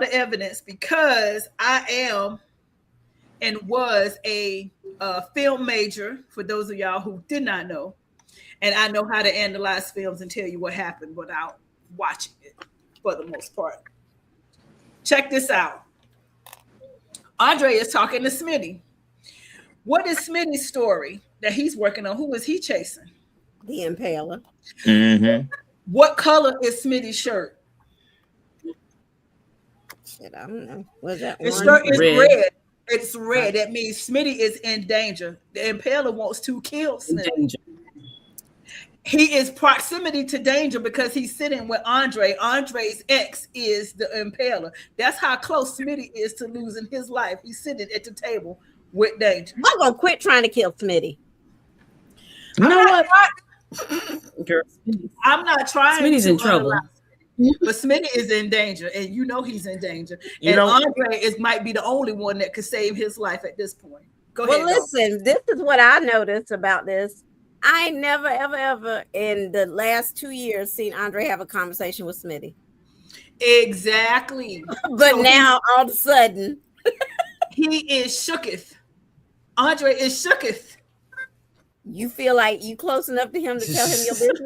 the evidence because I am and was a film major. For those of y'all who did not know, and I know how to analyze films and tell you what happened without watching it for the most part. Check this out. Andre is talking to Smitty. What is Smitty's story that he's working on? Who is he chasing? The Impaler. Mm-hmm. What color is Smitty's shirt? Shit, I don't know. Was that His one? shirt is Red. red. It's red. That means Smitty is in danger. The Impaler wants to kill Smitty. Danger. He is proximity to danger because he's sitting with Andre. Andre's ex is the Impaler. That's how close Smitty is to losing his life. He's sitting at the table with danger. I'm gonna quit trying to kill Smitty. You know what? Girl, I'm not trying. Smitty's to in trouble. But Smitty is in danger, and you know he's in danger. You And know- Andre might be the only one that could save his life at this point. Go Well, ahead. listen, this is what I noticed about this. I ain't never, ever, ever in the last 2 years seen Andre have a conversation with Smitty. Exactly. But So now, all of a sudden, he is shooketh. Andre is shooketh. you feel like you close enough to him to tell him your business?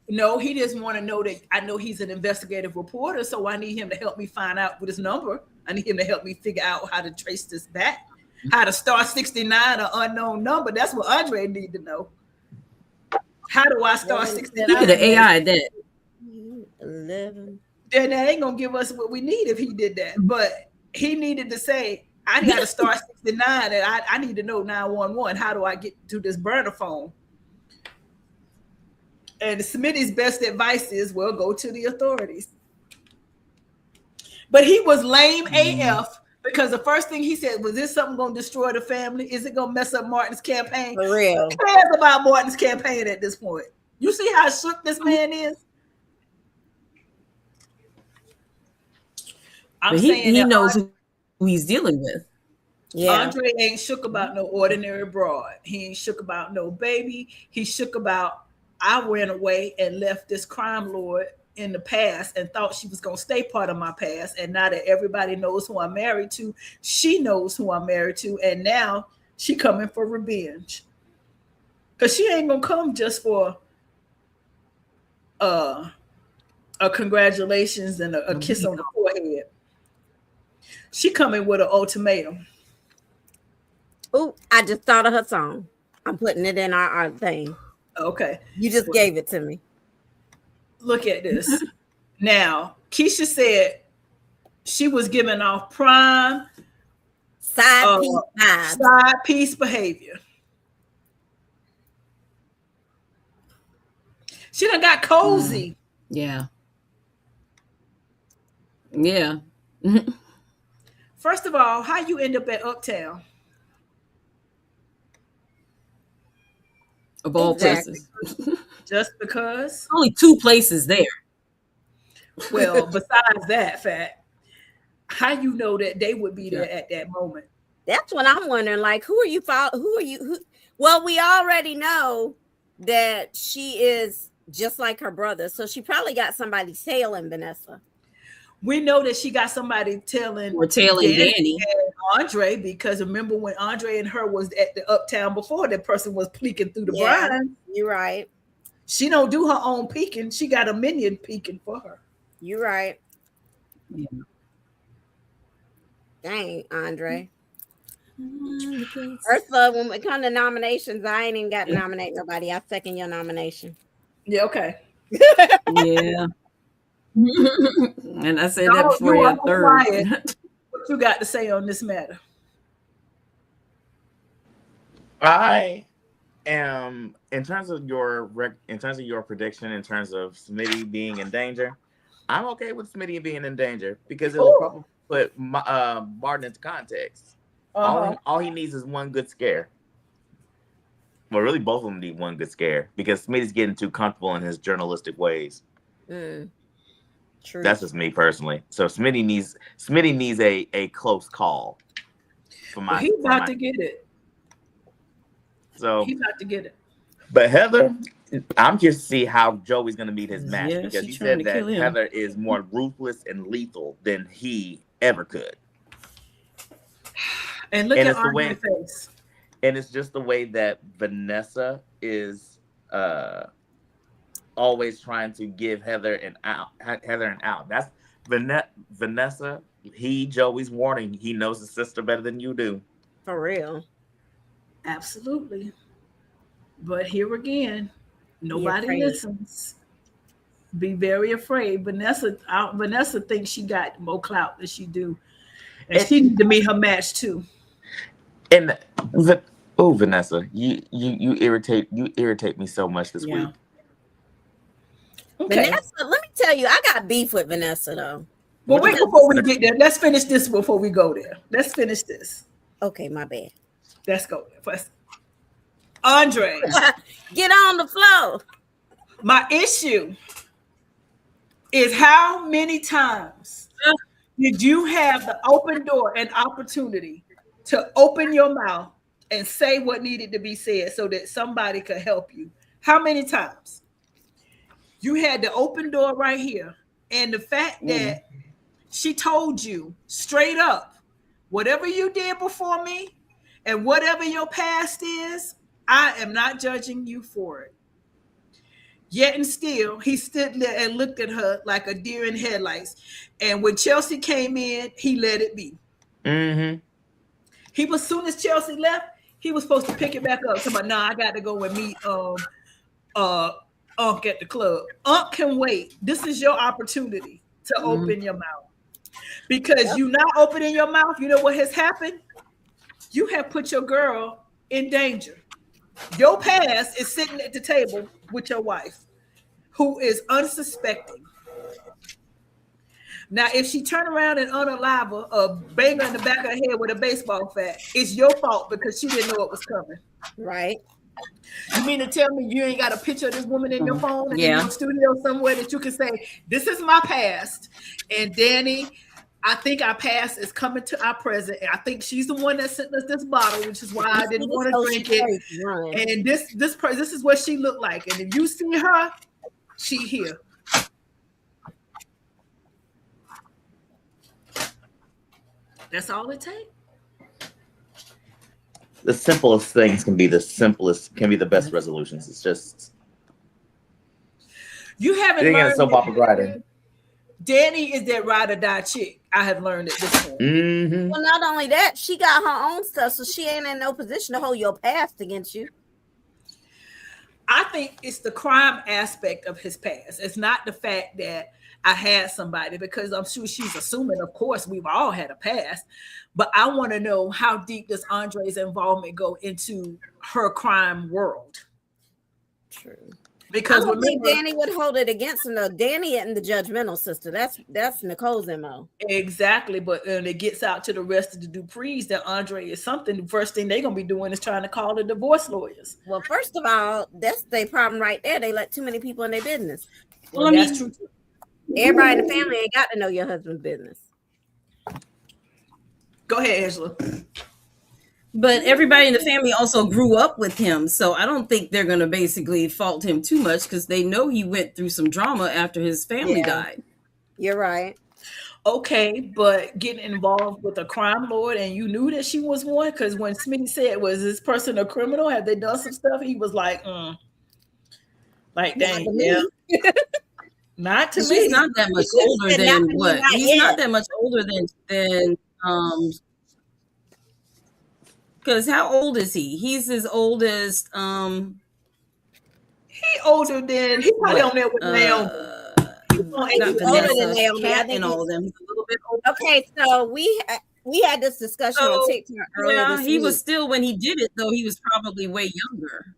No, he just want to know that I know he's an investigative reporter, so I need him to help me find out with his number. I need him to help me figure out how to trace this back, how to star 69 an unknown number. That's what Andre need to know. How do I star 69? He could have AI that. 11. Then that ain't gonna give us what we need if he did that. But he needed to say, I got to star 69 and I need to know 911. How do I get to this burner phone? And Smitty's best advice is, well, go to the authorities. But he was lame AF because the first thing he said was, this something going to destroy the family? Is it going to mess up Martin's campaign? For real. Who cares about Martin's campaign at this point? You see how shook this man is? But he knows who he's dealing with. Yeah. Andre ain't shook about no ordinary broad. He ain't shook about no baby. He shook about, I went away and left this crime lord in the past and thought she was going to stay part of my past. And now that everybody knows who I'm married to, she knows who I'm married to. And now she coming for revenge. Because she ain't going to come just for a congratulations and a kiss on the forehead. She coming with an ultimatum. Oh, I just thought of her song. I'm putting it in our thing. Okay. You just gave it to me. Look at this. Now, Keisha said she was giving off prime Side piece vibes. side piece behavior. She done got cozy. Yeah. Yeah. First of all, how you end up at Uptown? Of all Exactly. places. Just because? Only 2 places there. Well, besides that fact, how you know that they would be there at that moment? That's what I'm wondering. Like, who are you? Well, we already know that she is just like her brother, so she probably got somebody tailing Vanessa. We know that she got somebody telling Or tailing Danny. and Andre, because remember when Andre and her was at the Uptown before, that person was peeking through the blind. You're right. She don't do her own peeking. She got a minion peeking for her. You're right. Yeah. Dang, Andre. Ursula, when it comes to nominations, I ain't even got to nominate nobody. I second your nomination. Yeah, okay. Yeah. And I said that before you your are third. quiet. What you got to say on this matter? I am in terms of your prediction in terms of Smitty being in danger. I'm okay with Smitty being in danger because it'll probably put Martin into context. All he needs is one good scare. Well, really, both of them need one good scare because Smitty's getting too comfortable in his journalistic ways. True. That's just me personally. So Smitty needs a close call. He's about to get it. So He's about to get it. But Heather, I'm curious to see how Joey's going to meet his match, Yeah, because she he trying said to that kill him. Heather is more ruthless and lethal than he ever could. And look And at it's the Andre's way, face. and it's just the way that Vanessa is always trying to give Heather an out. That's Vanessa. Joey's warning. He knows his sister better than you do. For real. Absolutely. But here again, nobody afraid. listens. Be very afraid. Vanessa thinks she got more clout than she do, and she need to meet her match too. And Vanessa, you irritate me so much this week. Okay. Vanessa, let me tell you, I got beef with Vanessa though. But wait, before we get there, let's finish this before we go there. Let's finish this. Okay, my bad. Let's go there first. Andre, get on the floor. My issue is how many times did you have the open door and opportunity to open your mouth and say what needed to be said so that somebody could help you? How many times? You had the open door right here. And the fact that she told you straight up, whatever you did before me and whatever your past is, I am not judging you for it. Yet and still, he stood there and looked at her like a deer in headlights. And when Chelsea came in, he let it be. Mm-hmm. He was, soon as Chelsea left, he was supposed to pick it back up. Talking about, I got to go and meet Unc at the club. Unc can wait. This is your opportunity to open your mouth. Because you not opening your mouth, you know what has happened? You have put your girl in danger. Your past is sitting at the table with your wife, who is unsuspecting. Now, if she turn around and unalive her or bang her in the back of her head with a baseball bat, it's your fault because she didn't know it was coming. Right. You mean to tell me you ain't got a picture of this woman in your phone and in your studio somewhere that you can say, this is my past, and Danny, I think our past is coming to our present, and I think she's the one that sent us this bottle, which is why I didn't want to drink it. And this is what she looked like. And if you see her, she here. That's all it takes. The simplest things can be the best resolutions. It's just you haven't learned. Soap opera writing. Danny is that ride or die chick. I have learned at this point. Mm-hmm. Well, not only that, she got her own stuff, so she ain't in no position to hold your past against you. I think it's the crime aspect of his past. It's not the fact that I had somebody, because I'm sure she's assuming, of course, we've all had a past. But I want to know, how deep does Andre's involvement go into her crime world? True. Because I don't think Danny would hold it against him, though. Danny isn't the judgmental sister. That's Nicole's MO. Exactly. But when it gets out to the rest of the Duprees that Andre is something, the first thing they're going to be doing is trying to call the divorce lawyers. Well, first of all, that's their problem right there. They let too many people in their business. Well, that's true too. Everybody in the family ain't got to know your husband's business. Go ahead, Angela. But everybody in the family also grew up with him, so I don't think they're going to basically fault him too much, because they know he went through some drama after his family died. You're right. Okay, but getting involved with a crime lord, and you knew that she was one, because when Smitty said, was this person a criminal? Have they done some stuff? He was like, like, dang, yeah. Not to me. She's not that much older than what? He's not that much older than because how old is he? He's as old as he older than he probably on there with Naomi. He's older than Naomi. Cat and all of them. He's a little bit older. Okay, so we had this discussion on TikTok earlier. He was still, when he did it though, he was probably way younger.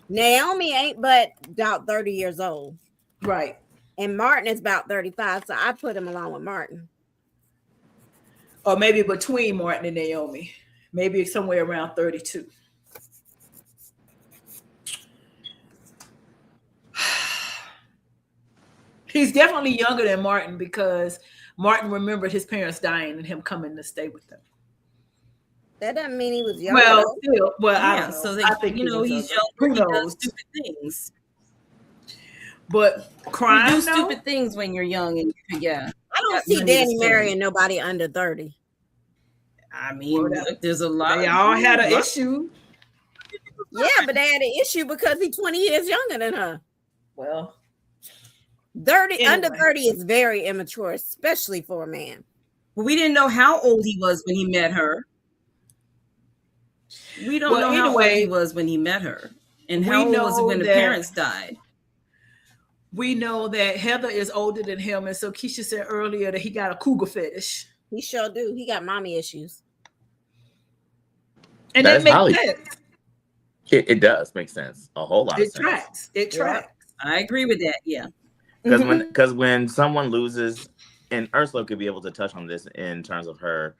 Naomi ain't but about 30 years old. Right. And Martin is about 35, so I put him along with Martin. Or maybe between Martin and Naomi. Maybe somewhere around 32. He's definitely younger than Martin, because Martin remembered his parents dying and him coming to stay with them. That doesn't mean he was young. Well, though. still, I Yeah, don't know. so I that think you know was he's younger. younger. Who He does knows? stupid things. But You crime, do though? stupid things when you're young, and yeah, I don't got see money to Danny spend. marrying nobody under 30. I mean, Well, look, there's a lot. They of all had an lot- issue. Yeah, but they had an issue because he's 20 years younger than her. Well, 30 under Anyway. 30 is very immature, especially for a man. But we didn't know how old he was when he met her. We don't Well, know how old anyway, he was when he met her, and we how old was he know when the that- parents died. we know that Heather is older than him, and so Keisha said earlier that he got a cougar fetish, He sure do. He got mommy issues. and That that is makes highly- sense. It does make sense. A whole lot of It sense. tracks. It Yeah. tracks. I agree with that. Yeah. Because when someone loses, and Ursula could be able to touch on this in terms of her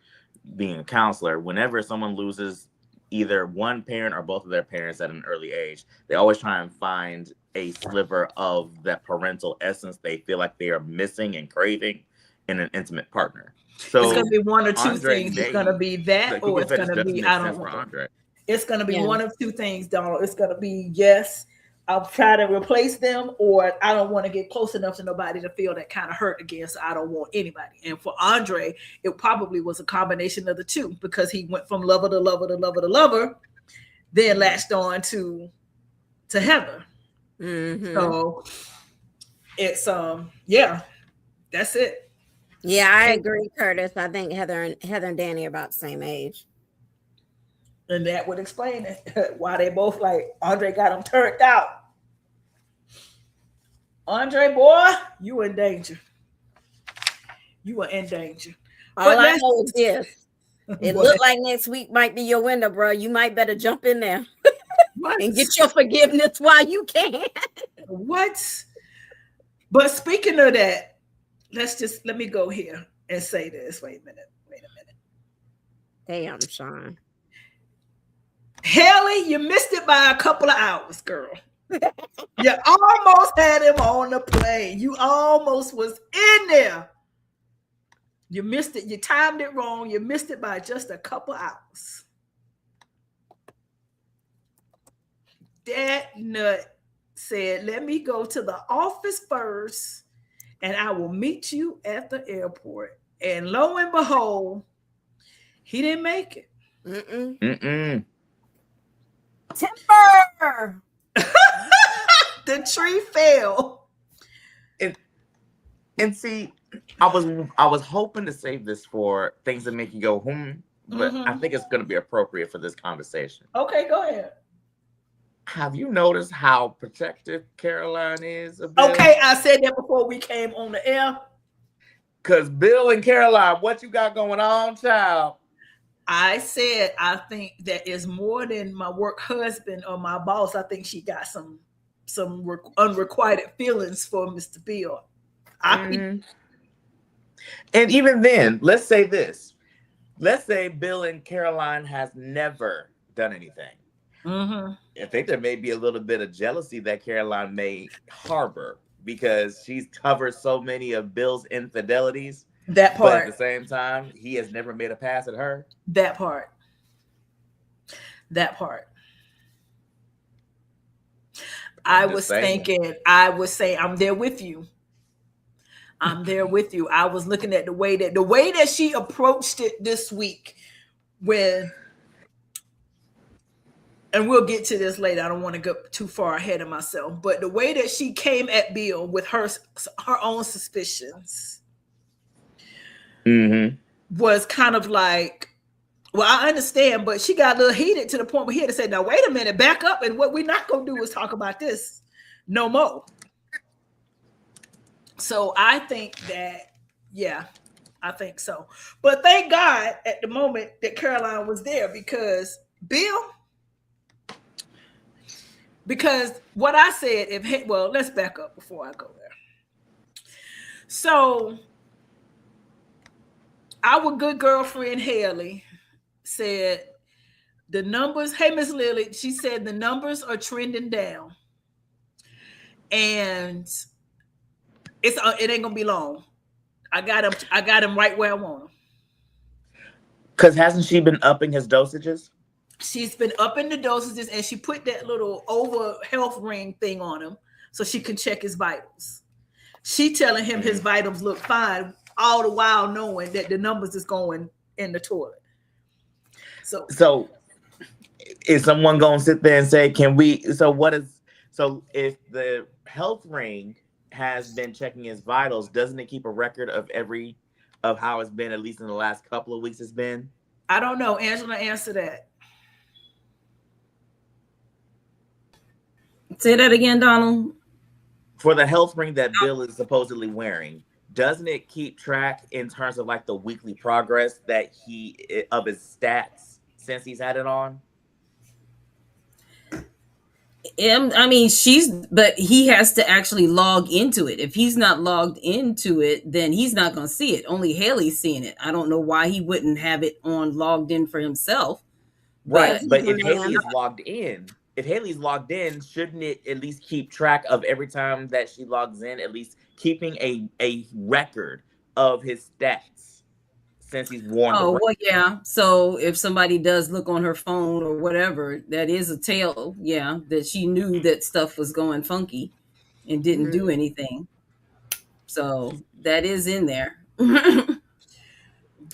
being a counselor, whenever someone loses either one parent or both of their parents at an early age, they always try and find a sliver of that parental essence they feel like they are missing and craving in an intimate partner. So It's gonna be one or two Andre things. It's Day, gonna be the that, or cougar it's fetish gonna doesn't be make I sense don't for know. Andre. It's gonna be Yeah. one of two things, Donald. It's gonna be yes, I'll try to replace them, or I don't want to get close enough to nobody to feel that kind of hurt again. So I don't want anybody. And for Andre, it probably was a combination of the two because he went from lover to lover to lover to lover, then latched on to Heather. Mhm. So it's yeah, that's it. Yeah, I agree, Curtis. I think Heather and Danny are about the same age. And that would explain it. Why they both like Andre got him turned out. Andre, boy, you in danger. You are in danger. All But I let's- know is this. It What? looked like next week might be your window, bro. You might better jump in there What? and get your forgiveness while you can. What? But speaking of that, let me go here and say this. Wait a minute. Damn, Sean. Haley, you missed it by a couple of hours, girl. You almost had him on the plane. You almost was in there. You missed it. You timed it wrong. You missed it by just a couple hours. That nut said, let me go to the office first and I will meet you at the airport. And lo and behold, he didn't make it. Mm-mm. Timber. The tree fell. And see, I was hoping to save this for things that make you go but I think it's going to be appropriate for this conversation. Okay, go ahead. Have you noticed how protective Caroline is of Bill? Okay, I said that before we came on the air. Because Bill and Caroline, what you got going on, child? I said I think that is more than my work husband or my boss. I think she got some unrequited feelings for Mr. Bill. And even then, let's say this. Let's say Bill and Caroline has never done anything. I think there may be a little bit of jealousy that Caroline may harbor because she's covered so many of Bill's infidelities. That But part. at the same time, he has never made a pass at her. That part. I was saying, I'm there with you. I'm there with you. I was looking at the way that she approached it this week and we'll get to this later. I don't want to go too far ahead of myself, but the way that she came at Bill with her own suspicions was kind of like, well, I understand, but she got a little heated to the point where he had to say, now, wait a minute, back up. And what we're not going to do is talk about this no more. So I think that, yeah, I think so. But thank God at the moment that Caroline was there because what I said, let's back up before I go there. So our good girlfriend Haley said the numbers, hey, Miss Lily, she said the numbers are trending down. And it ain't gonna be long. I got him right where I want him. Because hasn't she been upping his dosages? She's been upping the dosages, and she put that little over health ring thing on him so she can check his vitals. She telling him his vitals look fine, all the while knowing that the numbers is going in the toilet. So is someone going to sit there and say, can we, so if the health ring has been checking his vitals, doesn't it keep a record of how it's been, at least in the last couple of weeks it's been? I don't know. Angela, answer that. Say that again, Donald. For the health ring that Bill is supposedly wearing, doesn't it keep track in terms of like the weekly progress that of his stats since he's had it on? I mean, but he has to actually log into it. If he's not logged into it, then he's not going to see it. Only Haley's seeing it. I don't know why he wouldn't have it on logged in for himself. Right, but if Haley is logged in, shouldn't it at least keep track of every time that she logs in, at least keeping a record of his stats since he's worn the ring? Well, yeah. So if somebody does look on her phone or whatever, that is a tell, that she knew that stuff was going funky and didn't do anything. So that is in there. Because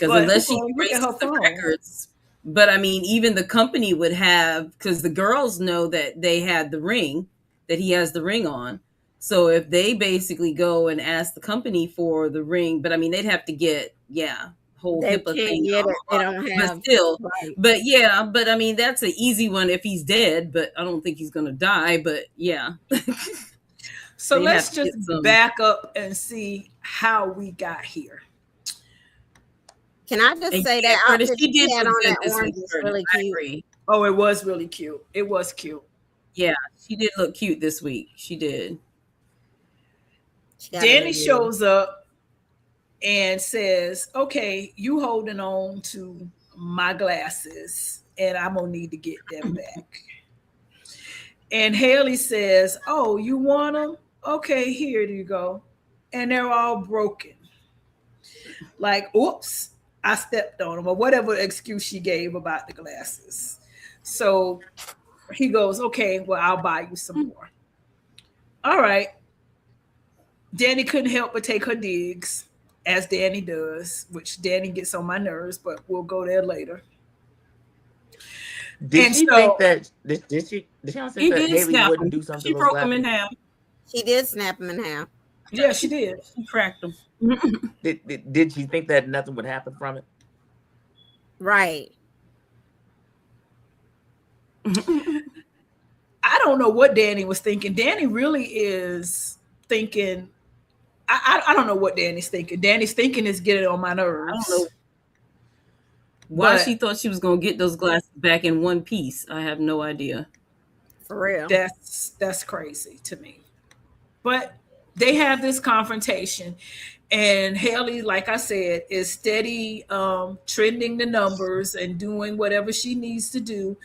unless she erases the records. But I mean, even the company would have, because the girls know that they had the ring, that he has the ring on. So if they basically go and ask the company for the ring, but I mean, they'd have to get, whole HIPAA thing. They don't have. But still, but I mean, that's an easy one if he's dead, but I don't think he's going to die, but yeah. So let's just back up and see how we got here. Can I just say that outfit she had on that orange is really cute? Oh, it was really cute. It was cute. Yeah, she did look cute this week. She did. Danny shows up and says, okay, you holding on to my glasses and I'm going to need to get them back. And Haley says, oh, you want them? Okay, here you go. And they're all broken. Like, oops. I stepped on him, or whatever excuse she gave about the glasses. So he goes, okay, well, I'll buy you some more. All right. Danny couldn't help but take her digs, as Danny does, which Danny gets on my nerves, but we'll go there later. Did she think that Haley wouldn't do something? She broke him in half. She did snap him in half. Yeah, she did. She cracked him. Did she think that nothing would happen from it? Right. I don't know what Danny was thinking. Danny really is thinking. I don't know what Danny's thinking. Danny's thinking is getting on my nerves. I don't know why she thought she was going to get those glasses back in one piece. I have no idea. For real. That's crazy to me. But they have this confrontation, and Haley, like I said, is steady trending the numbers and doing whatever she needs to do.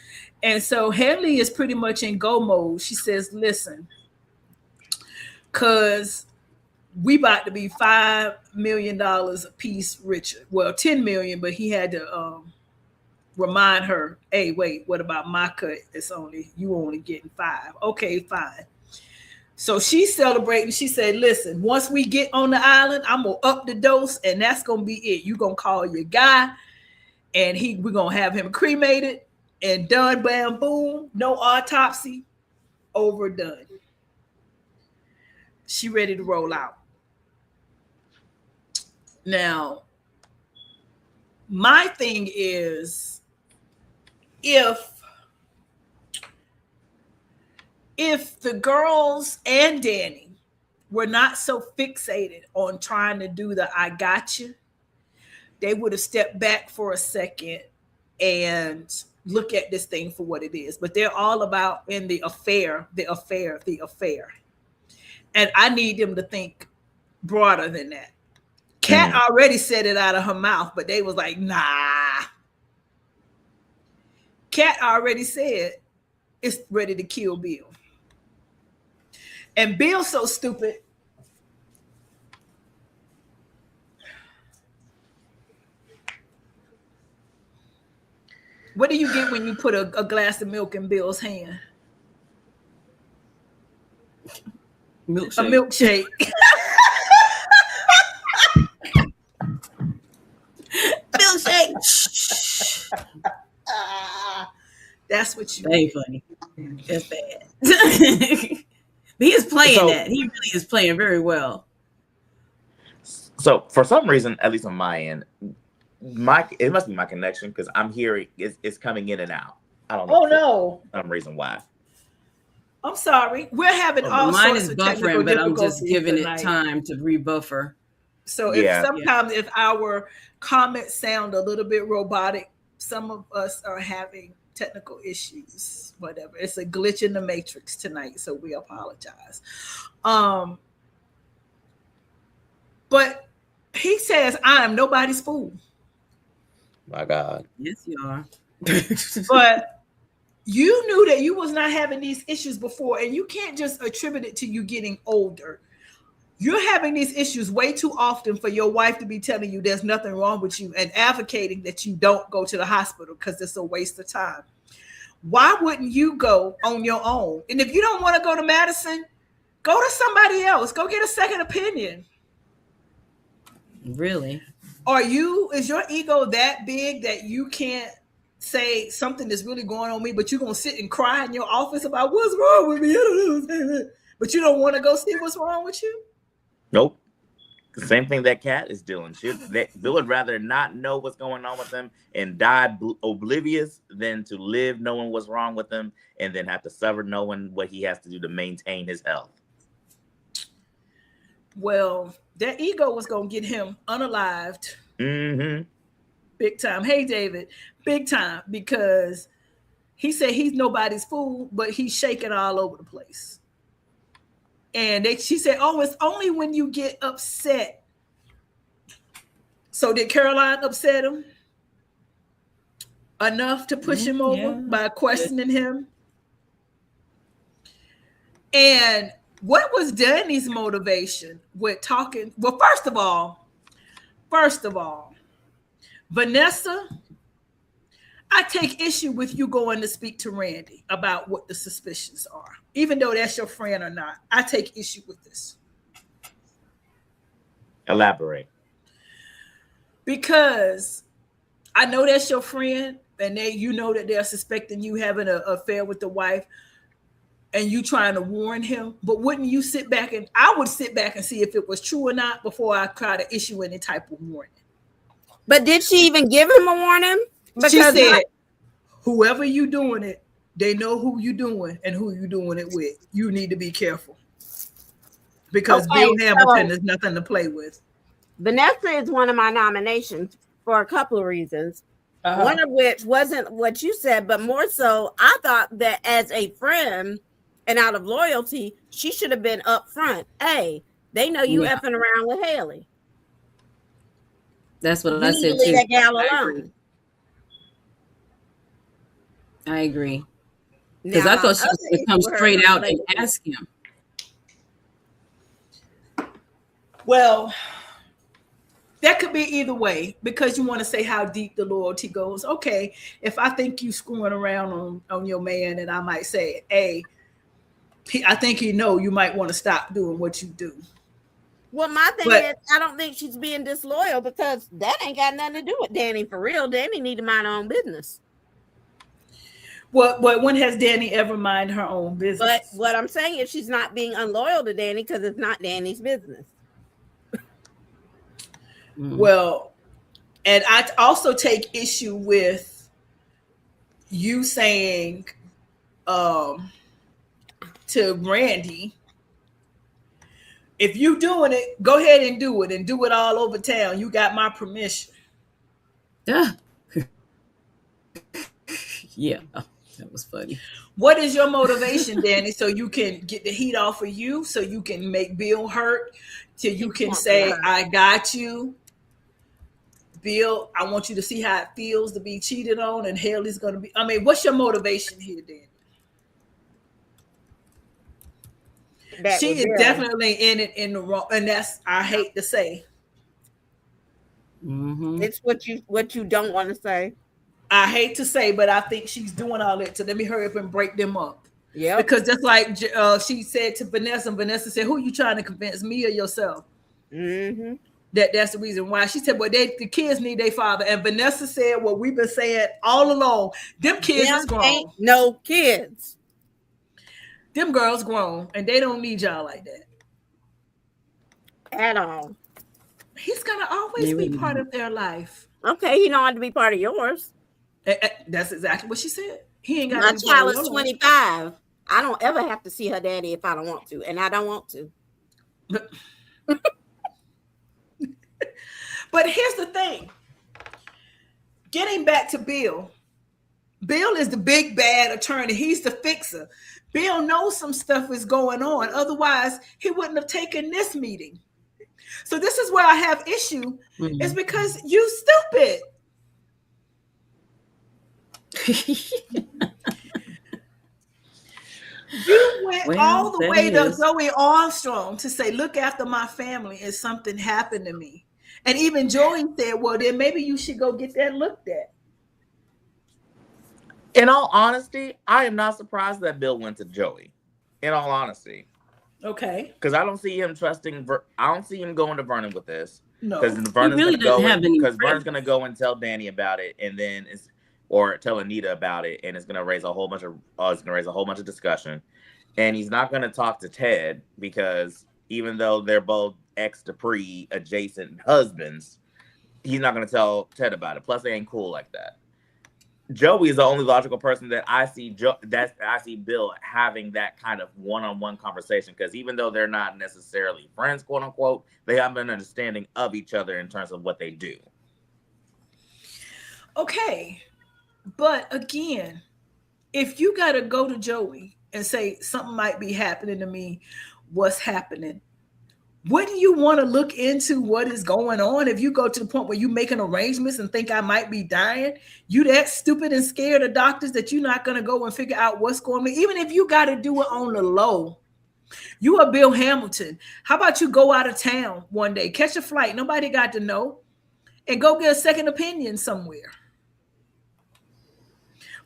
And so Haley is pretty much in go mode. She says, listen, because we about to be $5 million a piece richer. Well, 10 million, but he had to remind her, hey, wait, what about my cut? You only getting 5. Okay, fine. So she's celebrating. She said, listen, once we get on the island, I'm going to up the dose, and that's going to be it. You're going to call your guy, and we're going to have him cremated and done, bam, boom. No autopsy, overdone. She ready to roll out. Now, my thing is, if the girls and Danny were not so fixated on trying to do the I got you, they would have stepped back for a second and look at this thing for what it is. But they're all about in the affair. And I need them to think broader than that. Kat already said it out of her mouth, but they was like, nah. Kat already said it's ready to kill Bill. And Bill's so stupid. What do you get when you put a glass of milk in Bill's hand? Milkshake. A milkshake. Milkshake. That's what you. That ain't funny. That's bad. But he is playing that. He really is playing very well. So for some reason, at least on my end, it must be my connection because I'm hearing it's coming in and out. I don't know. Oh no! For some reason why. I'm sorry. We're having all Mine sorts is of buffering, technical but I'm difficulties just giving tonight. it time to rebuffer. So if sometimes if our comments sound a little bit robotic, some of us are having technical issues. Whatever. It's a glitch in the matrix tonight, so we apologize. But he says, "I am nobody's fool." My God. Yes, you are. But you knew that you was not having these issues before, and you can't just attribute it to you getting older. You're having these issues way too often for your wife to be telling you there's nothing wrong with you and advocating that you don't go to the hospital because it's a waste of time. Why wouldn't you go on your own? And if you don't want to go to Madison, go to somebody else. Go get a second opinion. Really? Is your ego that big that you can't say something is really going on me, but you're going to sit and cry in your office about what's wrong with me? But you don't want to go see what's wrong with you? Nope. The same thing that Kat is doing. Bill would rather not know what's going on with him and die oblivious than to live knowing what's wrong with him and then have to suffer knowing what he has to do to maintain his health. Well, that ego was going to get him unalived. Mm-hmm. Big time. Hey, David, big time, because he said he's nobody's fool, but he's shaking all over the place. And she said, oh, it's only when you get upset. So did Caroline upset him enough to push him over by questioning him? And what was Danny's motivation with talking? Well, first of all, Vanessa, I take issue with you going to speak to Randy about what the suspicions are. Even though that's your friend or not, I take issue with this. Elaborate. Because I know that's your friend, and you know that they're suspecting you having an affair with the wife, and you trying to warn him. But wouldn't you sit back and I would sit back and see if it was true or not before I try to issue any type of warning. But did she even give him a warning? Because she said, whoever you doing it, they know who you doing and who you doing it with. You need to be careful. Because Bill Hamilton is nothing to play with. Vanessa is one of my nominations for a couple of reasons. One of which wasn't what you said, but more so, I thought that as a friend and out of loyalty, she should have been upfront. Hey, they know you effing around with Haley. That's what I said leave too. that gal alone. I agree. Because I thought she was going to come straight out and ask him. Well, that could be either way, because you want to say how deep the loyalty goes. Okay, if I think you screwing around on your man, and I might say, hey, I think you might want to stop doing what you do. Well, my thing is, I don't think she's being disloyal because that ain't got nothing to do with Danny for real. Danny need to mind her own business. Well, when has Danny ever mind her own business? But what I'm saying is she's not being unloyal to Danny because it's not Danny's business. Well, and I also take issue with you saying to Randy, if you doing it, go ahead and do it all over town. You got my permission. Yeah. Yeah, that was funny. What is your motivation, Danny? So you can get the heat off of you, so you can make Bill hurt, so you can say, I got you. Bill, I want you to see how it feels to be cheated on, and Haley's going to be. I mean, what's your motivation here, Danny? She is definitely in the wrong, and that's, I hate to say. It's what you don't want to say. I hate to say, but I think she's doing all that to let me hurry up and break them up. Yeah. Because just like she said to Vanessa, and Vanessa said, "Who are you trying to convince, me or yourself?" Mm-hmm. That's the reason why. She said, "Well, the kids need their father." And Vanessa said, "What we've been saying all along: them kids is grown. Ain't no kids. Them girls grown, and they don't need y'all like that At all. He's gonna always be part of their life. Okay, he don't have to be part of yours. That's exactly what she said. He ain't got. My child is 25. I don't ever have to see her daddy if I don't want to, and I don't want to. But here's the thing. Getting back to Bill. Bill is the big bad attorney. He's the fixer. Bill knows some stuff is going on. Otherwise, he wouldn't have taken this meeting. So this is where I have issue. Mm-hmm. It's because you stupid. You went all the way to Zoe Armstrong to say, "Look after my family if something happened to me." And even Joey said, "Well, then maybe you should go get that looked at." In all honesty, I am not surprised that Bill went to Joey. In all honesty. Okay. Because I don't see him trusting. I don't see him going to Vernon with this. No. Because Vernon's really going to go and tell Danny about it, and then or tell Anita about it, and it's going to raise a whole bunch of discussion. And he's not going to talk to Ted because even though they're both ex-Dupree adjacent husbands, he's not going to tell Ted about it. Plus, they ain't cool like that. Joey is the only logical person that I see. I see Bill having that kind of one-on-one conversation, because even though they're not necessarily friends, quote unquote, they have an understanding of each other in terms of what they do. Okay, but again, if you got to go to Joey and say something might be happening to me, what's happening? Wouldn't you want to look into what is going on? If you go to the point where you're making arrangements and think I might be dying, you that stupid and scared of doctors that you're not going to go and figure out what's going on. Even if you got to do it on the low, you are Bill Hamilton. How about you go out of town one day, catch a flight, nobody got to know, and go get a second opinion somewhere?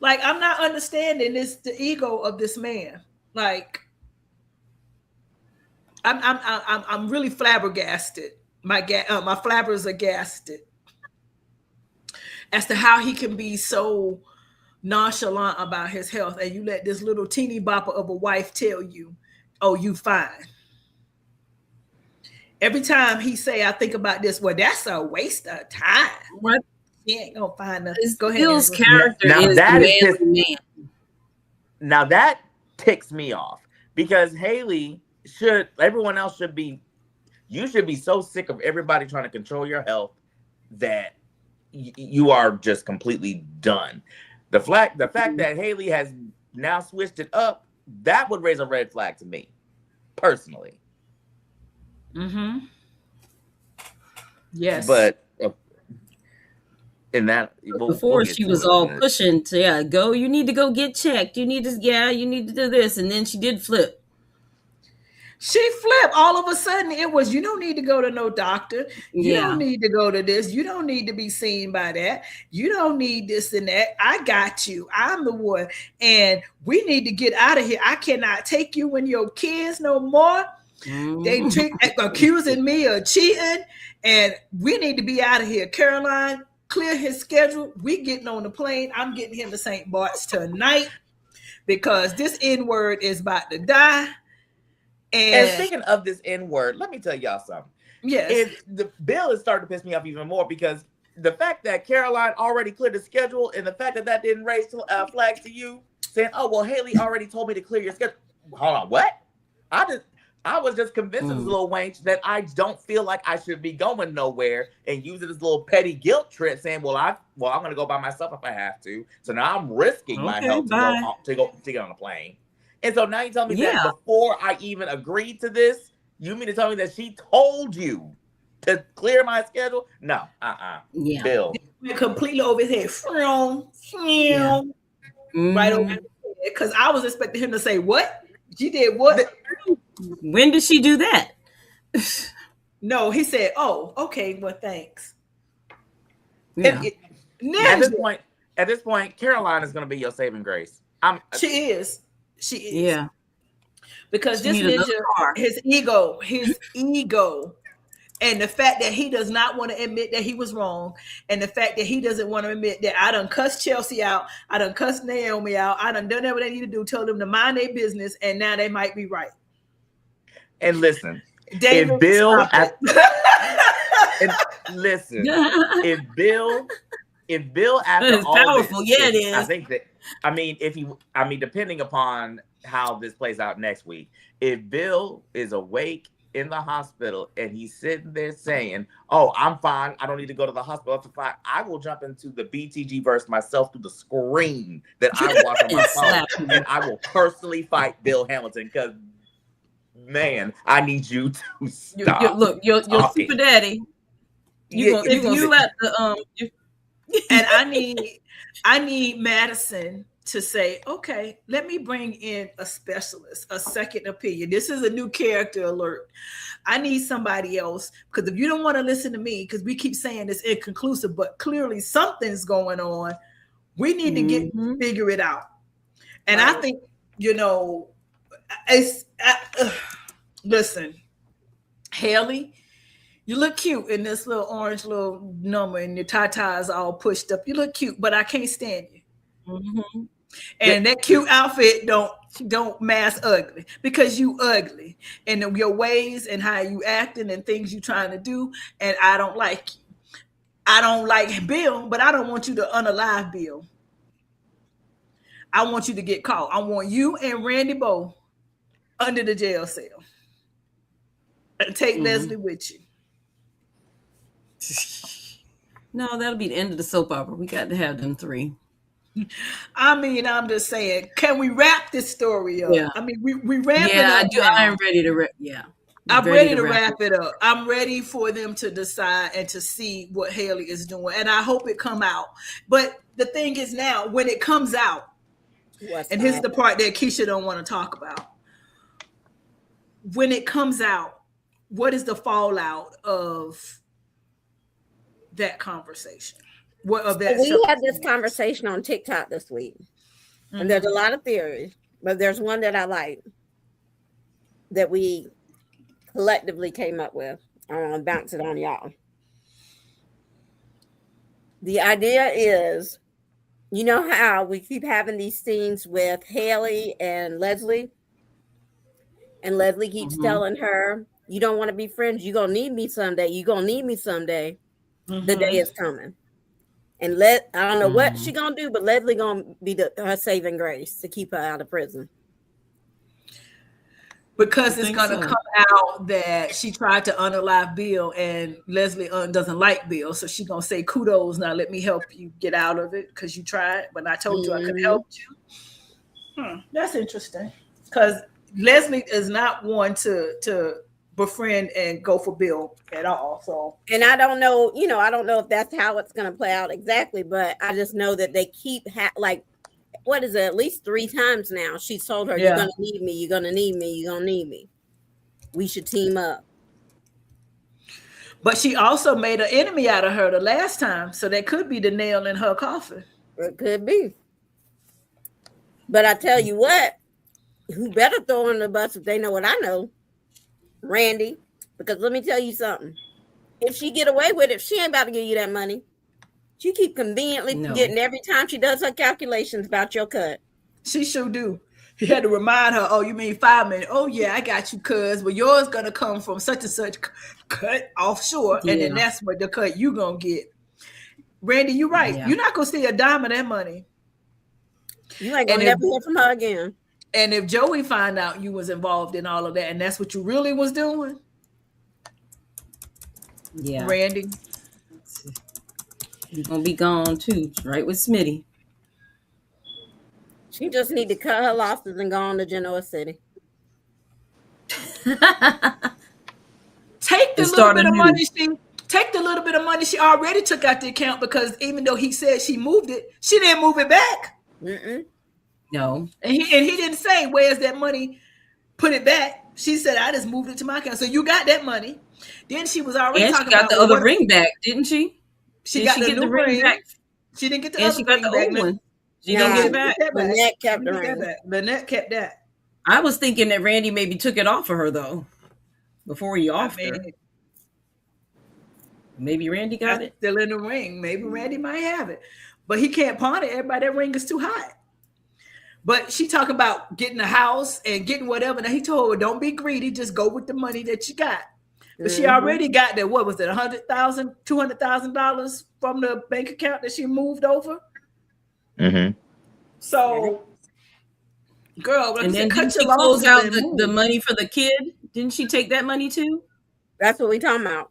Like, I'm not understanding the ego of this man. Like, I'm really flabbergasted. My flabbers are gasted as to how he can be so nonchalant about his health, and you let this little teeny bopper of a wife tell you, "Oh, you fine." Every time he say, "I think about this," well, that's a waste of time. What? He ain't gonna find nothing. Go ahead. Bill's character now is that the man. Now that ticks me off, because Haley everyone else should be. You should be so sick of everybody trying to control your health that you are just completely done. The fact that Haley has now switched it up, that would raise a red flag to me, personally. Mm-hmm. Yes. But in that before she was all pushing to go. You need to go get checked. You need to you need to do this, and then she did flip. She flipped. All of a sudden, it was, you don't need to go to no doctor. You don't need to go to this. You don't need to be seen by that. You don't need this and that. I got you. I'm the one. And we need to get out of here. I cannot take you and your kids no more. They accusing me of cheating. And we need to be out of here. Caroline, clear his schedule. We getting on the plane. I'm getting him to St. Bart's tonight because this N-word is about to die. And speaking of this N-word, let me tell y'all something. Yes. The bill is starting to piss me off even more, because the fact that Caroline already cleared the schedule, and the fact that didn't raise flags to you, saying, "Oh, well, Haley already told me to clear your schedule." Hold on, what? I was just convincing this little wench that I don't feel like I should be going nowhere, and using this little petty guilt trip, saying, "Well, I'm going to go by myself if I have to." So now I'm risking my health to get on a plane. And so now you tell me that before I even agreed to this, you mean to tell me that she told you to clear my schedule? No, Yeah. Bill. Completely over his head. Right over his head. Because I was expecting him to say, "What? She did what?" When did she do that? No, he said, "Oh, okay, well, thanks." Yeah. At this point, at this point, Caroline is going to be your saving grace. She is. She is. Yeah. Because She this need another ninja, car. his ego, and the fact that he does not want to admit that he was wrong, and the fact that he doesn't want to admit that I done cussed Chelsea out, I done cussed Naomi out, I done whatever they need to do, told them to mind their business, and now they might be right. And listen, David, if Bill, stop and listen, if Bill after It's all powerful. this, Yeah, it is. I think that depending upon how this plays out next week, if Bill is awake in the hospital and he's sitting there saying, "Oh, I'm fine. I don't need to go to the hospital to fight," I will jump into the BTG verse myself through the screen that I watch on my And phone, slap him. and I will personally fight Bill Hamilton because, man, I need you to stop. Look, your talking. super daddy. You gonna slap the And I need Madison to say, okay, let me bring in a specialist, a second opinion. This is a new character alert. I need somebody else, because if you don't want to listen to me, because we keep saying it's inconclusive, but clearly something's going on, we need to figure it out. And I think, listen, Haley, you look cute in this little orange little number and your tatas all pushed up. You look cute, but I can't stand you. Mm-hmm. And that cute outfit don't mask ugly, because you ugly and your ways and how you acting and things you trying to do. And I don't like you. I don't like Bill, but I don't want you to unalive Bill. I want you to get caught. I want you and Randy Bowe under the jail cell. And take Leslie with you. No, that'll be the end of the soap opera. We got to have them three. I mean, I'm just saying, can we wrap this story up? Yeah. I mean, we wrap it Yeah, up. I do. now. I am ready to wrap. Yeah. I'm ready to wrap it up. I'm ready for them to decide and to see what Haley is doing. And I hope it come out. But the thing is now, when it comes out, and here's the part that Keisha don't want to talk about. When it comes out, what is the fallout of that conversation? What of that? We had this conversation on TikTok this week, and there's a lot of theories, but there's one that I like that we collectively came up with. I want to bounce it on y'all. The idea is, you know how we keep having these scenes with Haley and Leslie, and Leslie keeps telling her, "You don't want to be friends. You're gonna need me someday. You're gonna need me someday. The day is coming." And I don't know what she gonna do, but Leslie gonna be her saving grace to keep her out of prison. Because it's gonna come out that she tried to unalive Bill, and Leslie doesn't like Bill, so she's gonna say, "Kudos, now let me help you get out of it because you tried, but I told you I could help you." That's interesting, because Leslie is not one to befriend and go for Bill at all. So, and I don't know, I don't know if that's how it's going to play out exactly, but I just know that they keep what is it? At least 3 times now. She's told her, "You're going to need me. You're going to need me. You're going to need me. We should team up." But she also made an enemy out of her the last time, so that could be the nail in her coffin. It could be. But I tell you what, who better throw in the bus if they know what I know? Randy, because let me tell you something. If she get away with it, she ain't about to give you that money. She keep conveniently forgetting every time she does her calculations about your cut. She sure do. He had to remind her, "Oh, you mean 5 minutes? Oh, yeah, I got you, cuz. But yours gonna come from such and such cut offshore, and then that's what the cut you gonna get." Randy, you're right. You're not gonna see a dime of that money. You ain't gonna never hear from her again. And if Joey find out you was involved in all of that, and that's what you really was doing, Randy, you're gonna be gone too, right with Smitty. She just need to cut her losses and go on to Genoa City. Take the little bit of money she already took out the account, because even though he said she moved it, she didn't move it back. No. And he didn't say, "Where's that money? Put it back." She said, "I just moved it to my account." So you got that money. Then she was already talking about the other ring back, didn't she? She got the new ring back. She didn't get the And other she got ring the back. old one. She Yeah. didn't get it back. Lynette kept the Lynette ring. back. Lynette kept that. I was thinking that Randy maybe took it off of her though, before he I offed mean, her. Maybe Randy got that's it. still in the ring. Maybe Randy might have it, but he can't pawn it. Everybody, that ring is too high. But she talking about getting a house and getting whatever. Now he told her, don't be greedy. Just go with the money that you got. But she already got that. What was it? $100,000, $200,000 from the bank account that she moved over. Mm-hmm. So, girl, like And I then said, didn't cut she your close losses out and the move. money for the kid? Didn't she take that money too? That's what we talking about.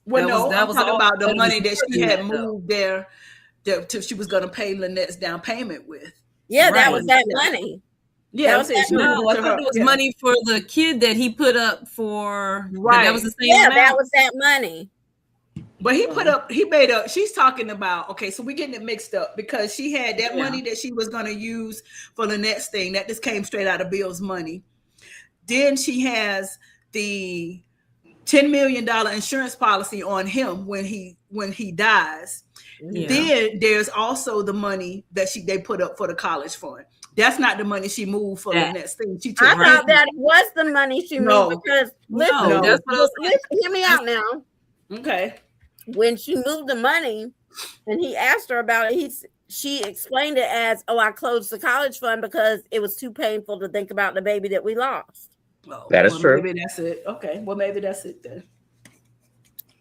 Well, That no, was- that I'm was talking all- about the that was money that more she than had that, though. moved there that she was going to pay Lynette's down payment with. Yeah, that Right. was that money. Yeah, That was I'm saying that she money. moved No, I to thought her- it was yeah. money for the kid that he put up for. Right. That was the same Yeah, amount. that was that money. But he made up, she's talking about, okay, so we're getting it mixed up because she had that Yeah. money that she was going to use for the next thing. That just came straight out of Bill's money. Then she has the $10 million insurance policy on him when he dies. Yeah. Then there's also the money that they put up for the college fund. That's not the money she moved for That- the next thing. She I took thought that was the money she No. moved because listen, No, that's what I was saying. listen, hear me out now. Okay. When she moved the money and he asked her about it, she explained it as, oh, I closed the college fund because it was too painful to think about the baby that we lost. Oh, That is true. Maybe that's it. Okay. Well, maybe that's it then.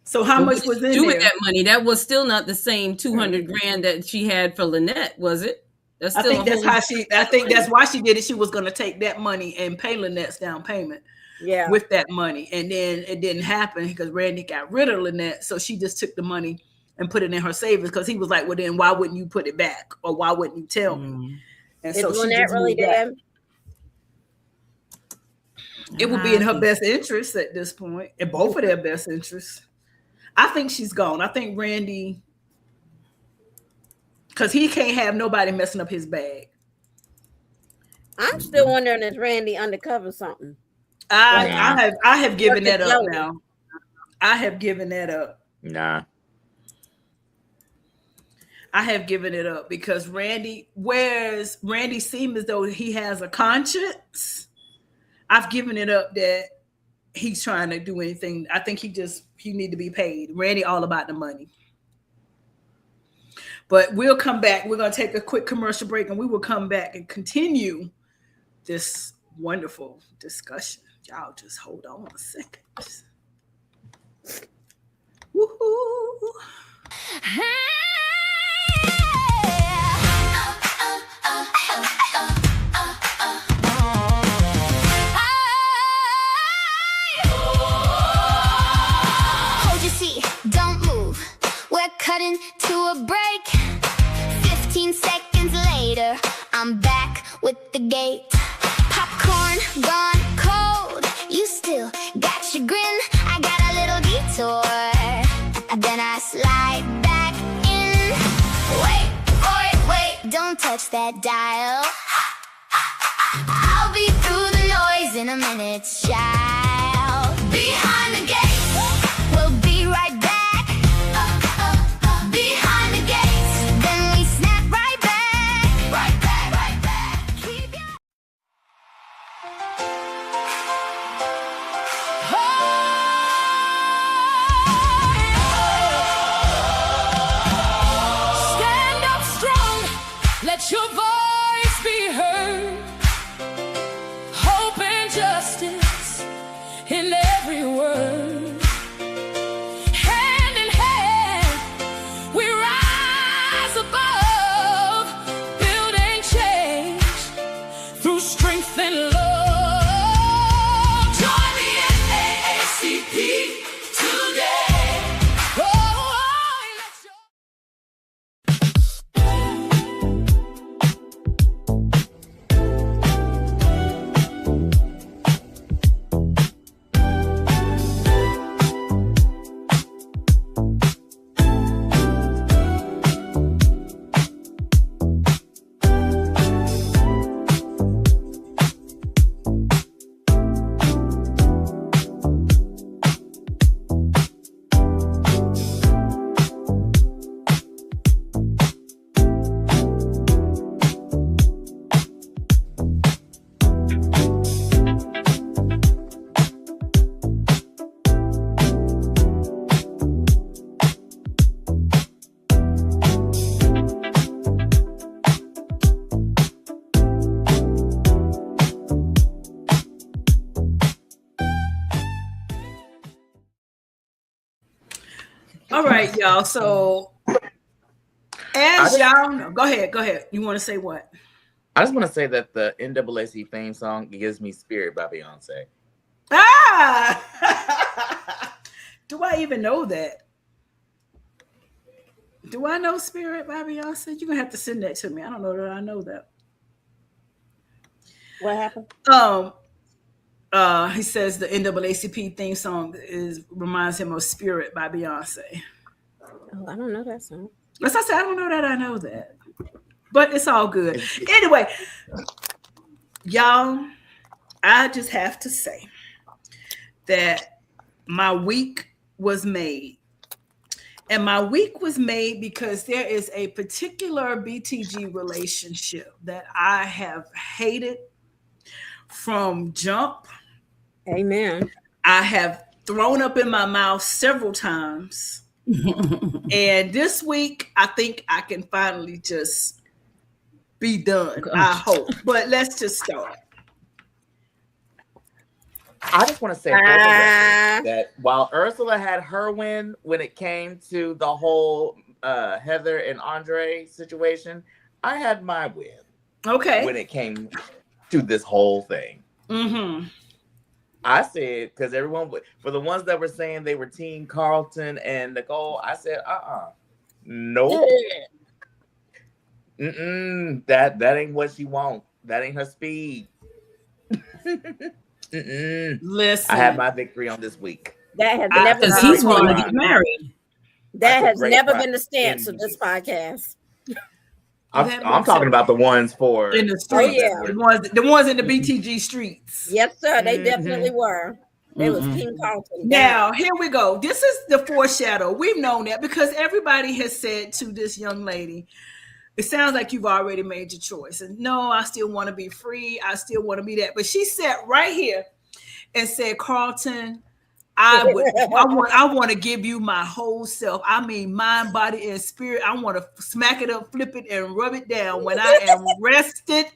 So how But much what was did in you do there? with that money? That was still not the same 200 grand that she had for Lynette, was it? That's I still think a that's whole- how I think that's why she did it. She was going to take that money and pay Lynette's down payment Yeah. with that money. And then it didn't happen because Randy got rid of Lynette. So she just took the money and put it in her savings because he was like, well, then why wouldn't you put it back? Or why wouldn't you tell me? Mm. And Is so she Lynette just really moved that. dead? It would be in her best interest at this point, in both of their best interests. I think she's gone. I think Randy, because he can't have nobody messing up his bag. I'm still wondering if Randy undercover something. I have given that up Jody. now. I have given that up. Nah. I have given it up because Randy seems as though he has a conscience. I've given it up that he's trying to do anything. I think he need to be paid. Randy all about the money. But we'll come back. We're going to take a quick commercial break and we will come back and continue this wonderful discussion. Y'all just hold on a second. Woohoo. Hold your seat, don't move. We're cutting to a break. 15 seconds later, I'm back with the gate. Popcorn gone cold. You still got your grin. I got a little detour. Then I slide back in. Wait, don't touch that dial. I'll be through the noise in a minute, child. Behind the gate, we'll be right back. Behind the gates, then we snap right back. Right back. Keep your Stand up strong, let your voice be heard. Hope and justice in every word. y'all. So as y'all know, go ahead. You want to say what? I just want to say that the NAACP theme song gives me Spirit by Beyonce. Ah! Do I even know that? Do I know Spirit by Beyonce? You're going to have to send that to me. I don't know that I know that. What happened? He says the NAACP theme song reminds him of Spirit by Beyonce. Oh, I don't know that song. As I said, I don't know that I know that. But it's all good. Anyway, y'all, I just have to say that my week was made. And my week was made because there is a particular BTG relationship that I have hated from jump. Amen. I have thrown up in my mouth several times. And this week, I think I can finally just be done. I hope. But let's just start. I just want to say that while Ursula had her win when it came to the whole Heather and Andre situation, I had my win. Okay. When it came to this whole thing. Mm-hmm. I said, because everyone, for the ones that were saying they were Team Carlton and Nicole, I said, nope. That ain't what she want. That ain't her speed. Listen, I had my victory on this week. That has never because he's wanting to get married. That has never been the stance of this podcast. I'm talking about the ones for in the streets. Oh, yeah. The ones in the BTG streets. Yes, sir. They definitely were. They was King Carlton. Now, here we go. This is the foreshadow. We've known that because everybody has said to this young lady, it sounds like you've already made your choice. And no, I still want to be free. I still want to be that. But she sat right here and said, Carlton, I want to give you my whole self. I mean, mind, body, and spirit. I want to smack it up, flip it, and rub it down when I am rested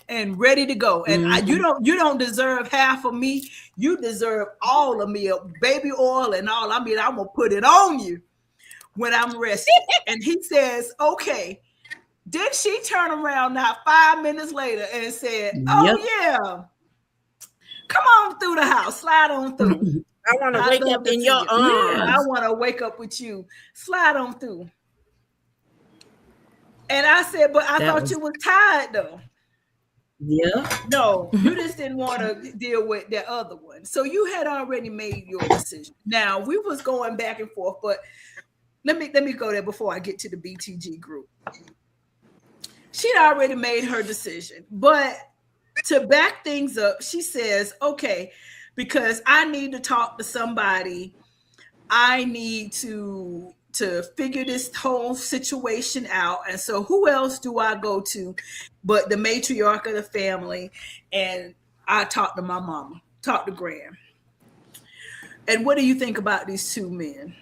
and ready to go. And you don't deserve half of me. You deserve all of me, baby oil and all. I mean, I'm gonna put it on you when I'm rested. And he says, okay. Then she turned around not 5 minutes later and said, oh yeah, come on through the house, slide on through. I want to wake up in your arms. I want to wake up with you. Slide on through. And I said, but I thought you was tired though. Yeah. No, you just didn't want to deal with that other one. So you had already made your decision. Now we was going back and forth, but let me go there before I get to the BTG group. She'd already made her decision, but to back things up, she says, okay, because I need to talk to somebody. I need to figure this whole situation out. And so who else do I go to but the matriarch of the family? And I talked to my mama, talked to Graham. And what do you think about these two men?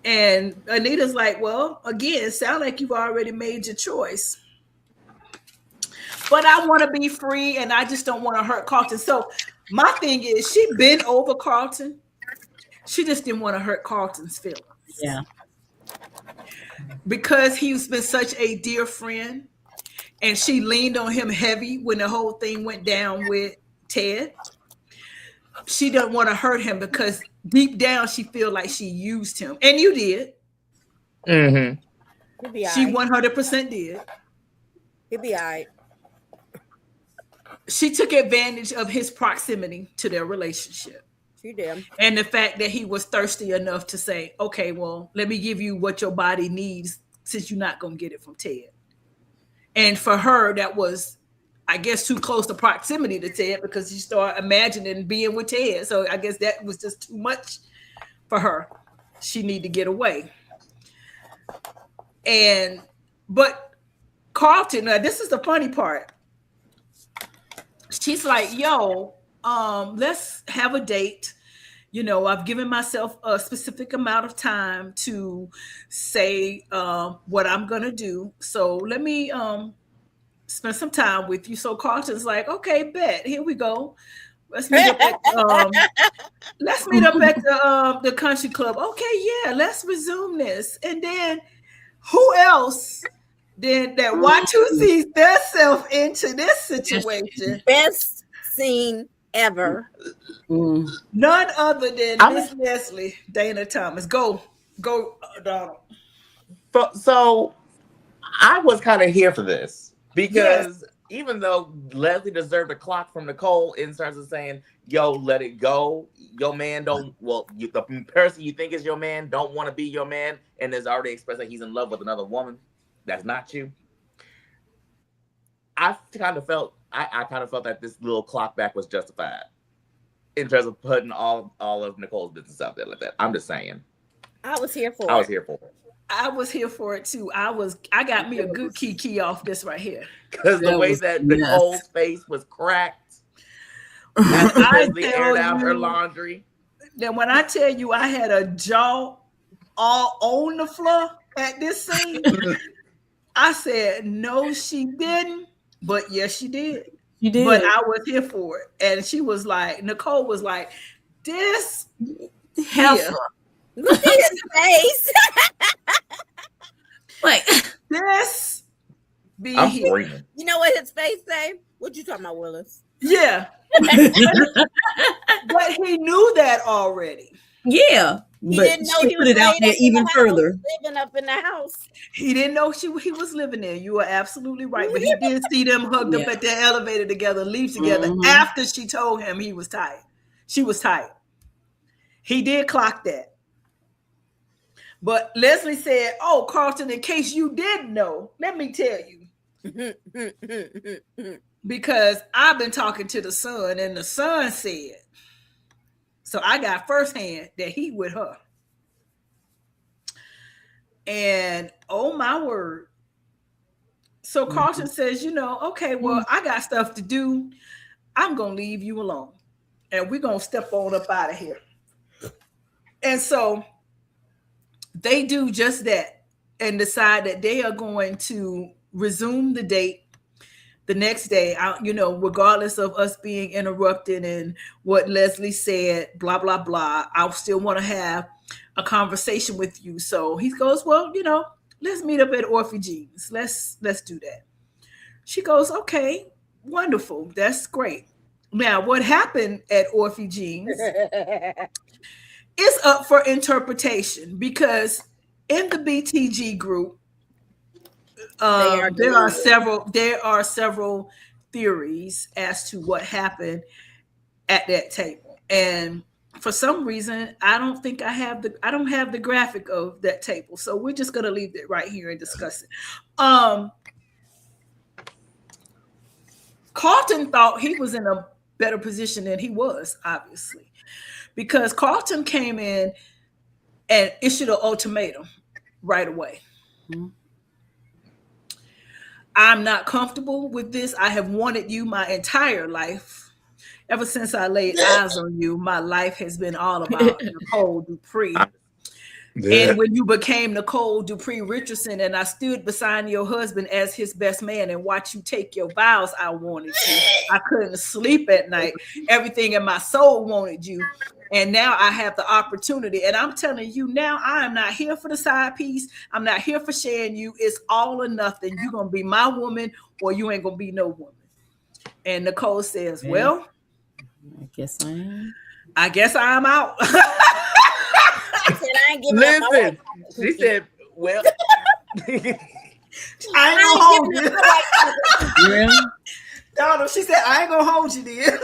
And Anita's like, well, again, it sounds like you've already made your choice. But I want to be free and I just don't want to hurt Carlton. So my thing is, she been over Carlton. She just didn't want to hurt Carlton's feelings. Yeah. Because he's been such a dear friend and she leaned on him heavy when the whole thing went down with Ted. She doesn't want to hurt him because deep down she feel like she used him. And you did. Mm-hmm. She 100% did. He'll be all right. She took advantage of his proximity to their relationship. She did. And the fact that he was thirsty enough to say, okay, well, let me give you what your body needs since you're not going to get it from Ted. And for her, that was, I guess, too close to proximity to Ted because she started imagining being with Ted. So I guess that was just too much for her. She needed to get away. But Carlton, this is the funny part. She's like, yo, let's have a date. You know, I've given myself a specific amount of time to say what I'm going to do. So let me spend some time with you. So Carlton's like, okay, bet. Here we go. Let's meet up at the country club. Okay, yeah, let's resume this. And then who else then that Watu sees themselves into this situation? Best scene ever. None other than Miss Leslie Dana Thomas. Go, Donald. So I was kind of here for this because even though Leslie deserved a clock from Nicole in terms of saying, yo, let it go. Your man the person you think is your man don't want to be your man and has already expressed that he's in love with another woman. That's not you. I kind of felt that this little clock back was justified in terms of putting all of Nicole's business out there like that. I'm just saying. I was here for it. I was here for it too. I got me a good key off this right here. Because the way that Nicole's face was cracked as Leslie aired out her laundry. Then when I tell you I had a jaw all on the floor at this scene, I said, no, she didn't. But yes, she did. You did. But I was here for it. And she was like, Nicole was like, this heifer. Look at his face. Like this be I'm here. screaming. You know what his face say? What you talking about, Willis? Yeah. But he knew that already. Yeah. He but didn't know she he put was it out there even further. living up in the house. He didn't know he was living there. You are absolutely right. But he did see them hugged up at the elevator together, leave together after she told him he was tired. She was tired. He did clock that. But Leslie said, oh, Carlton, in case you didn't know, let me tell you. Because I've been talking to the son, and the son said, so I got firsthand that he with her. And oh my word. So Carlton says, okay, well, I got stuff to do. I'm going to leave you alone. And we're going to step on up out of here. And so they do just that and decide that they are going to resume the date the next day, regardless of us being interrupted and what Leslie said, blah, blah, blah. I still want to have a conversation with you. So he goes, well, let's meet up at Orphe Jeans. Let's do that. She goes, okay, wonderful. That's great. Now, what happened at Orphe Jeans is up for interpretation because in the BTG group, there are several theories as to what happened at that table, and for some reason, I don't have the graphic of that table, so we're just gonna leave it right here and discuss it. Carlton thought he was in a better position than he was, obviously, because Carlton came in and issued an ultimatum right away. Mm-hmm. I'm not comfortable with this. I have wanted you my entire life. Ever since I laid eyes on you, my life has been all about Nicole Dupree. Yeah. And when you became Nicole Dupree Richardson and I stood beside your husband as his best man and watched you take your vows, I wanted you. I couldn't sleep at night. Everything in my soul wanted you. And now I have the opportunity. And I'm telling you now, I am not here for the side piece. I'm not here for sharing you. It's all or nothing. You're going to be my woman or you ain't going to be no woman. And Nicole says, well, I guess I am. I guess I'm out. Listen, she said, well, I ain't going to hold you. Really? Donald, she said, I ain't going to hold you, dear.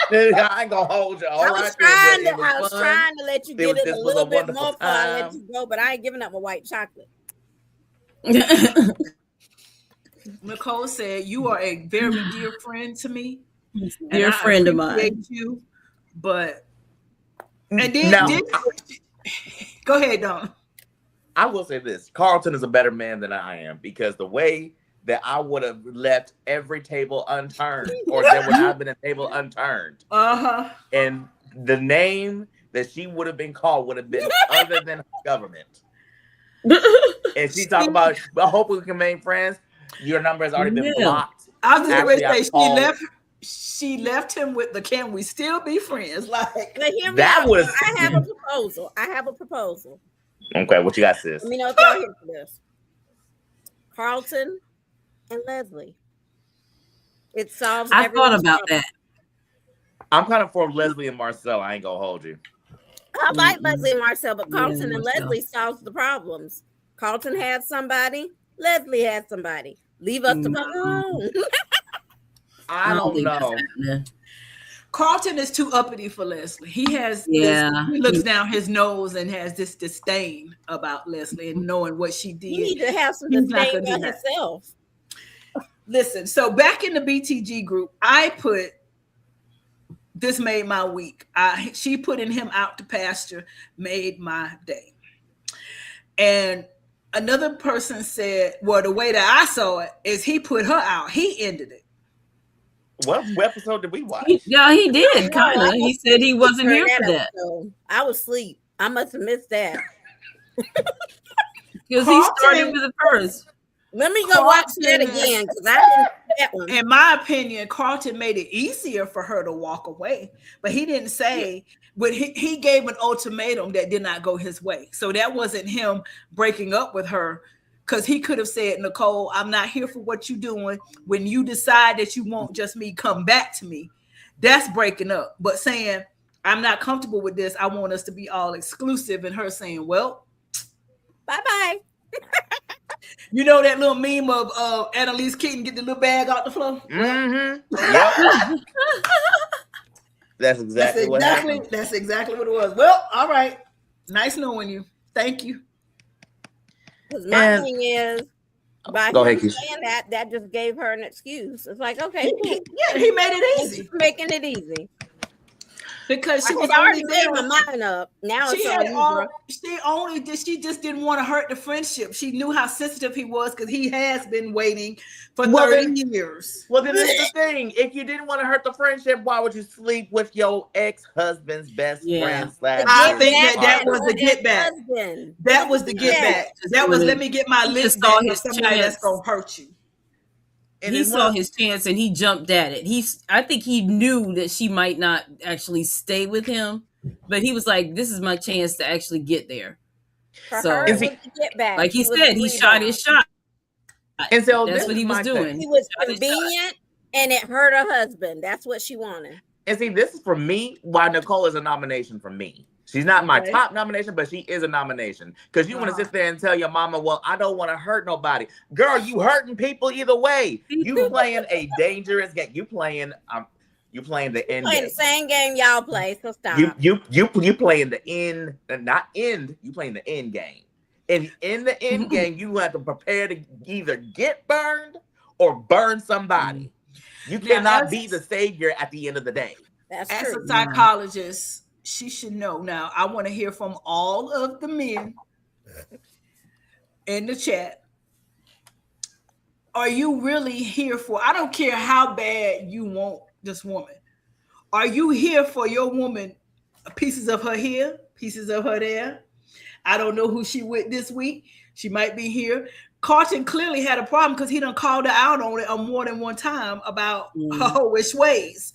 I ain't gonna hold you. I was trying to let you get it a little bit more fun, let you go, but I ain't giving up my white chocolate. Nicole said, you are a very dear friend to me. Dear friend of mine. You, but and then go ahead, Don. I will say this. Carlton is a better man than I am because the way that I would have left every table unturned, or there would have been a table unturned. And the name that she would have been called would have been other than government. And she talked about, well, hopefully we can remain friends. Your number has already been blocked. I was just going to say she left him with the "Can we still be friends?" Like But hear me That out. was- I have a proposal. Okay, what you got, sis? Let me know if y'all here for this. Carlton and Leslie. It solves. I thought everyone's about problem. that. I'm kind of for Leslie and Marcel. I ain't gonna hold you. I like Mm-mm. Leslie and Marcel, but Yeah, Carlton and Marcel. Leslie solves the problems. Carlton had somebody. Leslie had somebody. Leave us to Mm-mm. alone. I don't think that's know. happening. Carlton is too uppity for Leslie. He has Yeah. this, he looks down his nose and has this disdain about Leslie and knowing what she You did. need to have some He's not disdain gonna do about that. himself. Listen, so back in the BTG group, I put this made my week. She putting him out to pasture made my day. And another person said, well, the way that I saw it is he put her out. He ended it. What episode did we watch? Yeah, he did know, kind of. I He said he wasn't Turn here for that episode. I was asleep. I must have missed that. because he Carlton- started with it first. Let me go watch that Carlton- again because I didn't see that one. In my opinion, Carlton made it easier for her to walk away, but he didn't say. But he gave an ultimatum that did not go his way. So that wasn't him breaking up with her, because he could have said, Nicole, I'm not here for what you're doing. When you decide that you want just me, come back to me. That's breaking up. But saying, I'm not comfortable with this. I want us to be all exclusive. And her saying, well, Bye-bye. you know that little meme of Annalise Keaton get the little bag out the floor? Mm-hmm. Yep. That's exactly what happened. That's exactly what it was. Well, all right. Nice knowing you. Thank you. Because my And- thing is, by Go him ahead, Keisha. saying that just gave her an excuse. It's like, okay, cool. Yeah, he made it Thanks easy for making it easy. because she I was had already only made there. my mind up. Now She it's had on you, all. bro. She just didn't want to hurt the friendship. She knew how sensitive he was because he has been waiting for Well, 30 years. Well, then this is the thing. If you didn't want to hurt the friendship, why would you sleep with your ex-husband's best Yeah. friend? I / think that partner? was the get back. Husband. That was the get back. That was let me get my He list just saw back his from somebody that's chance. gonna hurt you. And He then saw what- his chance and he jumped at it. I think he knew that she might not actually stay with him, but he was like, "This is my chance to actually get there." For So- her, it Is he- was the get back. Like he was said, he the shot rebound. his shot. And so That's this what is he was my doing. thing. He was Shot his shot. convenient and it hurt her husband. That's what she wanted. And see, this is for me why Nicole is a nomination for me. She's not my Okay. top nomination, but she is a nomination. Because you want to sit there and tell your mama, well, I don't want to hurt nobody. Girl, you hurting people either way. You playing a dangerous game. You playing the end Playing game. the same game y'all play, so stop. You playing the end, not end. You playing the end game. And in the end game, you have to prepare to either get burned or burn somebody. You Now, cannot as- be the savior at the end of the day. That's As true. a psychologist, she should know. Now, I want to hear from all of the men in the chat. Are you really here for? I don't care how bad you want this woman. Are you here for your woman? Pieces of her here, pieces of her there. I don't know who she with this week. She might be here. Carlton clearly had a problem because he done called her out on it more than one time about her hoish ways.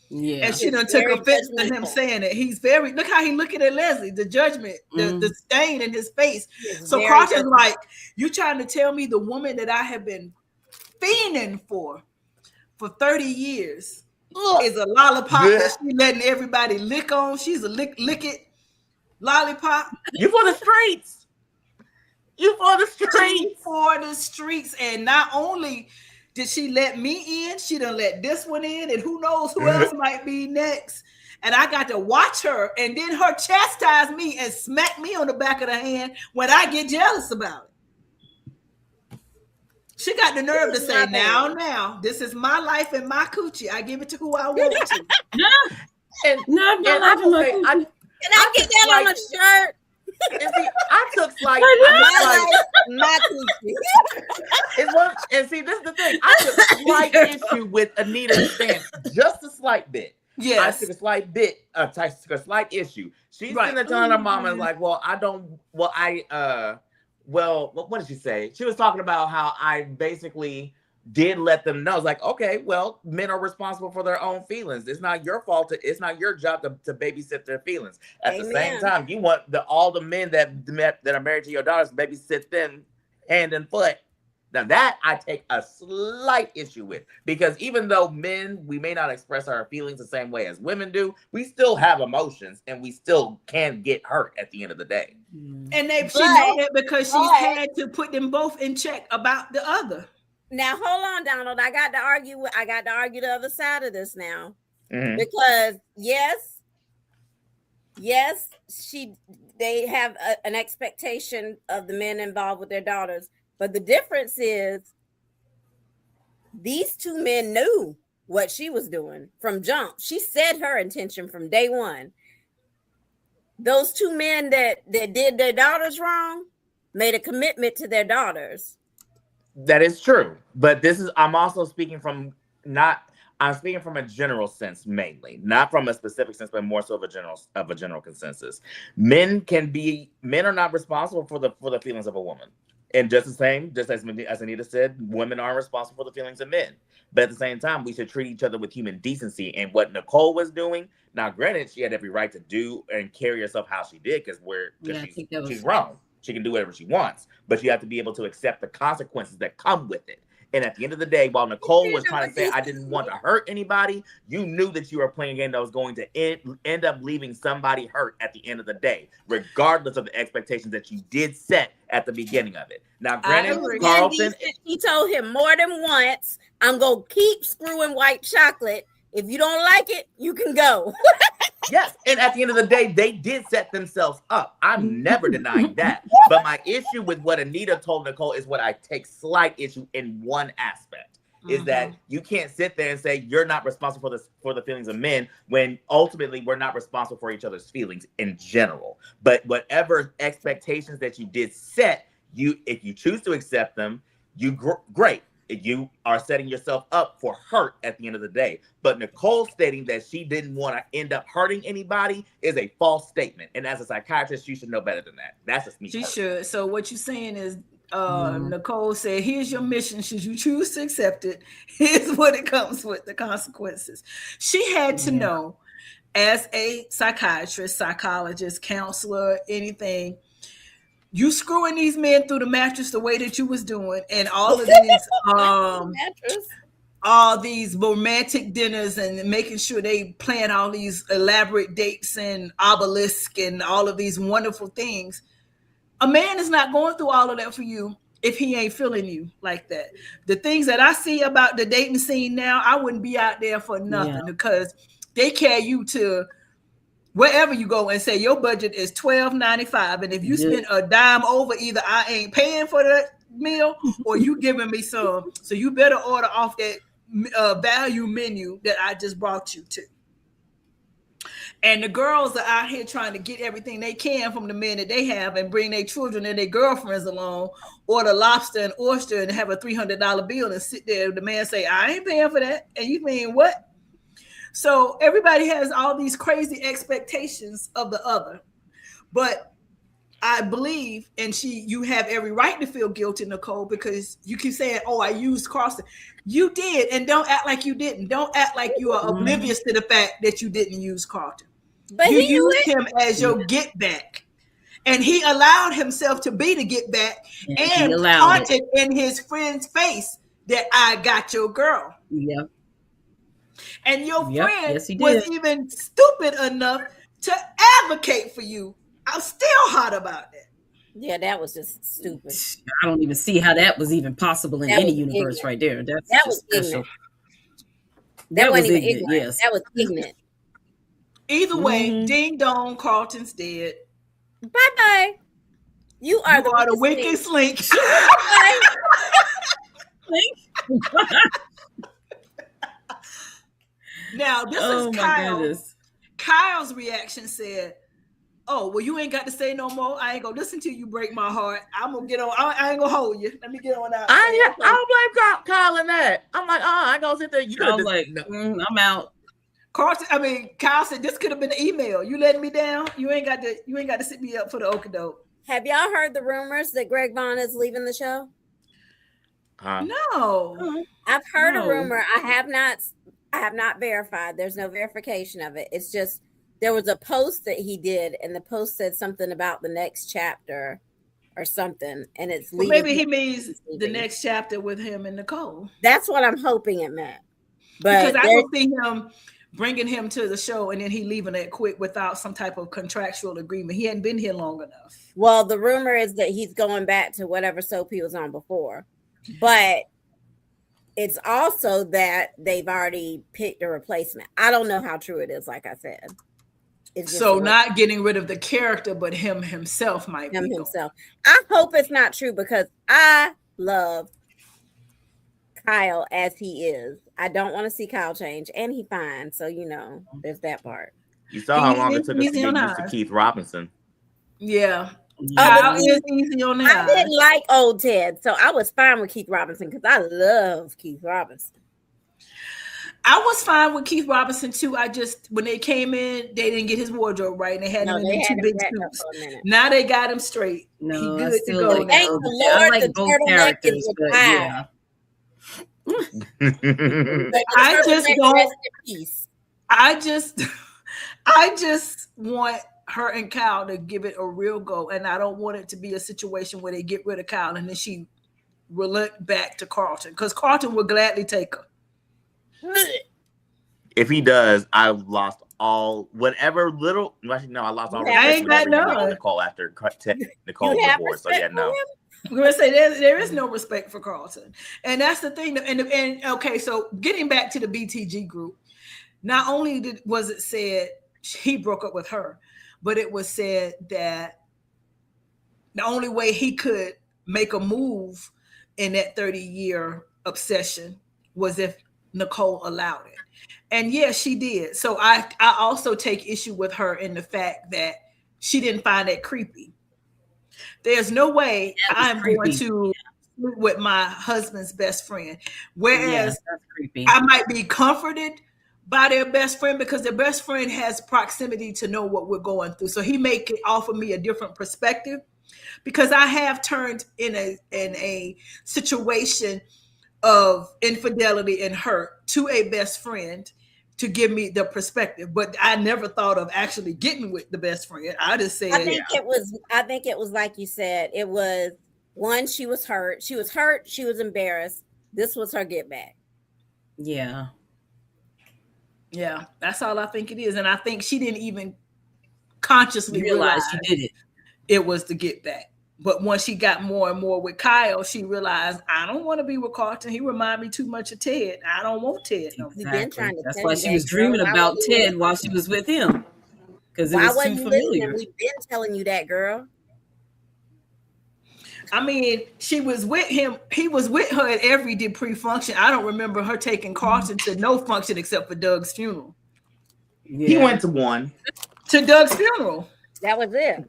Yeah. And she It's done took very offense to him judgmental. saying it. He's very, look how he looking at Leslie, the judgment, the stain in his face. It's So very Carlton's judgmental. like, you trying to tell me the woman that I have been fiending for 30 years is a lollipop that she letting everybody lick on. She's a lick it lollipop. You for the streets. You for the She streets. for the streets. And not only did she let me in, she done let this one in, and who knows who else might be next. And I got to watch her, and then her chastise me and smack me on the back of the hand when I get jealous about it. She got the nerve to This is say, my now, this is my life and my coochie. I give it to who I want to. And, No, and I will say, Can I get that on a shirt? and see, I took slight. My life, my coochie. It was, and see, this is the thing. I took a slight issue with Anita's stance, just a slight bit. Yes. I took a slight bit, took a slight issue. She's Right. sitting there telling her mama, and like, well, I don't, well, what did she say? She was talking about how I basically did let them know. It's like, okay, well, men are responsible for their own feelings. It's not your fault. It's not your job to babysit their feelings. At the same time, you want all the men that are married to your daughters to babysit them hand and foot. Now that I take a slight issue with, because even though men, we may not express our feelings the same way as women do, we still have emotions and we still can get hurt at the end of the day. And she know that because she's had to put them both in check about the other. Now hold on, Donald. I got to argue the other side of this now. Because yes, they have an expectation of the men involved with their daughters. But the difference is these two men knew what she was doing from jump. She said her intention from day one. Those two men that did their daughters wrong made a commitment to their daughters. That is true. But I'm also speaking from I'm speaking from a general sense mainly, not from a specific sense, but more so of a general consensus. Men are not responsible for the feelings of a woman. And just as Anita said, women aren't responsible for the feelings of men. But at the same time, we should treat each other with human decency. And what Nicole was doing, now granted, she had every right to do and carry herself how she did because she's wrong. She can do whatever she wants, but you have to be able to accept the consequences that come with it. And at the end of the day, while Nicole was trying to say, I didn't want to hurt anybody, you knew that you were playing a game that was going to end up leaving somebody hurt at the end of the day, regardless of the expectations that you did set at the beginning of it. Now, granted, Carlton... He told him more than once, I'm going to keep screwing white chocolate. If you don't like it, you can go. Yes, and at the end of the day, they did set themselves up. I'm never denying that. But my issue with what Anita told Nicole is what I take slight issue in one aspect. Is that you can't sit there and say you're not responsible for the feelings of men when ultimately we're not responsible for each other's feelings in general. But whatever expectations that you did set, if you choose to accept them, great. You are setting yourself up for hurt at the end of the day. But Nicole stating that she didn't want to end up hurting anybody is a false statement. And as a psychiatrist, you should know better than that. That's just me. She should. So what you're saying is Nicole said, here's your mission. Should you choose to accept it, here's what it comes with, the consequences. She had to know, as a psychiatrist, psychologist, counselor, anything, you screwing these men through the mattress the way that you was doing, and all of these romantic dinners and making sure they plan all these elaborate dates and obelisk and all of these wonderful things. A man is not going through all of that for you if he ain't feeling you like that. The things that I see about the dating scene now, I wouldn't be out there for nothing because they carry you to wherever you go and say your budget is $12.95, and if you spend a dime over, either I ain't paying for that meal or you giving me some. So you better order off that value menu that I just brought you to. And the girls are out here trying to get everything they can from the men that they have and bring their children and their girlfriends along, order lobster and oyster and have a $300 bill and sit there. The man say, I ain't paying for that. And you mean what? So everybody has all these crazy expectations of the other. But I believe, and you have every right to feel guilty, Nicole, because you keep saying, oh, I used Carlton. You did, and don't act like you didn't. Don't act like you are oblivious to the fact that you didn't use Carlton. But you used him as your get back. And he allowed himself to be the get back and taunted in his friend's face that I got your girl. Yeah. And your friend was even stupid enough to advocate for you. I'm still hot about that. Yeah, that was just stupid. I don't even see how that was even possible in any universe right there. That was ignorant. That wasn't even ignorant. Yes. That was ignorant. Either way, ding dong, Carlton's dead. Bye-bye. You are the wicked slink. Now, this is Kyle. Goodness. Kyle's reaction said, oh, well, you ain't got to say no more. I ain't going to listen to you break my heart. I'm going to get on. I ain't going to hold you. Let me get on out. I don't blame Kyle in that. I'm like, I ain't going to sit there. I was like, I'm out. Kyle said, this could have been an email. You letting me down? You ain't got to sit me up for the okie doke. Have y'all heard the rumors that Greg Vaughn is leaving the show? Huh? No. I've heard No. a rumor. I have not verified. There's no verification of it. It's just there was a post that he did, and the post said something about the next chapter or something, and it's Well, leading maybe he to- means the next chapter with him and Nicole. That's what I'm hoping it meant. Because But I there- don't see him bringing him to the show and then he leaving it quick without some type of contractual agreement. He hadn't been here long enough. well, the rumor is that he's going back to whatever soap he was on before, but it's also that they've already picked a replacement. I don't know how true it is. Like I said, it's just So a not getting rid of the character, but him himself might him be himself. I hope it's not true because I love Kyle as he is. I don't want to see Kyle change, and he fine. So there's that part. You saw how long He's it took us to easy on get used to eyes. Keith Robinson. Yeah. Oh, Kyle but is easy on the I eyes. didn't like old Ted, so I was fine with Keith Robinson because I love Keith Robinson. I was fine with Keith Robinson too. I just when they came in, they didn't get his wardrobe right, and they had No, him in they them had two him big back up suits. for a minute. Now they got him straight. No, he I good to still go like now. Thank both. the I Lord, like the both turtleneck characters, is but retired. yeah. But the I just turtleneck don't- rest in peace. I just want her and Kyle to give it a real go, and I don't want it to be a situation where they get rid of Kyle and then she relent back to Carlton because Carlton would gladly take her. If he does, I've lost all whatever little. Actually, no, I lost all You have respect respect for everyone for on him. Nicole after Nicole You have divorce. So respect yeah, no. for him? I'm gonna say there is no respect for Carlton, and that's the thing. And okay, so getting back to the BTG group, not only was it said he broke up with her, but it was said that the only way he could make a move in that 30-year obsession was if Nicole allowed it. And yes, she did. So I also take issue with her in the fact that she didn't find it creepy. There's no way I'm going creepy. to sleep with my husband's best friend. Yeah, Whereas that's creepy. I might be comforted by their best friend because their best friend has proximity to know what we're going through. So he may offer me a different perspective because I have turned in a situation of infidelity and hurt to a best friend to give me the perspective. But I never thought of actually getting with the best friend. I just said, I think it was like you said. It was one. She was hurt. She was embarrassed. This was her get back. Yeah. yeah, that's all I think it is. And I think she didn't even consciously realize Realize you did it. it was to get back. But once she got more and more with Kyle, she realized I don't want to be with Carlton. He remind me too much of Ted. I don't want Ted no more. He been trying to That's tell why you she that, was girl. dreaming Why about wasn't you Ted while she was with him because it Why was wasn't too you listening? familiar. We've been telling you that, girl. I mean, she was with him. He was with her at every Dupree function. I don't remember her taking Carlton to no function except for Doug's funeral. Yeah. He went to one. To Doug's funeral. That was it.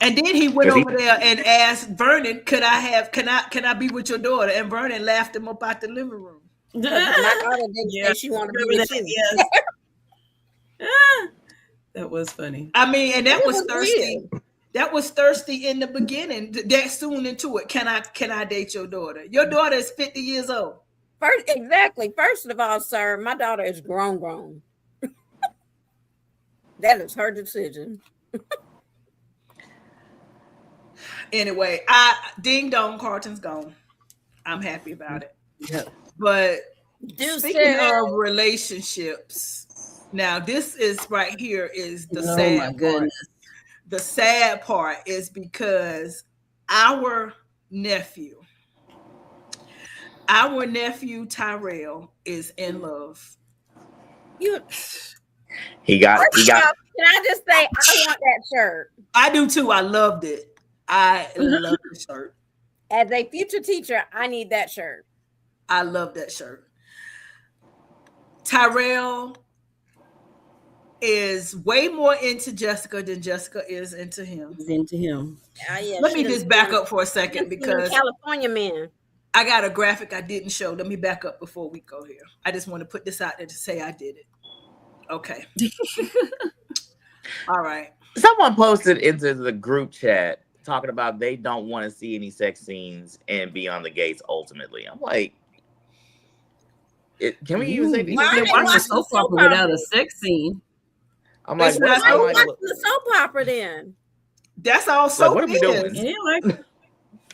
And then he went Did he? over there and asked Vernon, can I be with your daughter? And Vernon laughed him up out the living room. My daughter didn't Yeah. say she wanted to be Remember with that? you. Yes. That was funny. I mean, and that It was was thirsty. weird. That was thirsty in the beginning. That soon into it. Can I date your daughter? Your daughter is 50 years old. First of all, sir, my daughter is grown. That is her decision. Anyway, ding dong, Carlton's gone. I'm happy about it. Yeah. But Deuces. speaking of relationships, now this is right here is the Oh sad my part. goodness. The sad part is because our nephew Tyrell is in love. You, He got. can I just say I want that shirt. I do too. I loved it. I love the shirt. As a future teacher, I need that shirt. I love that shirt. Tyrell is way more into Jessica than Jessica is into him. He's into him. Yeah, Let she me done just back seen- up for a she second done seen because California man. I got a graphic I didn't show. Let me back up before we go here. I just want to put this out there to say I did it. Okay. All right. Someone posted into the group chat talking about they don't want to see any sex scenes and Beyond the Gates ultimately. I'm like, can we even say You these? can't watch a soap opera without a sex scene. I'm like, It's what, not Why I'm you like, watching the soap opera then? That's all like, soap what are we is. doing? Yeah, like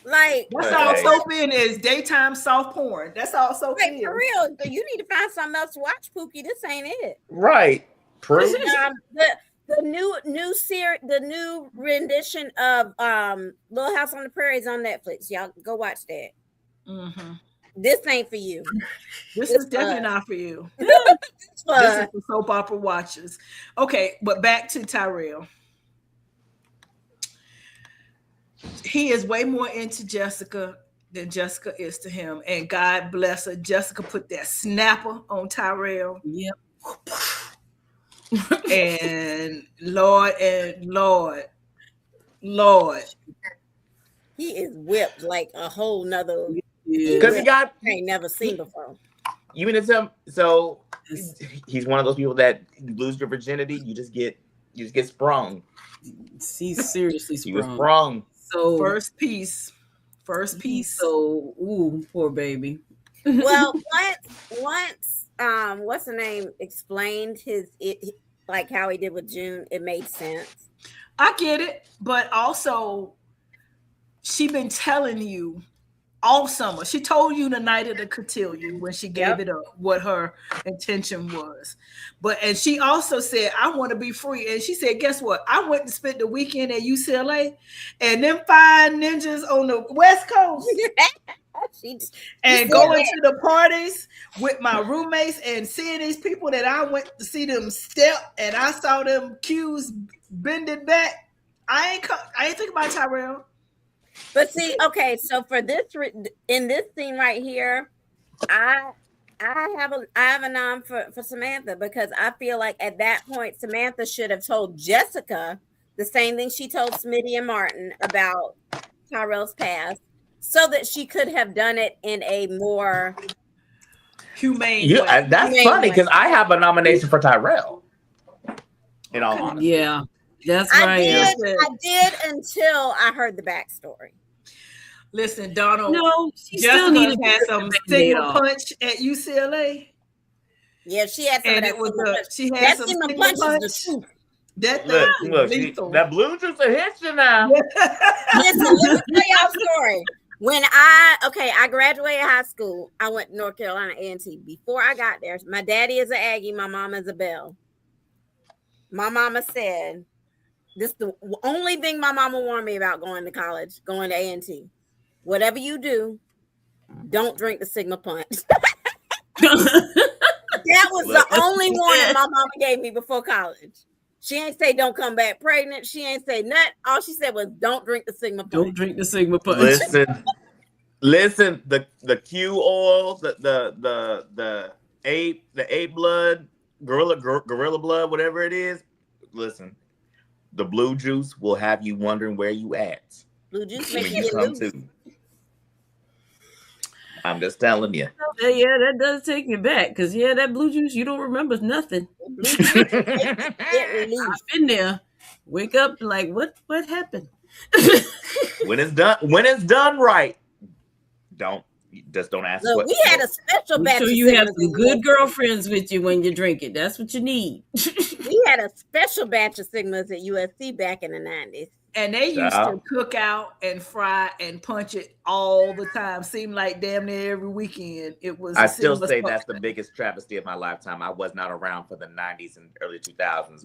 Like, That's all Hey. soap is daytime soft porn. That's all soap like is. for real, you need to find something else to watch, Pookie. This ain't it. Right. Proof. The new rendition of Little House on the Prairie is on Netflix. Y'all go watch that. Mhm. This ain't for you. This It's is definitely fun. not for you. It's This is fun. for soap opera watchers. Okay, but back to Tyrell. He is way more into Jessica than Jessica is to him. And God bless her. Jessica put that snapper on Tyrell. yep. And Lord, He is whipped like a whole nother Because he got, I ain't never seen before. you mean to tell me, so he's one of those people that you lose your virginity, you just get sprung. He's seriously You was sprung. sprung. So first piece. So poor baby. Well, once what's the name explained like how he did with June, it made sense. I get it, but also she been telling you all summer. She told you the night of the cotillion when she gave it up what her intention was. And she also said, I want to be free. And she said, guess what? I went and spent the weekend at UCLA and them 5 ninjas on the West Coast and going to the parties with my roommates and seeing these people that I went to see them step and I saw them cues bending back. I ain't thinking about Tyrell. But see, okay, so for in this scene right here, I have a nom for Samantha because I feel like at that point Samantha should have told Jessica the same thing she told Smitty and Martin about Tyrell's past, so that she could have done it in a more humane way. That's Humane funny way. because I have a nomination for Tyrell. In all honesty. Yeah, that's I right. did until I heard the backstory. Listen, Donald. No, she Jessica still needed had to some get the Band-Aid Sigma off. punch at UCLA. Yeah, she had some And of it was that. she had That some Sigma Sigma punch is punch. the truth. That thing Look, is lethal. that blue juice will hit you now. Listen, let me tell y'all a story. When I graduated high school, I went to North Carolina A&T. Before I got there, my daddy is an Aggie, my mama is a Bell. My mama said, this is the only thing my mama warned me about going to college, going to A&T. Whatever you do, don't drink the Sigma punch. That was the only warning my mama gave me before college. She ain't say don't come back pregnant. She ain't say nothing. All she said was don't drink the Sigma punch. Don't drink the Sigma punch. Listen. The Q oil, the ape blood, gorilla blood, whatever it is. Listen, the blue juice will have you wondering where you at. Blue juice when make you you come loose. to. I'm just telling you. Yeah, that does take me back because that blue juice, you don't remember nothing. Blue juice get loose. I've been there. Wake up like what happened? when it's done right, don't ask. Look, we had a special batch. Make sure of you have Sigmas some in good USC. girlfriends with you when you drink it. That's what you need. We had a special batch of Sigmas at USC back in the 90s. And they used to cook out and fry and punch it all the time. Seemed like damn near every weekend. It was. I still say that's the biggest travesty of my lifetime. I was not around for the 90s and early 2000s.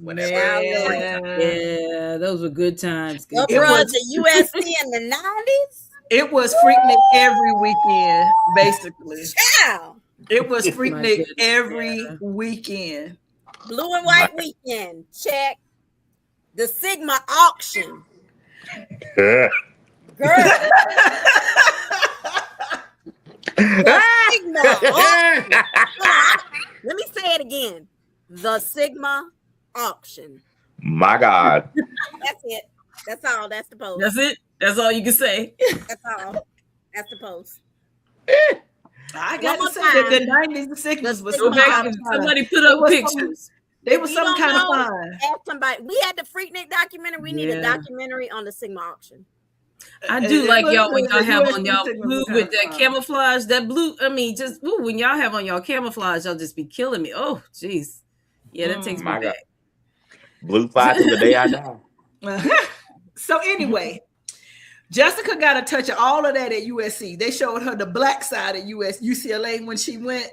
Yeah, those were good times. It was at USC in the 90s. It was Freaknik every weekend, basically. Wow. It was Freaknik every weekend. Blue and white weekend. Check. The Sigma auction. Girl. The Sigma auction. Let me say it again. The Sigma auction. My God. That's it. That's all. That's the post. That's it. That's all you can say. That's all. That's the post. I got to say that the 90s and 60s was Go back and somebody put up pictures. They were some kind of fun. Ask somebody. We had the Freaknik documentary. We need a documentary on the Sigma auction. I do like y'all when y'all The have USB on y'all signal blue was with kinda that fun. camouflage. That blue, I mean, just when y'all have on y'all camouflage, y'all just be killing me. Oh, jeez. Yeah, that takes me My God. back. Blue fly till the day I die. So anyway, Jessica got a touch of all of that at USC. They showed her the black side of UCLA when she went,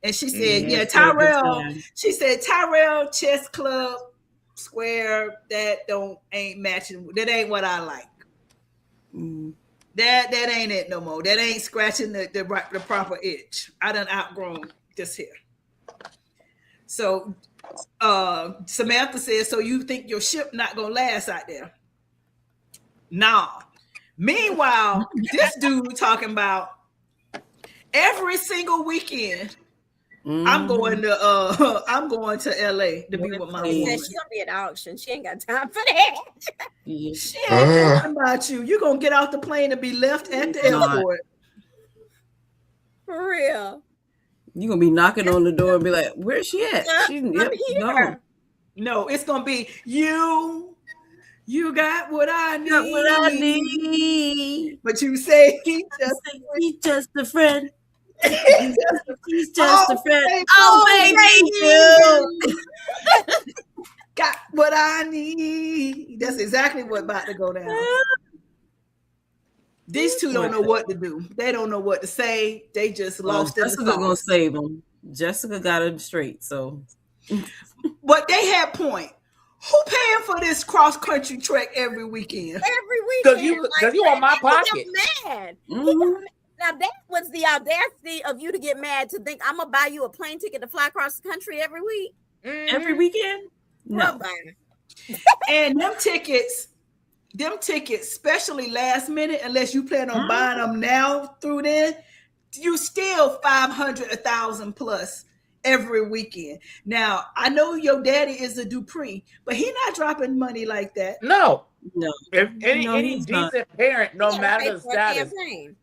and she said, "Yeah, it's a good Tyrell." time. She said, "Tyrell chess club square that ain't matching. That ain't what I like. Mm. That ain't it no more. That ain't scratching the proper itch. I done outgrown this here." So Samantha says, "So you think your ship not gonna last out there?" Nah. Meanwhile, this dude talking about every single weekend I'm going to LA to be with my She said woman. she's gonna be at the auction. She ain't got time for that. Yeah. She ain't thinking about you. You're gonna get off the plane and be left at the Not. airport. For real. You're gonna be knocking on the door and be like, "Where's she at?" She's I'm yep, here. gone. No, it's gonna be you. You got what I need. Got what I need. But you say he just He's just a friend. he's He's just a friend. baby. Oh, baby, you. Got what I need. That's exactly what about to go down. These two don't know what to do. They don't know what to say. They just lost in the Jessica gonna sauce. save him. Jessica got him straight. So, But they had point. Who paying for this cross country trek every weekend? Every weekend. Because you on my pocket. He got mad. mhm. Now that was the audacity of you to get mad to think I'm gonna buy you a plane ticket to fly across the country every week. Every weekend. No. And them tickets, especially last minute, unless you plan on buying them now through then, you still 500, 1,000 plus every weekend. Now I know your daddy is a Dupree, but he not dropping money like that. No. No. If any he's not. decent parent, no You gotta matter pay the for a status, campaign.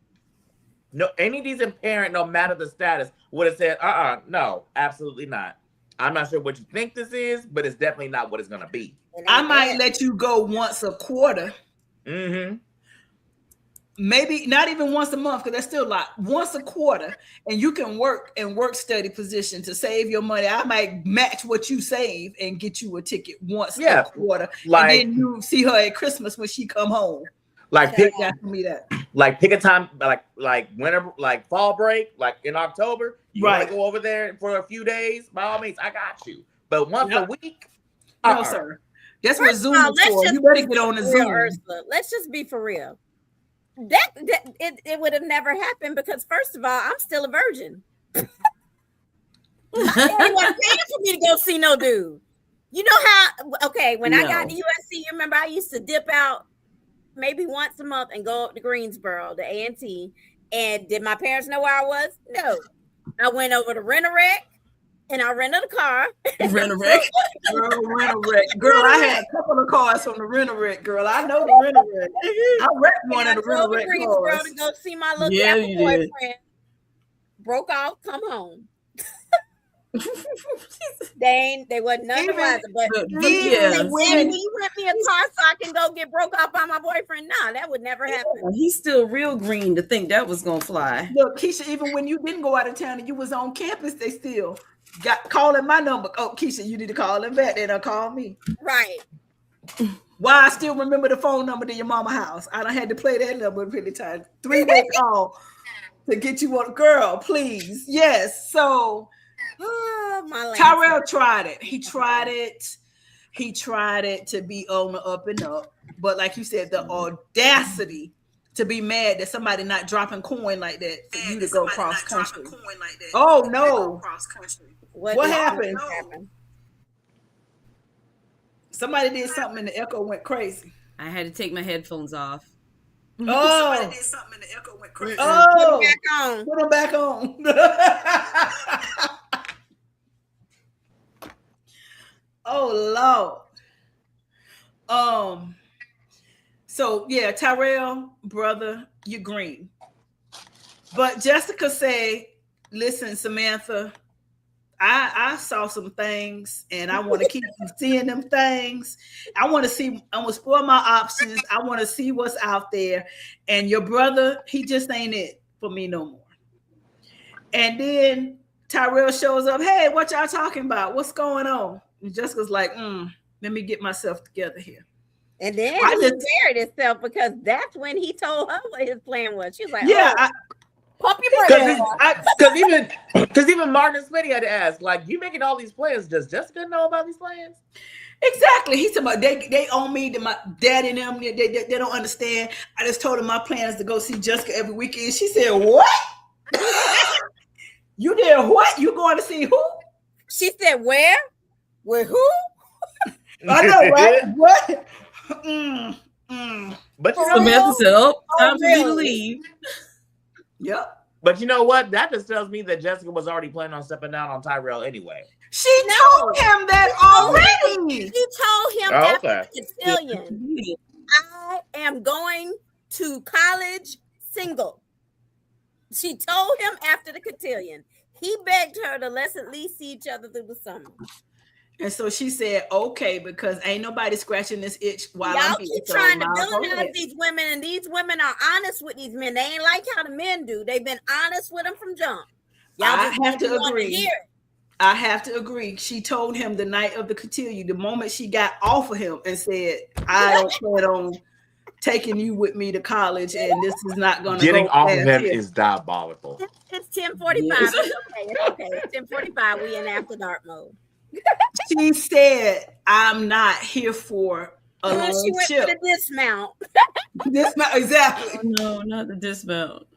any decent parent, no matter the status, would have said, no, absolutely not. I'm not sure what you think this is, but it's definitely not what it's gonna be. I might let you go once a quarter. Mm-hmm. Maybe not even once a month, because that's still a lot. Once a quarter, and you can work and work study position to save your money. I might match what you save and get you a ticket once a quarter, like, and then you see her at Christmas when she come home. Like pick a time, like winter, like fall break, like in October. You want to go over there for a few days? By all means, I got you. But once a week, no, sir. That's what Zoom is for. You better get on the Zoom. Ursula. Let's just be for real. That it would have never happened because first of all, I'm still a virgin. It wasn't paying for me to go see no dude. You know how? Okay, when I got to USC, you remember I used to dip out maybe once a month and go up to Greensboro, the A&T. And did my parents know where I was? No. I went over to Rent-A-Wreck and I rented a car. Rent-A-Wreck? Rent-A-Wreck. Girl, I had a couple of cars from the Rent-A-Wreck, girl. I know the Rent-A-Wreck. I wrecked one of the Rent-A-Wreck cars. To go see my little Apple boyfriend. Broke off, come home. They wasn't none the wiser, but he rent me a car so I can go get broke off by my boyfriend. Nah, that would never happen. He's still real green to think that was gonna fly. Look, Keisha, even when you didn't go out of town and you was on campus, they still got calling my number. Oh, Keisha, you need to call them back. They don't call me. Right. Why I still remember the phone number to your mama house. I done had to play that number pretty time. 3-way call to get you on. Girl, please. Yes. So Tyrell tried it. He tried it to be on the up and up. But like you said, the audacity to be mad that somebody not dropping coin like that for you to go cross country. Oh no. What happened? Somebody did something and the echo went crazy. I had to take my headphones off. Oh, somebody did something and the echo went crazy. Oh, put them back on. Oh Lord. So yeah, Tyrell, brother, you're green. But Jessica say, listen, Samantha, I saw some things, and I want to keep seeing them things. I want to see. I want to explore my options. I want to see what's out there. And your brother, he just ain't it for me no more. And then Tyrell shows up. Hey, what y'all talking about? What's going on? And Jessica's like, let me get myself together here. And then I he just- buried himself because that's when he told her what his plan was. She was like, Yeah, oh, pump your brakes. Because even Martin and Smitty had to ask, like, you making all these plans? Does Jessica know about these plans? exactly. He said, "But they own me. My dad and them. They don't understand. I just told them my plan is to go see Jessica every weekend." She said, "What? You did what? You going to see who?" She said, where? With who? I know, right? What? But you For know, real? Samantha said, "Oh, time for me to really? leave." Yep. but you know what? That just tells me that Jessica was already planning on stepping down on Tyrell anyway. She told him that already. She told him Oh, after okay. the cotillion, I am going to college single. She told him after the cotillion. He begged her to let's at least see each other through the summer. And so she said, "Okay, because ain't nobody scratching this itch while Y'all I'm here." keep So trying to I'll go villainize ahead. these women, and these women are honest with these men. They ain't like how the men do. They've been honest with them from jump. Y'all I just have to don't want agree. hear it. I have to agree. She told him the night of the cotillion, the moment she got off of him, and said, "I don't plan on taking you with me to college, and this is not going to Getting go off of past him here." is diabolical. It's 10:45. Yes. It's okay. It's okay. It's 10:45. We in after dark mode. She said, "I'm not here for a She long went trip." for the dismount. This not exactly. Oh, no, not the dismount.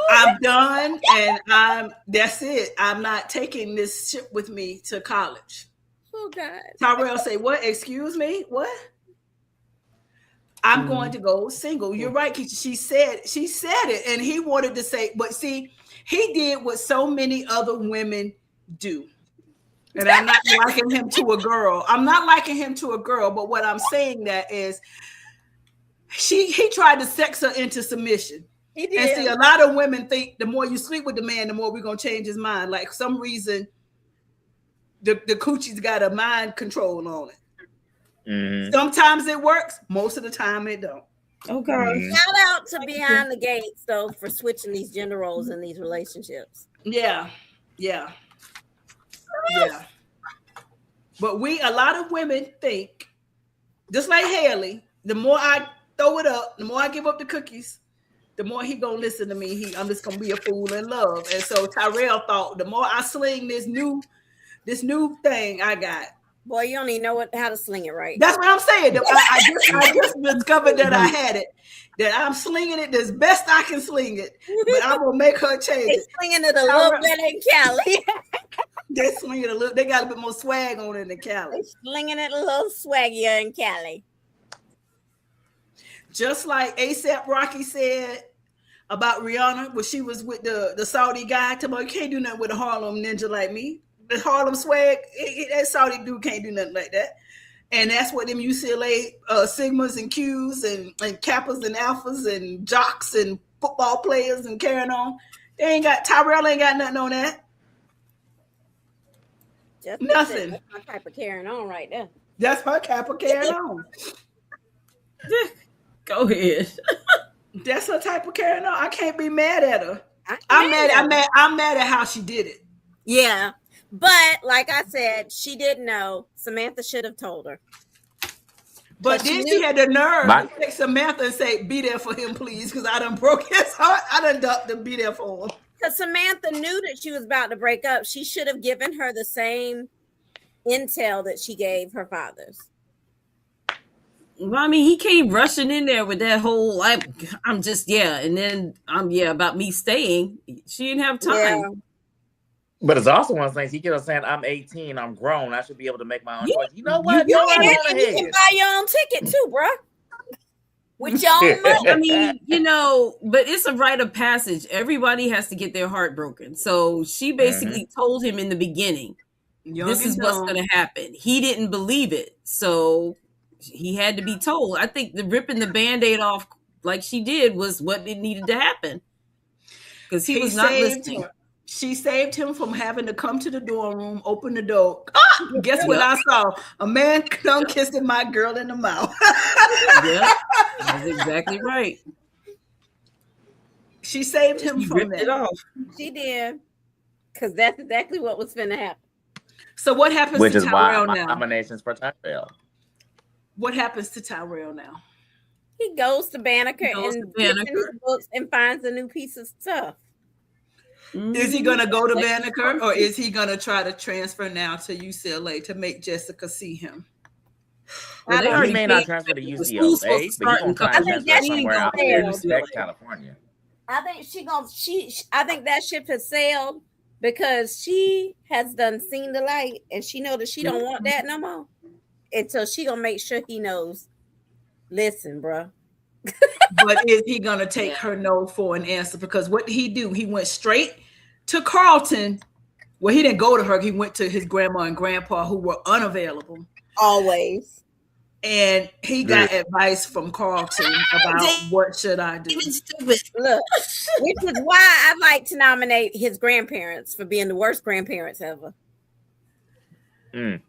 I'm done, and that's it. I'm not taking this ship with me to college. Oh God. Tyrell say, "What? Excuse me? What?" I'm going to go single. You're right, Keisha. She said it, and he wanted to say, but see, he did what so many other women do. And I'm not liking him to a girl. I'm not liking him to a girl, but what I'm saying that is he tried to sex her into submission. He And did. see, a lot of women think the more you sleep with the man, the more we're gonna change his mind. Like some reason the coochie's got a mind control on it. Mhm. Sometimes it works, most of the time it don't. Okay. Mhm. Shout out to Beyond the Gates though for switching these gender roles in these relationships. Yeah. But a lot of women think, just like Haley, the more I throw it up, the more I give up the cookies, the more he gonna listen to me. I'm just gonna be a fool in love. And so Tyrell thought, the more I sling this new thing I got. Boy, you don't even know how to sling it right. That's what I'm saying. I just discovered that I had it. That I'm slinging it as best I can sling it, but I'm gonna make her change They it. slinging it a little better in Cali. They sling it a little. They got a bit more swag on it than They Cali. slinging it a little swaggier in Cali. Just like ASAP Rocky said about Rihanna, when she was with the Saudi guy, talking about you can't do nothing with a Harlem ninja like me. The Harlem swag, that Saudi dude can't do nothing like that. And that's what them UCLA Sigmas and Qs and Kappas and Alphas and jocks and football players and carrying on. Tyrell ain't got nothing on that. Just Nothing. That's my type of carrying on right there. That's her Kappa carrying on. Go ahead. That's her type of carrying on. I can't be mad at her. I'm mad at how she did it. Yeah. But like I said, she didn't know. Samantha should have told her. But But then she she knew- had the nerve My- to text Samantha and say, "Be there for him, please," because I done broke his heart. I done ducked to be there for him. Because Samantha knew that she was about to break up. She should have given her the same intel that she gave her fathers. Well, I mean, he came rushing in there with that whole I'm just and then about me staying. She didn't have time. Yeah. But it's also one of those things. He kept on saying, "I'm 18. I'm grown. I should be able to make my own Yeah. choice." You know what? You Go And, right and you can ahead. buy your own ticket too, bruh. With your own money. I mean, but it's a rite of passage. Everybody has to get their heart broken. So she basically told him in the beginning, this is what's going to happen. He didn't believe it. So he had to be told. I think the ripping the Band-Aid off like she did was what it needed to happen. Because he was not listening. She saved him from having to come to the dorm room, open the door. Guess what I saw? A man done kissing my girl in the mouth. Yeah, that's exactly right. She saved him She from ripped it that. off. She did. Because that's exactly what was finna happen. So what happens Which to is why Tyrell my now? nominations for Tyrell. What happens to Tyrell now? He goes to Banneker Goes to and gets in Banneker. his books and finds a new piece of stuff. Is he going to go to Like- Banneker, or is he going to try to transfer now to UCLA to make Jessica see him? Well, they I don't already He may not paid- transfer to the school's supposed to UCLA, but he's start going in to try couple and I think transfer that's somewhere out gonna there in fail. California. I think I think that ship has sailed because she has done seen the light and she know that she don't want that no more. And so she gonna make sure he knows. Listen, bro. But is he going to take her no for an answer? Because what did he do? He went straight to Carlton. Well, he didn't go to her. He went to his grandma and grandpa who were unavailable. Always. And he got advice from Carlton about what should I do. Look, which is why I'd like to nominate his grandparents for being the worst grandparents ever. Mm.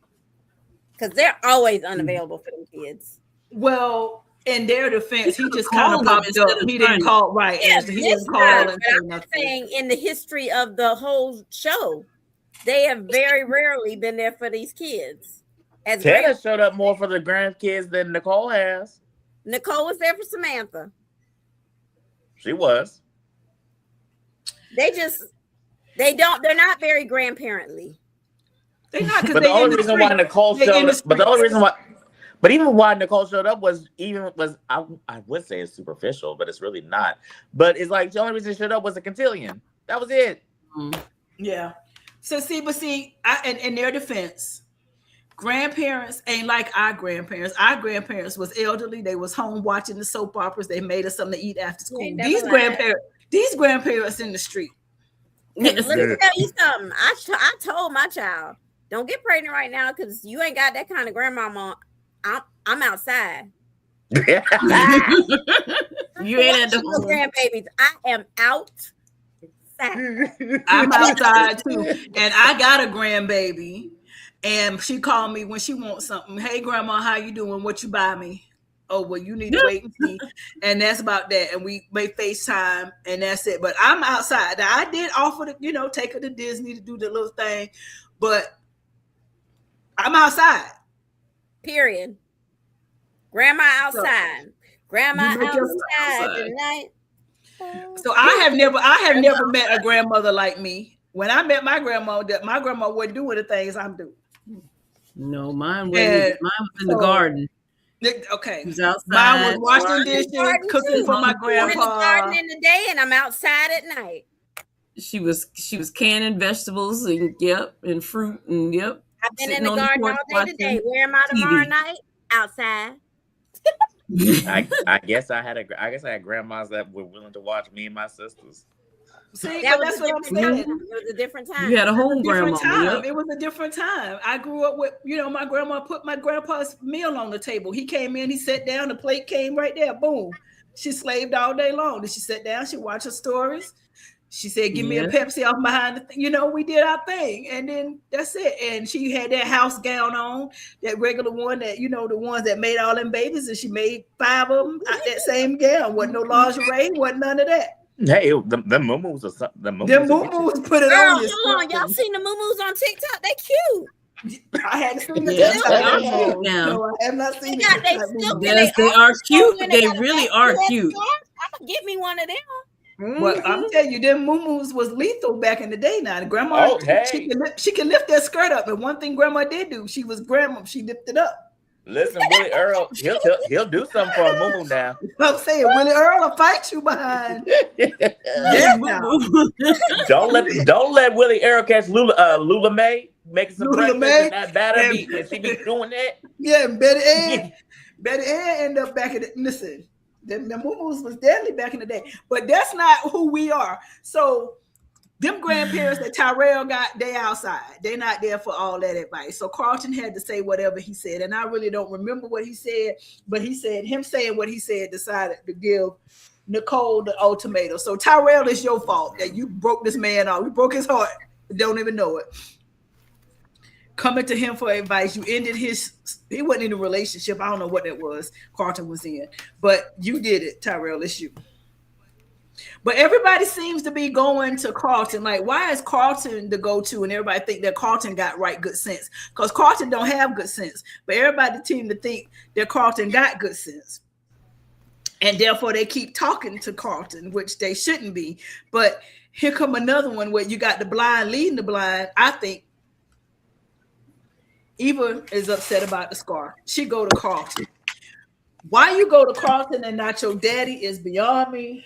Because they're always unavailable for them kids. Well, in their defense, he just called kind of them popped instead up. of He didn't trying to- call right. Yes, Angela. He this didn't call time, and but say I'm nothing. saying in the history of the whole show, they have very rarely been there for these kids. As Taylor showed up more for the grandkids than Nicole has. Nicole was there for Samantha. She was. They're not very grandparently. They're not, because But the only reason why Nicole They in showed the up, but the only streets. reason why, but even why Nicole showed up was I would say it's superficial, but it's really not. But it's like the only reason she showed up was a cotillion. That was it. Yeah. So in their defense, grandparents ain't like our grandparents. Our grandparents was elderly. They was home watching the soap operas. They made us something to eat after school. ain't never These grandparents in the street. Let me tell you something. I told my child, don't get pregnant right now because you ain't got that kind of grandmama. I'm outside. You ain't at Watching those the grandbabies. I am outside. I'm outside too. And I got a grandbaby. And she called me when she wants something. Hey, grandma, how you doing? What you buy me? Oh, well, you need to wait and see. And that's about that. And we made FaceTime, and that's it. But I'm outside. Now, I did offer to, take her to Disney to do the little thing, but I'm outside. Period. Grandma outside. Grandma You make yourself outside outside. tonight. So I have never met a grandmother like me. When I met my grandma wasn't doing the things I'm doing. No, mine was Yeah. in the garden. Okay. He was outside. Mine was washing dishes, Garden cooking too. for my I'm in the grandpa. garden in the day and I'm outside at night. She was canning vegetables and fruit and I've been Sitting in the on the garden porch all day today. Where am I tomorrow TV. night? Outside. I guess I had grandmas that were willing to watch me and my sisters. See, That but was that's a what I'm different saying. time. It was a different time. You had a home Different grandma. time. It was a different time. I grew up with, my grandma put my grandpa's meal on the table. He came in, he sat down, the plate came right there. Boom. She slaved all day long. Then she sat down, she watched her stories. She said, give me a Yeah. Pepsi off behind the thing. We did our thing. And then that's it. And she had that house gown on, that regular one that, the ones that made all them babies. And she made 5 of them out that same gown. Wasn't no lingerie, wasn't none of that. Hey, the muumuus or something. The Them moo-moos put it Girl, on you. hold on. Y'all seen the moo-moos on TikTok? They cute. I hadn't seen the Yes, TikTok they are video. cute now. No, I have not They seen got they TikTok still video. Yes, they are cute. When They got a really back are US cute. store, I'm gonna get me one of them. Well, I'm telling you, them moo-moos was lethal back in the day. Now, the grandma, Okay. she can lift that skirt up. And one thing grandma did do, she lifted up. Listen, Willie Earl, he'll do something for a muumuu now. I'm saying, Willie Earl will fight you behind. Yeah. Don't let Willie Earl catch Lula May making some Lula breakfast May and that batter and- beat. And she be doing that. Yeah, and Betty Ann ended up back in the, listen, the moo-moos was deadly back in the day. But that's not who we are. So them grandparents that Tyrell got, they outside. They're not there for all that advice. So Carlton had to say whatever he said. And I really don't remember what he said, but he said him saying what he said decided to give Nicole the ultimatum. So Tyrell, it's your fault that you broke this man off. You broke his heart. Don't even know it. Coming to him for advice. You ended he wasn't in a relationship. I don't know what that was Carlton was in. But you did it, Tyrell. It's you. But everybody seems to be going to Carlton. Like, why is Carlton the go-to? And everybody think that Carlton got right good sense. Because Carlton don't have good sense. But everybody seems to think that Carlton got good sense. And therefore they keep talking to Carlton, which they shouldn't be. But here come another one where you got the blind leading the blind. I think Eva is upset about the scar. She go to Carlton. Why you go to Carlton and not your daddy is beyond me.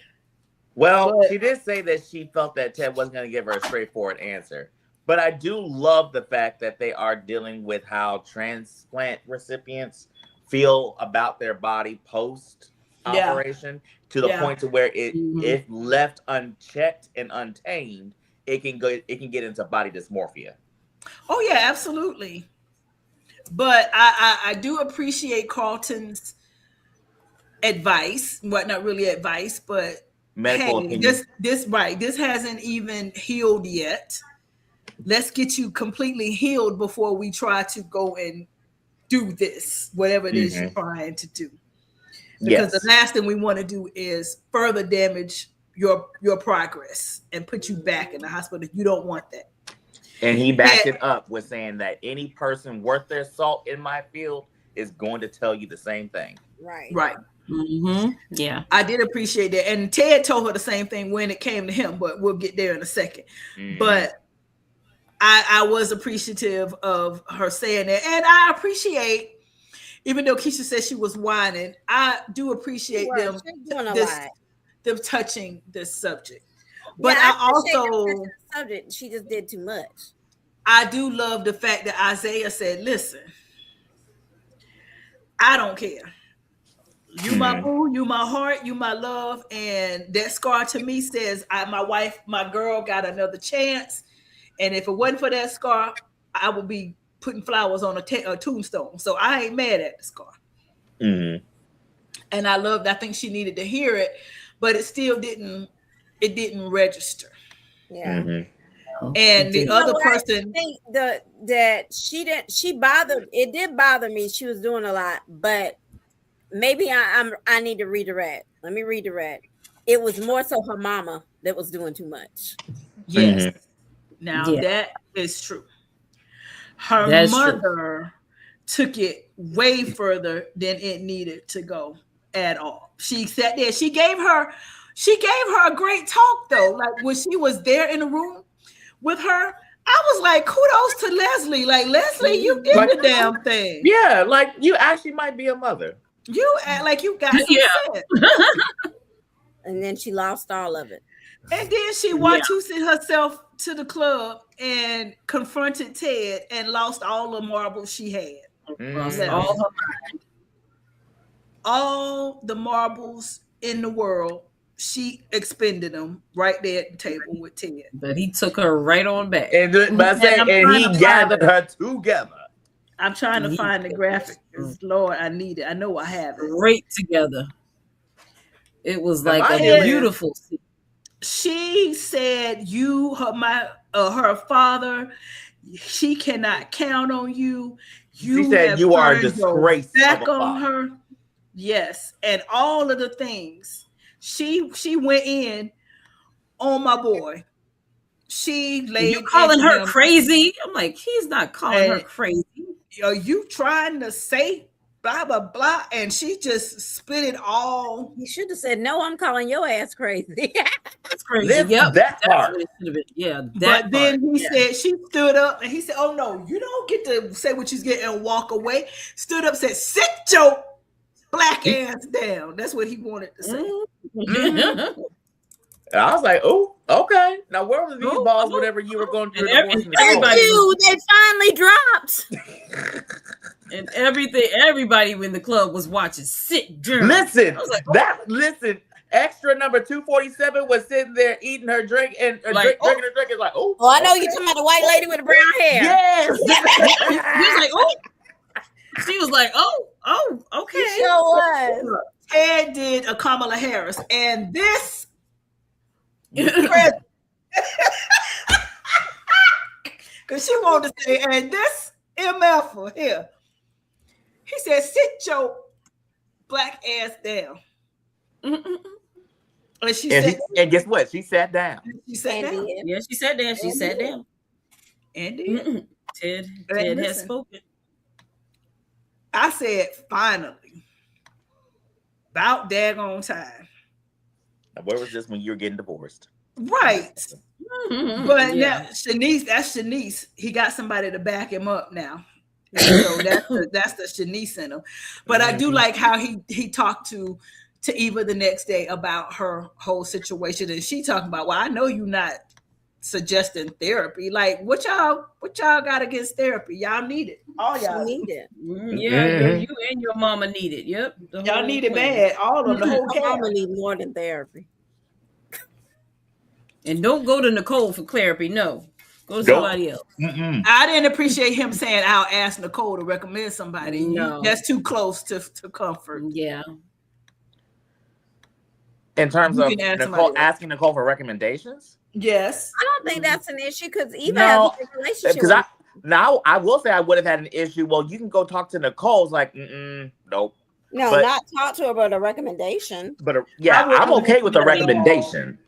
Well, she did say that she felt that Ted wasn't going to give her a straightforward answer. But I do love the fact that they are dealing with how transplant recipients feel about their body post-operation to the point to where if left unchecked and untamed, it can get into body dysmorphia. Oh, yeah, absolutely. But I do appreciate Carlton's advice. Well, not really advice, but medical opinion. This hasn't even healed yet. Let's get you completely healed before we try to go and do this, whatever it is you're trying to do. Because the last thing we want to do is further damage your progress and put you back in the hospital. You don't want that. And he backed it up with saying that any person worth their salt in my field is going to tell you the same thing. Right. Mm-hmm. Yeah, I did appreciate that. And Ted told her the same thing when it came to him, but we'll get there in a second. But I was appreciative of her saying that. And I appreciate, even though Keisha said she was whining, I do appreciate them touching this subject. But yeah, I also subject, she just did too much. I do love the fact that Isaiah said, listen, I don't care. You my boo, you my heart, you my love. And that scar to me says my girl got another chance. And if it wasn't for that scar, I would be putting flowers on a tombstone. So I ain't mad at the scar. And I think she needed to hear it, but it still didn't register. Yeah. And the other person, I think it did bother me. She was doing a lot, but maybe I need to redirect. Let me redirect. It was more so her mama that was doing too much. Yes. Now that is true. Her mother took it way further than it needed to go at all. She sat there. She gave her a great talk though. Like when she was there in the room with her, I was like, kudos to Leslie. Like, Leslie, you did the damn thing. Yeah, like you actually might be a mother. You act like you got some sense. And then she lost all of it. And then she Watusi herself to the club and confronted Ted and lost all the marbles she had. All the marbles in the world, she expended them right there at the table with Ted. But he took her right on back. And he gathered her together. I'm trying to find the graphic. Lord, I need it. I know I have it. Right together. It was like a beautiful scene. She said, her father, she cannot count on you. She said you are a disgrace. Back on her. Yes. And all of the things. She went in on my boy. She laid. You calling her crazy? I'm like, he's not calling her crazy. Are you trying to say blah, blah, blah? And she just spit it all. You should have said, no, I'm calling your ass crazy. That's crazy. Yep, that part. Yeah. But then he said, she stood up and he said, oh, no, you don't get to say what you get and walk away. Stood up, said, sit your black ass down. That's what he wanted to say. And I was like, oh, okay. Now, where were these balls whenever you were going through they finally dropped. And everybody in the club was watching. Sit down. Listen, I was like, listen. extra number 247 was sitting there eating her drink and Like, drinking her drink. Is like, oh, Oh, I know you're talking about the white lady with the brown hair. yes. He was like, oh. She was like, oh, okay. She sure was. Ted did a Kamala Harris, and this because she wanted to say, and this MF here, he said, sit your black ass down. And she said, and guess what? She sat down. she sat down. Yeah, she sat down. She sat down. Andy, Ted listen. has spoken. I said, finally, about daggone time. Now, where was this when you were getting divorced? Right. But Yeah. now Shanice, that's Shanice. He got somebody to back him up now. So that's the Shanice in him. But I do like how he talked to Eva the next day about her whole situation. And she talking about, well, I know you're not suggesting therapy. Like, what y'all got against therapy? Y'all need it. All y'all She need it. Yeah, you and your mama need it. Yep. the Y'all whole need it plan. bad. All of them, the whole My camp. mama need more than therapy. And don't go to Nicole for therapy. No, go to somebody else. Mm-mm. I didn't appreciate him saying, I'll ask Nicole to recommend somebody. No. That's too close to comfort. Yeah. In terms You of can ask Nicole somebody else. asking Nicole for recommendations, Yes. I don't think that's an issue because Eva No, has a good relationship. because I will say I would have had an issue. Well, you can go talk to Nicole. It's like, nope. No, but- not talk to her about a recommendation. But yeah, I wouldn't I'm okay with the recommend it at all. recommendation.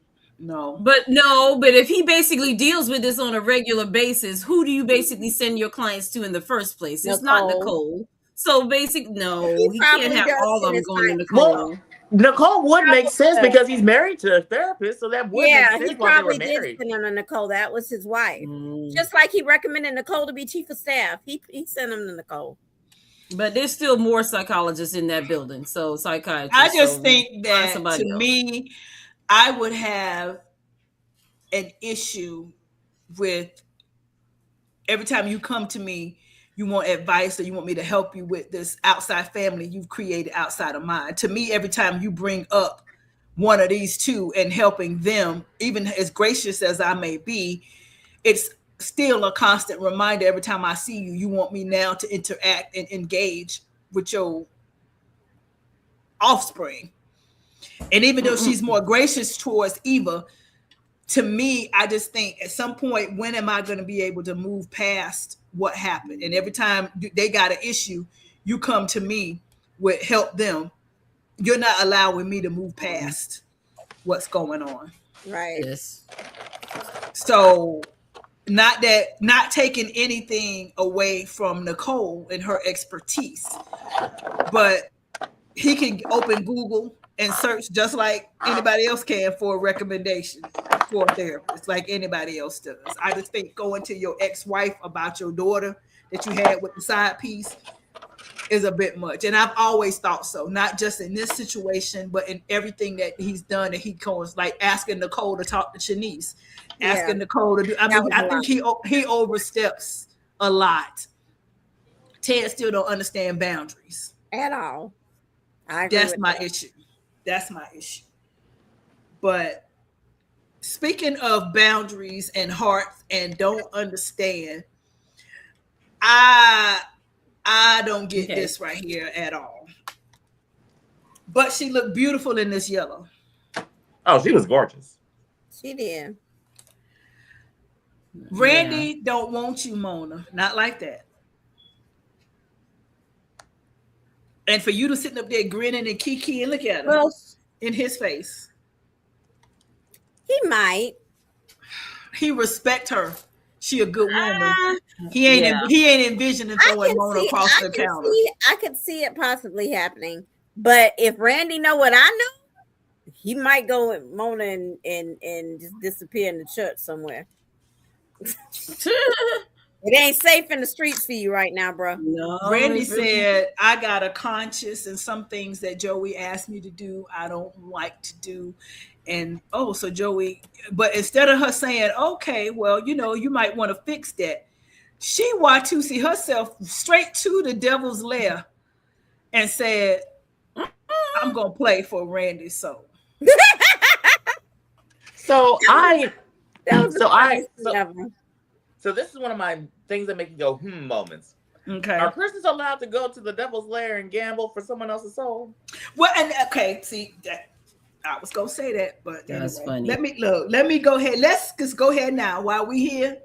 No. But if he basically deals with this on a regular basis, who do you basically send your clients to in the first place? It's not Nicole. Nicole. So he He can't probably have does all of send them his going to clients. Nicole. Well, Nicole would make sense because he's married to a therapist, so that would Yeah, make he sense while they were probably did married. send him to Nicole. That was his wife. Mm. Just like he recommended Nicole to be chief of staff. He sent him to Nicole. But there's still more psychologists in that building. So psychiatrists. I just so think find that somebody to else. me, I would have an issue with every time you come to me, you want advice or you want me to help you with this outside family you've created outside of mine. To me, every time you bring up one of these two and helping them, even as gracious as I may be, it's still a constant reminder every time I see you, you want me now to interact and engage with your offspring. And even though she's more gracious towards Eva, to me, I just think at some point, when am I going to be able to move past what happened? And every time they got an issue, you come to me with help them. You're not allowing me to move past what's going on. Right. Yes. So not taking anything away from Nicole and her expertise, but he can open Google and search just like anybody else can for a recommendation for a therapist, like anybody else does. I just think going to your ex-wife about your daughter that you had with the side piece is a bit much. And I've always thought so, not just in this situation, but in everything that he's done. That he goes like asking Nicole to talk to Shanice, asking Nicole to do. I mean, I think he oversteps a lot. Ted still don't understand boundaries At all. I agree That's with my that. issue. That's my issue. But speaking of boundaries and hearts and don't understand, I don't get this right here at all. But she looked beautiful in this yellow. Oh, she was gorgeous. She did. Randy don't want you, Mona. Not like that. And for you to sitting up there grinning and kiki and look at him in his face. He might. He respect her. She a good woman. He ain't envisioning throwing Mona across the counter. I could see it possibly happening. But if Randy know what I know, he might go with Mona and just disappear in the church somewhere. It ain't safe in the streets for you right now, bro. No, Randy said, I got a conscience, and some things that Joey asked me to do, I don't like to do. And so Joey, but instead of her saying, okay, well, you might want to fix that, she Watusi herself straight to the devil's lair and said, I'm gonna play for Randy's soul. So That was the funniest thing so, ever. so this is one of my things that make you go moments. Okay. Are Christians allowed to go to the devil's lair and gamble for someone else's soul? Well, and okay, see that I was gonna say that, but That's anyway, funny. Let me go ahead. Let's just go ahead now while we here,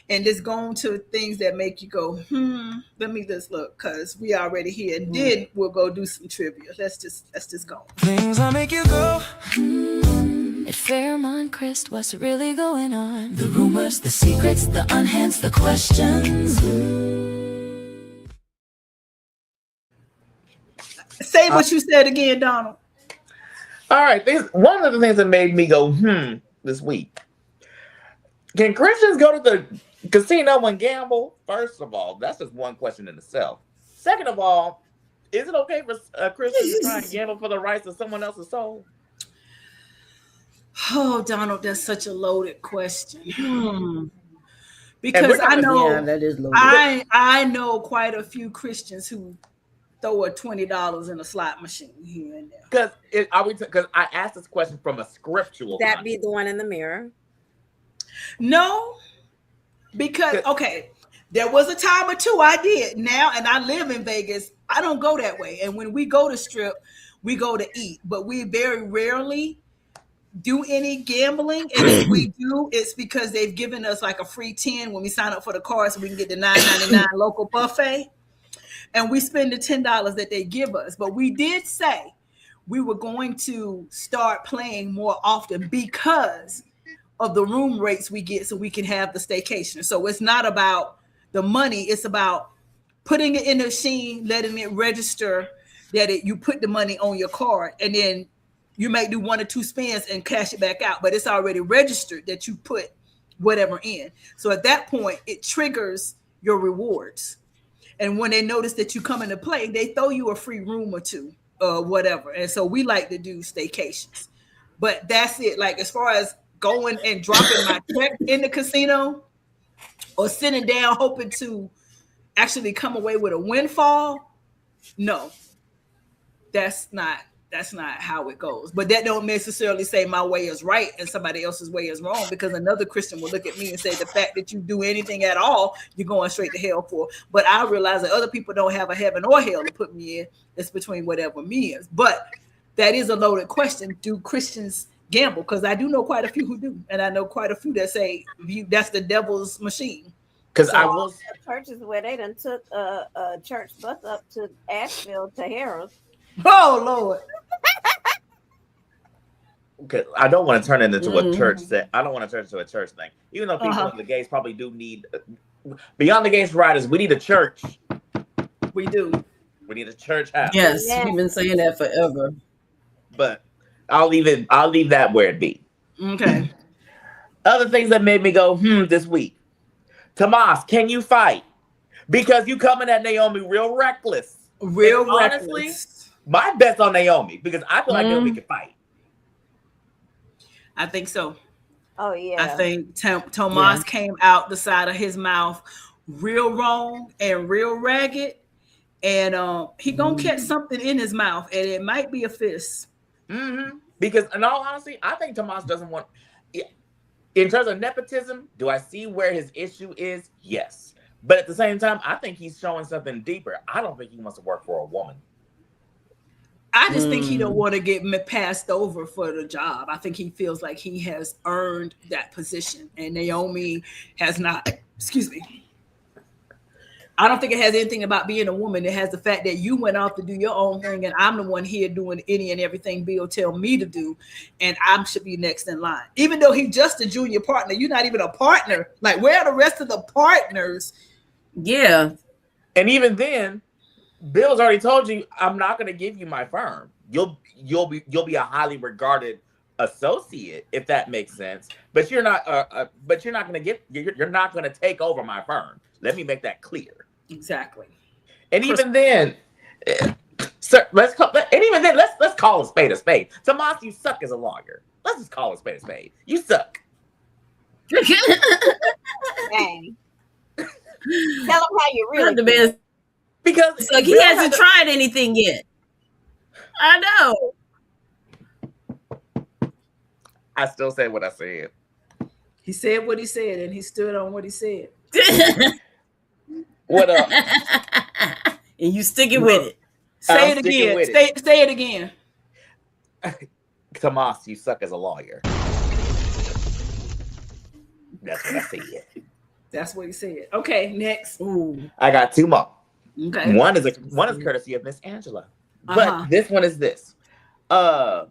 and just go on to things that make you go, Let me just look, cause we already here, and then we'll go do some trivia. Let's just go. Things that make you go. At Fairmont Crest, what's really going on? The rumors, the secrets, the unhands, the questions. Say what you said again, Donald. All right, one of the things that made me go this week. Can Christians go to the casino and gamble? First of all, that's just one question in itself. Second of all, is it okay for Christians to try and gamble for the rights of someone else's soul? Oh, Donald, that's such a loaded question. And Because we're I talking- know Yeah, that is loaded. I know quite a few Christians who throw a $20 in a slot machine here and there. Because I asked this question from a scriptural. That be the one in the mirror. No, because okay, there was a time or two I did. Now, and I live in Vegas. I don't go that way. And when we go to Strip, we go to eat, but we very rarely do any gambling. And if we do, it's because they've given us like a free 10 when we sign up for the card, so we can get the $9.99 local buffet. And we spend the $10 that they give us. But we did say we were going to start playing more often because of the room rates we get, so we can have the staycation. So it's not about the money, it's about putting it in the machine, letting it register that you put the money on your card, and then you might do 1 or 2 spins and cash it back out, but it's already registered that you put whatever in. So at that point, it triggers your rewards. And when they notice that you come into play, they throw you a free room or two, whatever. And so we like to do staycations. But that's it. Like, as far as going and dropping my check in the casino or sitting down hoping to actually come away with a windfall, no, that's not how it goes. But that don't necessarily say my way is right and somebody else's way is wrong, because another Christian will look at me and say the fact that you do anything at all, you're going straight to hell for. But I realize that other people don't have a heaven or hell to put me in. It's between whatever me is. But that is a loaded question. Do Christians gamble? Because I do know quite a few who do, and I know quite a few that say that's the devil's machine. Because So- I will. Churches where they done took a church bus up to Asheville to Harrah's. Oh Lord. Because I don't want to turn it into a church set. I don't want to turn it into a church thing. Even though people in the gays probably do need, beyond the gays riders, we need a church. We do. We need a church house. Yes, Yes. we've been saying that forever. But I'll leave that where it be. Okay. Other things that made me go, this week. Tomas, can you fight? Because you coming at Naomi real reckless. Real And honestly, reckless. my bet's on Naomi because I feel like Naomi can fight. I think so. Oh yeah. I think Tomas came out the side of his mouth real wrong and real ragged, and he gonna catch something in his mouth, and it might be a fist. Because in all honesty, I think Tomas doesn't want. In terms of nepotism, do I see where his issue is? Yes, but at the same time, I think he's showing something deeper. I don't think he wants to work for a woman. I just think he don't want to get passed over for the job. I think he feels like he has earned that position, and Naomi has not. Excuse me. I don't think it has anything about being a woman. It has the fact that you went off to do your own thing, and I'm the one here doing any and everything Bill tell me to do, and I should be next in line. Even though he's just a junior partner, you're not even a partner. Like, where are the rest of the partners? Yeah. And even then, Bill's already told you, I'm not going to give you my firm. You'll be a highly regarded associate, if that makes sense. But you're not. You're not going to take over my firm. Let me make that clear. Exactly. And even then, sir, let's call a spade a spade. Tomas, you suck as a lawyer. Let's just call a spade a spade. You suck. Dang. Tell him how you really Not the best. Because It's like he hasn't tried anything yet. I know. I still said what I said. He said what he said, and he stood on what he said. What up? And you sticking with it. Say I'm it sticking again. with it. Say it again. Tomas, you suck as a lawyer. That's what I said. That's what he said. Okay, next. Ooh. I got two more. Okay. One is courtesy of Miss Angela, but this one is this. Shout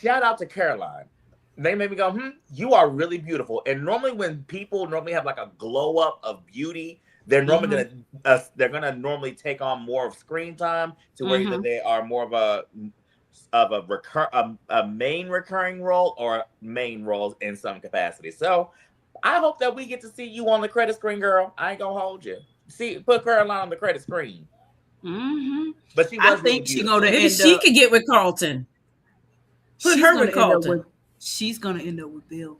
out to Caroline. They made me go, you are really beautiful. And normally when people have like a glow up of beauty, they're normally gonna normally take on more of screen time to where either they are more of a main recurring role or main roles in some capacity. So I hope that we get to see you on the credit screen, girl. I ain't gonna hold you. See, put Caroline on the credit screen. But she was I think she's gonna Maybe end she up. could get with Carlton. Put her with Carlton. She's gonna end up with Bill.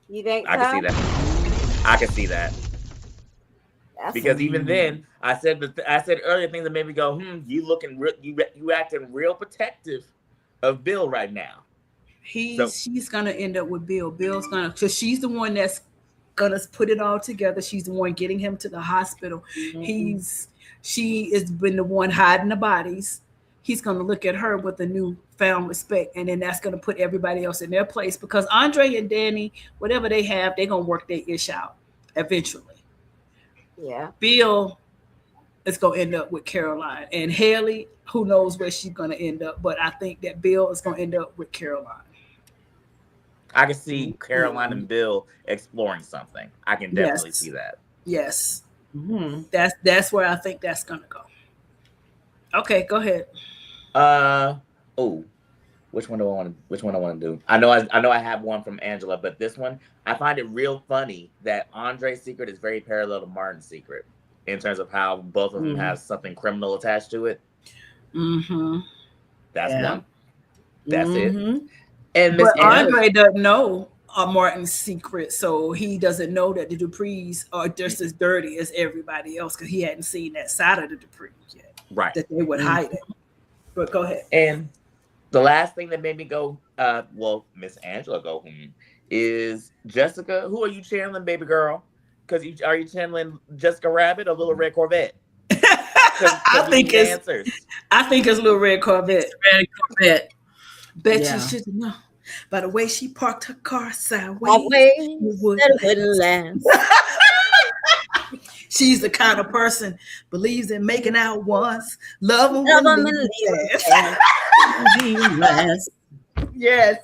You think I can see that. I can see that. Because even then, I said earlier things that made me go, you looking you acting real protective of Bill right now. She's gonna end up with Bill. Bill's gonna, because she's the one that's gonna put it all together. She's the one getting him to the hospital. She has been the one hiding the bodies. He's gonna look at her with a newfound respect, and then that's gonna put everybody else in their place, because Andre and Danny, whatever they have, they're gonna work their ish out eventually. Yeah. Bill is going to end up with Caroline, and Haley, who knows where she's going to end up, but I think that Bill is going to end up with Caroline. I can see Caroline and Bill exploring something. I can definitely see that. Yes. That's where I think that's going to go. Okay, go ahead. Which one I want to do? I know I have one from Angela, but this one, I find it real funny that Andre's secret is very parallel to Martin's secret in terms of how both of them have something criminal attached to it. That's one. That's it. And Miss Andre doesn't know Martin's secret, so he doesn't know that the Duprees are just as dirty as everybody else, because he hadn't seen that side of the Duprees yet. Right. That they would hide it. But go ahead. And the last thing that made me go, Miss Angela go, is Jessica. Who are you channeling, baby girl? Because are you channeling Jessica Rabbit or Little Red Corvette? I think it's Little Red Corvette. Red Corvette. Bet you should know by the way she parked her car sideways. It wouldn't last. She's the kind of person believes in making out once, love them and leave last. Yes.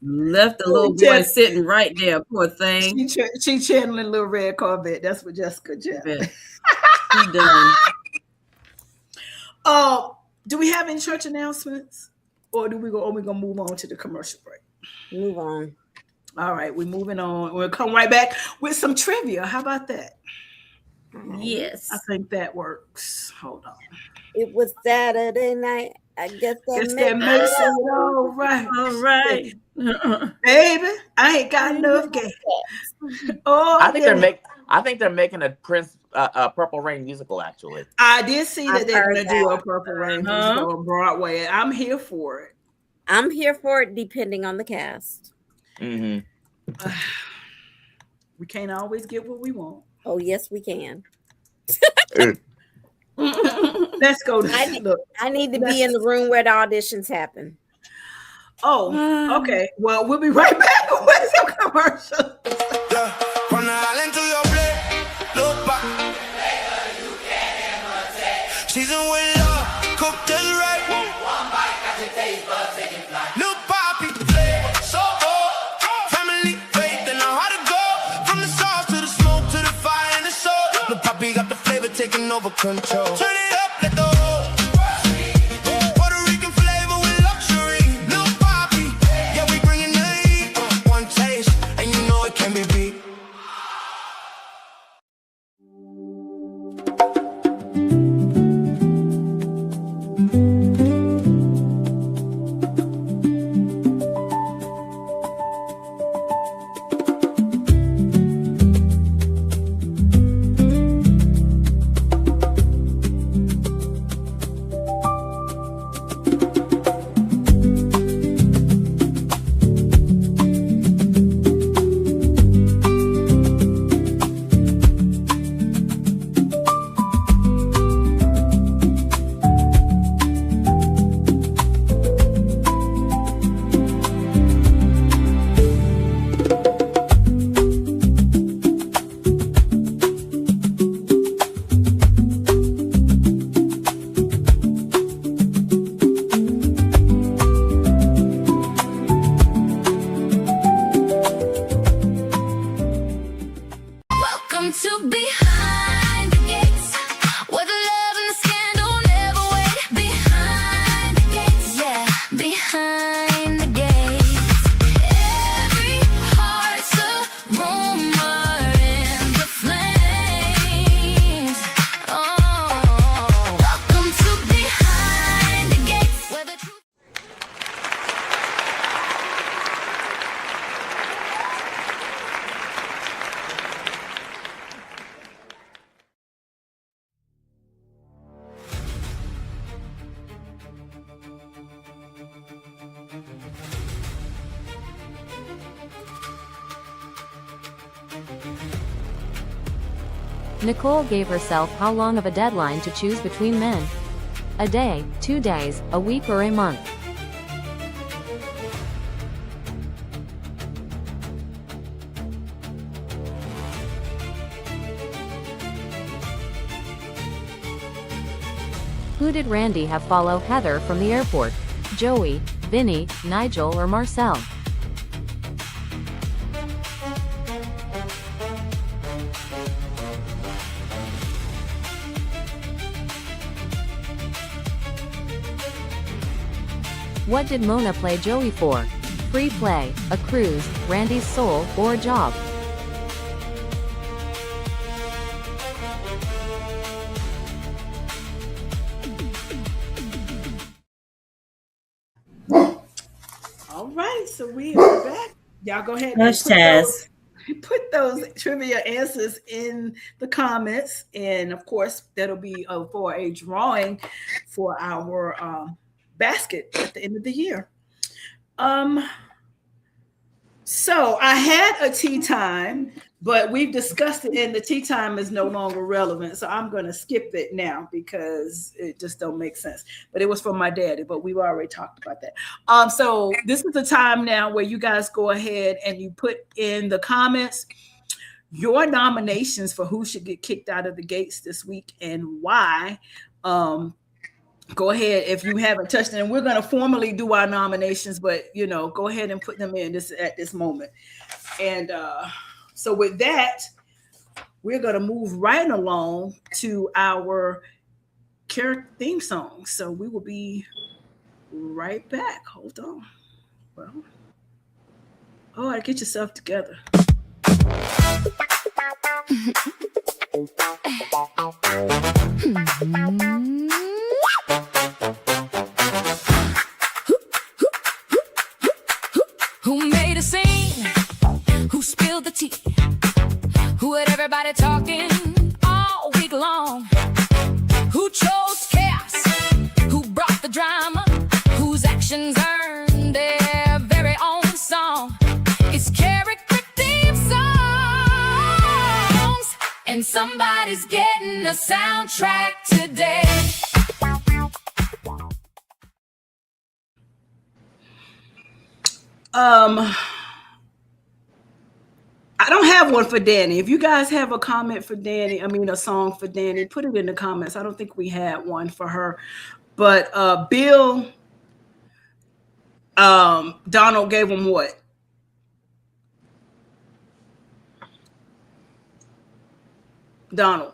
Left the little boy sitting right there, poor thing. She channeling Little Red Corvette. That's what Jessica did. She done. Do we have any church announcements, or we gonna move on to the commercial break? Move on. All right, we're moving on. We'll come right back with some trivia. How about that? Yes. I think that works. Hold on. It was Saturday night. I guess that makes it all right. All right. Baby, I ain't got enough gas. I think they're making a Purple Rain musical, actually. I did see that they're going to do a Purple Rain musical on Broadway. I'm here for it. I'm here for it, depending on the cast. We can't always get what we want. Oh, yes, we can. Let's go. I need to be in the room where the auditions happen. Oh, okay. Well, we'll be right back with some commercials. From the island to your plate, look back. Season with love, cooked just right. One bite got your taste buds taking flight. Look, Poppy, flavor so good. Family, faith, and know how to go. From the sauce to the smoke to the fire and the soul. Look, Poppy got the flavor taking over control. Turn it up, let the Puerto Rican flavor with luxury. Look, Poppy, yeah, we bringing the heat. One taste, and you know it can be beat. Nicole gave herself how long of a deadline to choose between men? A day, 2 days, a week, or a month? Who did Randy have follow Heather from the airport? Joey, Vinny, Nigel, or Marcel? What did Mona play Joey for? Free play, a cruise, Randy's soul, or a job? All right, so we are back. Y'all go ahead and Hush, Taz. put those trivia answers in the comments, and of course that'll be for a drawing for our basket at the end of the year. So I had a tea time, but we've discussed it, and the tea time is no longer relevant. So I'm going to skip it now because it just don't make sense. But it was from my daddy, but we've already talked about that. So this is the time now where you guys go ahead and you put in the comments your nominations for who should get kicked out of the gates this week and why. Go ahead if you haven't touched it, and we're going to formally do our nominations, but go ahead and put them in at this moment. And so with that, we're going to move right along to our character theme song. So we will be right back. Hold on. Well, all right, get yourself together. Who made a scene? Who spilled the tea? Who had everybody talking all week long? Who chose chaos? Who brought the drama? Whose actions earned their very own song? It's character theme songs, and somebody's getting a soundtrack today. I don't have one for Danny. If you guys have a comment for Danny, a song for Danny, put it in the comments. I don't think we had one for her. But Bill, Donald gave him what? Donald.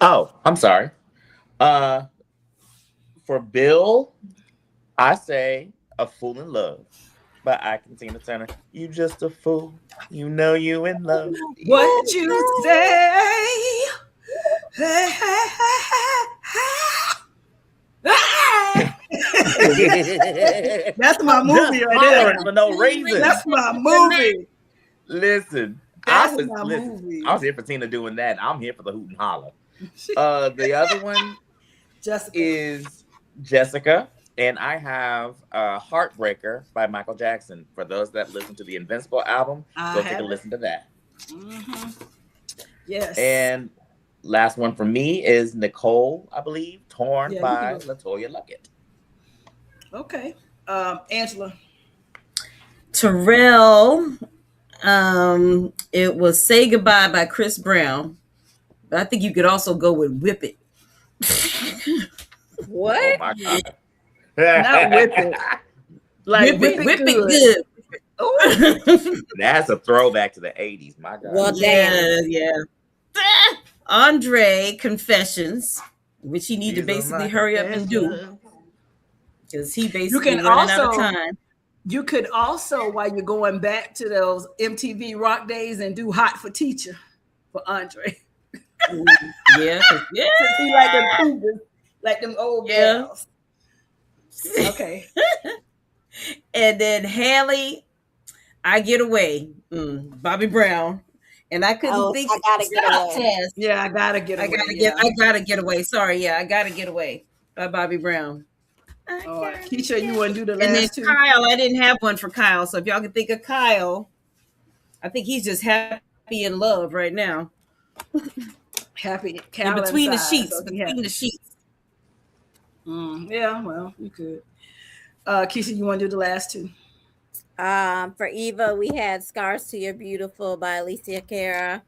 Oh, I'm sorry. For Bill, I say A Fool in Love by Ike Tina Turner. You just a fool. You know you in love. What you say? That's my movie right there. For no reason. That's my movie. Listen, That's my movie. I was here for Tina doing that. I'm here for the hoot and holler. The other one is Jessica, and I have Heartbreaker by Michael Jackson. For those that listen to the Invincible album, go take a listen to that. Mm-hmm. Yes. And last one for me is Nicole, I believe, Torn by LaToya Luckett. Okay. Angela. Terrell, it was Say Goodbye by Chris Brown. But I think you could also go with Whip It. What? Oh my God. Not Whip It. Like Whip It Good. That's a throwback to the 80s. My God. Well, Yeah. Andre Confessions, which he need to basically hurry up and do. Because he basically running out of time. You could also, while you're going back to those MTV Rock days, and do Hot for Teacher for Andre. Yeah. Since he like them cougars, like them old gals. Okay. And then Haley, I Get Away, Bobby Brown. And I couldn't think. I gotta get away. Yeah, I gotta get away. I gotta get away. Sorry, I gotta get away by Bobby Brown. All right. Keisha, you want to do the And then last two? Kyle, I didn't have one for Kyle. So if y'all can think of Kyle, I think he's just happy in love right now. Happy In cow between the inside, sheets. so he Between happy. the sheets. Yeah, well, you could. Keisha, you want to do the last two? For Eva, we had Scars to Your Beautiful by Alicia Cara,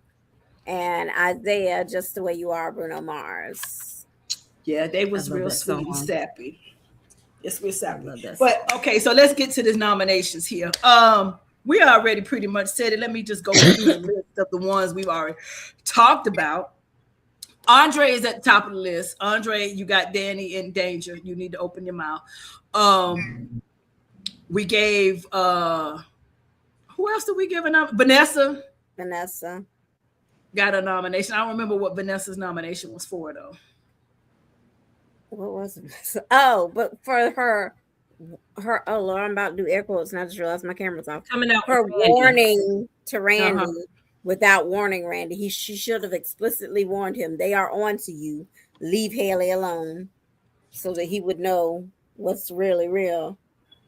and Isaiah, Just the Way You Are, Bruno Mars. Yeah, they was love real that sweet and song. sappy. Yes, we're I sappy. love that But okay, so let's get to the nominations here. We already pretty much said it. Let me just go through the list of the ones we've already talked about. Andre is at the top of the list. Andre, you got Danny in Danger. You need to open your mouth. We gave who else did we give a nomination? Vanessa. Got a nomination. I don't remember what Vanessa's nomination was for though. What was it? Oh, but for her oh Lord, I'm about to do air quotes and I just realized my camera's off. Coming out Her with Randy. warning to Randy Uh-huh. without warning Randy. She should have explicitly warned him. They are on to you. Leave Haley alone, so that he would know what's really real.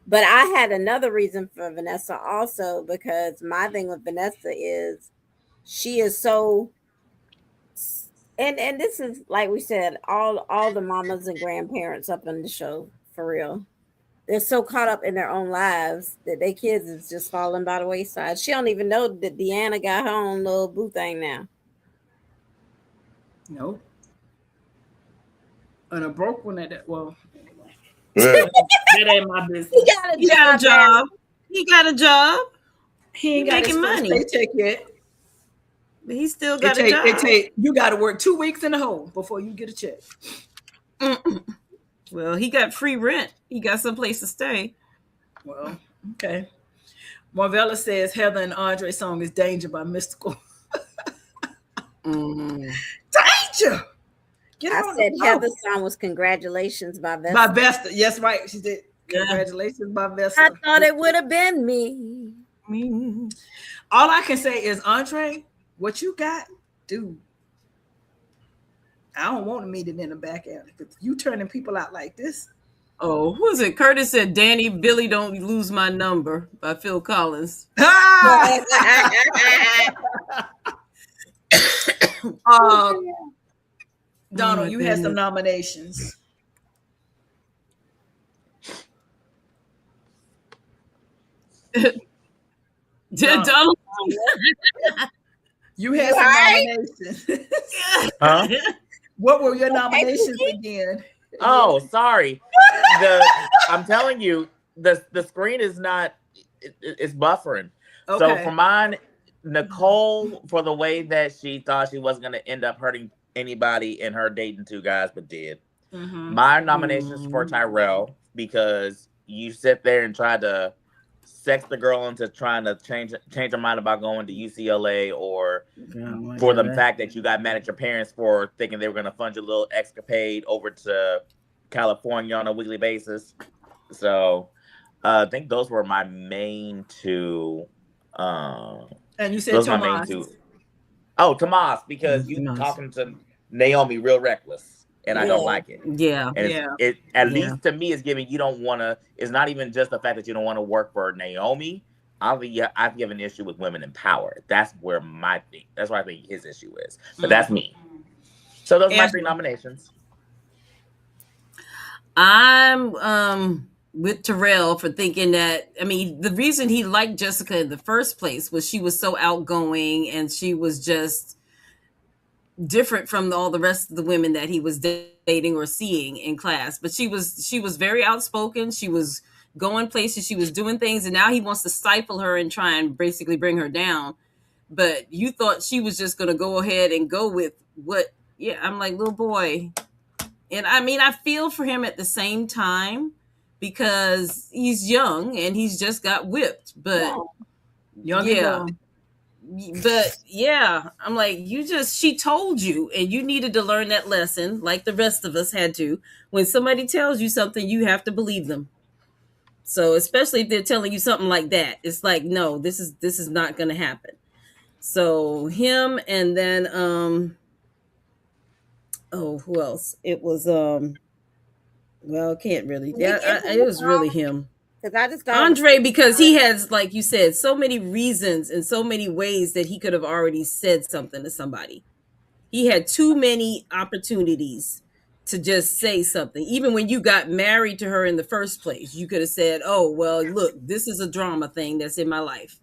But I had another reason for Vanessa also, because my thing with Vanessa is she is so, and this is like we said, all the mamas and grandparents up in the show, for real. They're so caught up in their own lives that their kids is just falling by the wayside. She don't even know that Deanna got her own little boo thing now. Nope. And a broke one at that. Well, anyway. Yeah. That ain't my business. He got a He got a job. job. He got a job. He ain't He got his making first money. paycheck yet. But he still got a job. You got to work 2 weeks in the hole before you get a check. Well, he got free rent. He got someplace to stay. Well, okay. Marvella says Heather and Andre song is Danger by Mystical. Danger! Get I on said the Heather's song was Congratulations by Vesta. by Vesta. Yes, right. She did. Yeah. Congratulations by Vesta. I thought it would have been me. All I can say is, Andre, what you got, dude. I don't want to meet it in the back alley. But you turning people out like this. Oh, who is it? Curtis said, Danny, Billy, Don't Lose My Number by Phil Collins. Ah! Donald, my you had some goodness. nominations. Donald. You had some nominations. Huh? What were your nominations again? Oh, sorry. I'm telling you, the screen is not. It's buffering. So Okay. for mine, Nicole, for the way that she thought she wasn't going to end up hurting anybody in her dating two guys, but did. Mhm. My nominations for Tyrell, because you sit there and try to sex the girl into trying to change her mind about going to UCLA, or for the fact that you got mad at your parents for thinking they were going to fund your little escapade over to California on a weekly basis. So I think those were my main two. And you said Those are my main Tomas. two. Oh, Tomas, because you Tomas. talking to Naomi real reckless, and I don't Yeah. like it. Yeah. And Yeah. it at Yeah. least to me is giving you don't want to. It's not even just the fact that you don't want to work for Naomi. I've given an issue with women in power. That's where my thing. That's where I think his issue is. But that's me. So those are my three Angela. nominations. I'm with Terrell for thinking that, I mean, the reason he liked Jessica in the first place was she was so outgoing and she was just different from all the rest of the women that he was dating or seeing in class. But she was very outspoken. She was going places, she was doing things, and now he wants to stifle her and try and basically bring her down. But you thought she was just going to go ahead and go with what, yeah, I'm like, little boy. And I mean, I feel for him at the same time because he's young and he's just got whipped. But Young and yeah, dumb. but yeah, I'm like, she told you, and you needed to learn that lesson like the rest of us had to. When somebody tells you something, you have to believe them. So especially if they're telling you something like that, it's like, no, this is not going to happen. So him, and then who else? It was well, can't really. Yeah, it was really him. Because I just thought Andre, because he has, like you said, so many reasons and so many ways that he could have already said something to somebody. He had too many opportunities to just say something. Even when you got married to her in the first place, you could have said, "Oh, well, look, this is a drama thing that's in my life."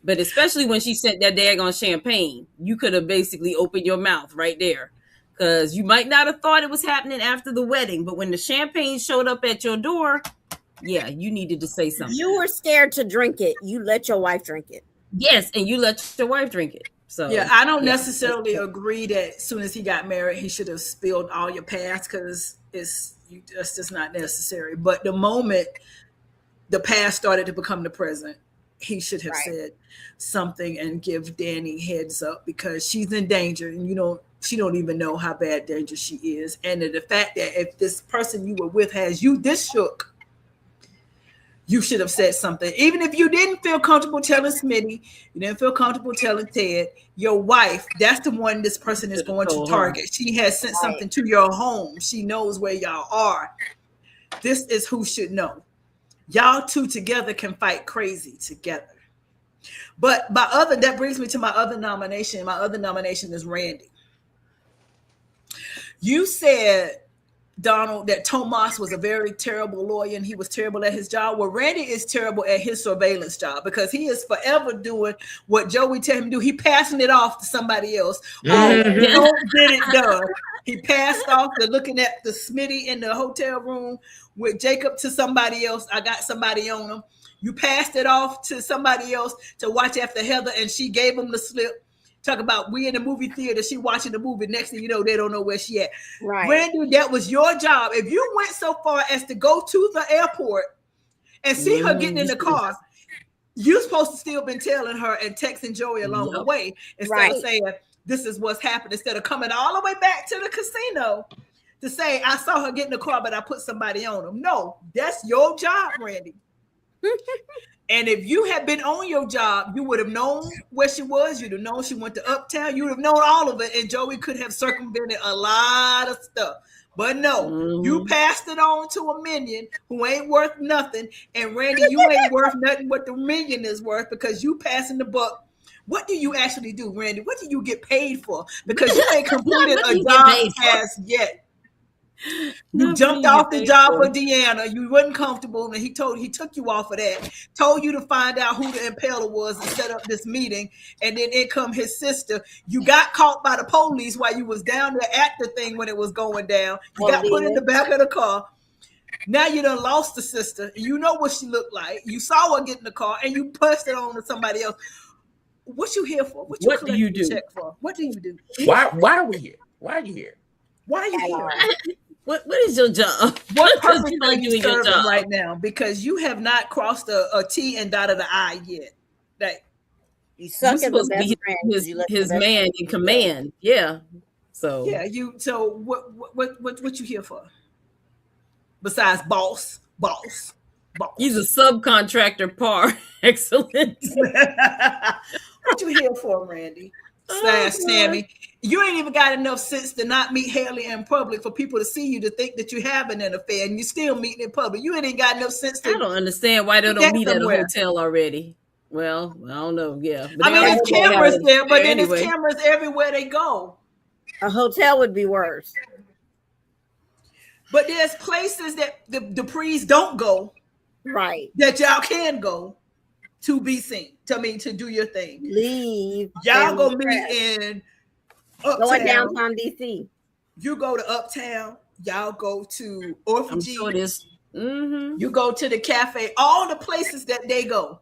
But especially when she sent that daggone champagne, you could have basically opened your mouth right there. Because you might not have thought it was happening after the wedding, but when the champagne showed up at your door, yeah, you needed to say something. You were scared to drink it. You let your wife drink it. Yes, and you let your wife drink it. So yeah, I don't necessarily agree that as soon as he got married, he should have spilled all your past, because that's just not necessary. But the moment the past started to become the present, he should have said something and give Danny heads up, because she's in danger, and she don't even know how bad danger she is. And the fact that if this person you were with has you this shook, you should have said something. Even if you didn't feel comfortable telling Smitty, you didn't feel comfortable telling Ted, your wife, that's the one this person is going to target. She has sent something to your home. She knows where y'all are. This is who should know. Y'all two together can fight crazy together. But that brings me to my other nomination. My other nomination is Randy. You said, Donald, that Tomas was a very terrible lawyer and he was terrible at his job. Well, Randy is terrible at his surveillance job, because he is forever doing what Joey tell him to do. He passing it off to somebody else. Don't get it done. He passed off the looking at the Smitty in the hotel room with Jacob to somebody else. I got somebody on him. You passed it off to somebody else to watch after Heather, and she gave him the slip. Talk about we in the movie theater, she watching the movie. Next thing you know, they don't know where she at. Right. Randy, that was your job. If you went so far as to go to the airport and see her getting in the car, you're supposed to still been telling her and texting Joey along the way, instead of saying, this is what's happened, instead of coming all the way back to the casino to say, I saw her get in the car, but I put somebody on him. No, that's your job, Randy. And if you had been on your job, you would have known where she was. You'd have known she went to Uptown. You would have known all of it. And Joey could have circumvented a lot of stuff. But no, you passed it on to a minion who ain't worth nothing. And Randy, you ain't worth nothing what the minion is worth, because you passing the buck. What do you actually do, Randy? What do you get paid for? Because you ain't completed a job task yet. You jumped off the job for Deanna. You wasn't comfortable, and he took you off of that. Told you to find out who the impeller was and set up this meeting. And then in come his sister. You got caught by the police while you was down there at the thing when it was going down. You got put in the back of the car. Now you done lost the sister. You know what she looked like. You saw her get in the car, and you pushed it on to somebody else. What you here for? What do you do? Check for? What do you do? Why are we here? Why are you here? Why are you here? What is your job? What purpose are you serving right now? Because you have not crossed a T and dotted the I yet. Like, you suck at the best friend. His man in command. Yeah. So yeah, So what you here for? Besides boss. He's a subcontractor par excellence. What you here for, Randy? Sammy. You ain't even got enough sense to not meet Haley in public for people to see you to think that you having an affair, and you still meeting in public. You ain't got enough sense to. I don't understand why they don't meet at a hotel already. Well, I don't know. Yeah, but there's cameras there, but then there's cameras everywhere they go. A hotel would be worse. But there's places that the Duprees don't go, right? That y'all can go to be seen. To do your thing. Leave. Y'all go meet in Uptown. Going downtown DC. You go to Uptown. Y'all go to Orphan I'm sure it is. Mm-hmm. You go to the cafe. All the places that they go.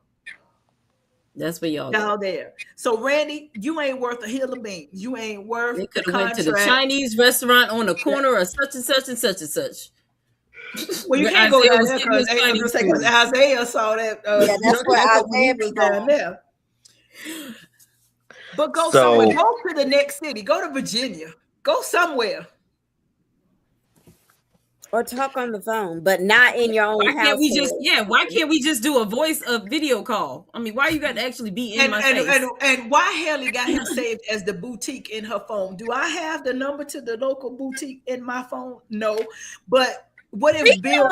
That's where y'all there. So Randy, you ain't worth a hill of beans. You ain't worth. They could have went to the Chinese restaurant on the corner of such and such and such and such. Well, you can't go down there because Isaiah saw that. That's where Isaiah be down there. But go somewhere. Go to the next city. Go to Virginia. Go somewhere. Or talk on the phone, but not in your own house. Why can't we just do a video call? I mean, why you got to actually be in my face? And why Haley got him saved as the boutique in her phone? Do I have the number to the local boutique in my phone? No. But what if Bill?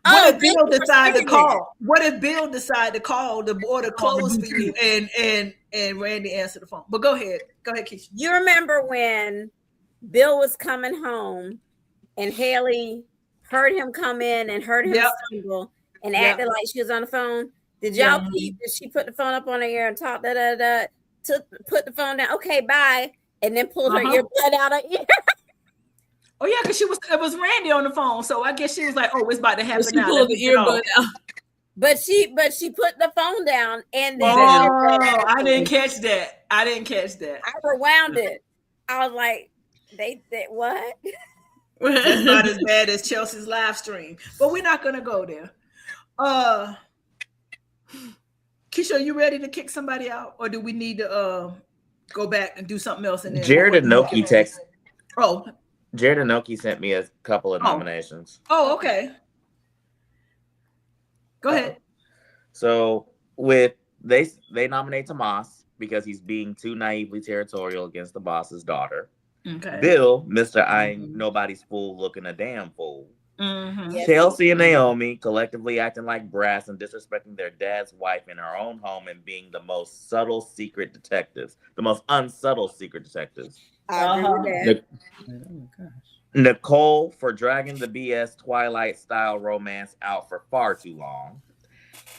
What if Bill decide to call? What if Bill decide to call the order closed for you and and Randy answered the phone. But go ahead, Keisha. You remember when Bill was coming home and Haley heard him come in and heard him stumble and acted like she was on the phone? Did y'all peep that she put the phone up on her ear and talked put the phone down? Okay, bye, and then pulled her earbud out of ear. Oh yeah, because it was Randy on the phone, so I guess she was like, "Oh, it's about to happen now." She pulled the earbud out. But she put the phone down and then I didn't catch that. I rewound it. I was like, they what? That's not as bad as Chelsea's live stream, but we're not gonna go there. Keisha, are you ready to kick somebody out, or do we need to go back and do something else? And then Jared Anoki text. Oh, Jared Anoki sent me a couple of nominations. Oh, okay. Go ahead. So with they nominate Tomas because he's being too naively territorial against the boss's daughter. Okay. Bill, Mr. I ain't nobody's fool looking a damn fool. Mm-hmm. Chelsea and Naomi collectively acting like brats and disrespecting their dad's wife in her own home and being the most subtle secret detectives, the most unsubtle secret detectives. Nicole for dragging the BS Twilight style romance out for far too long.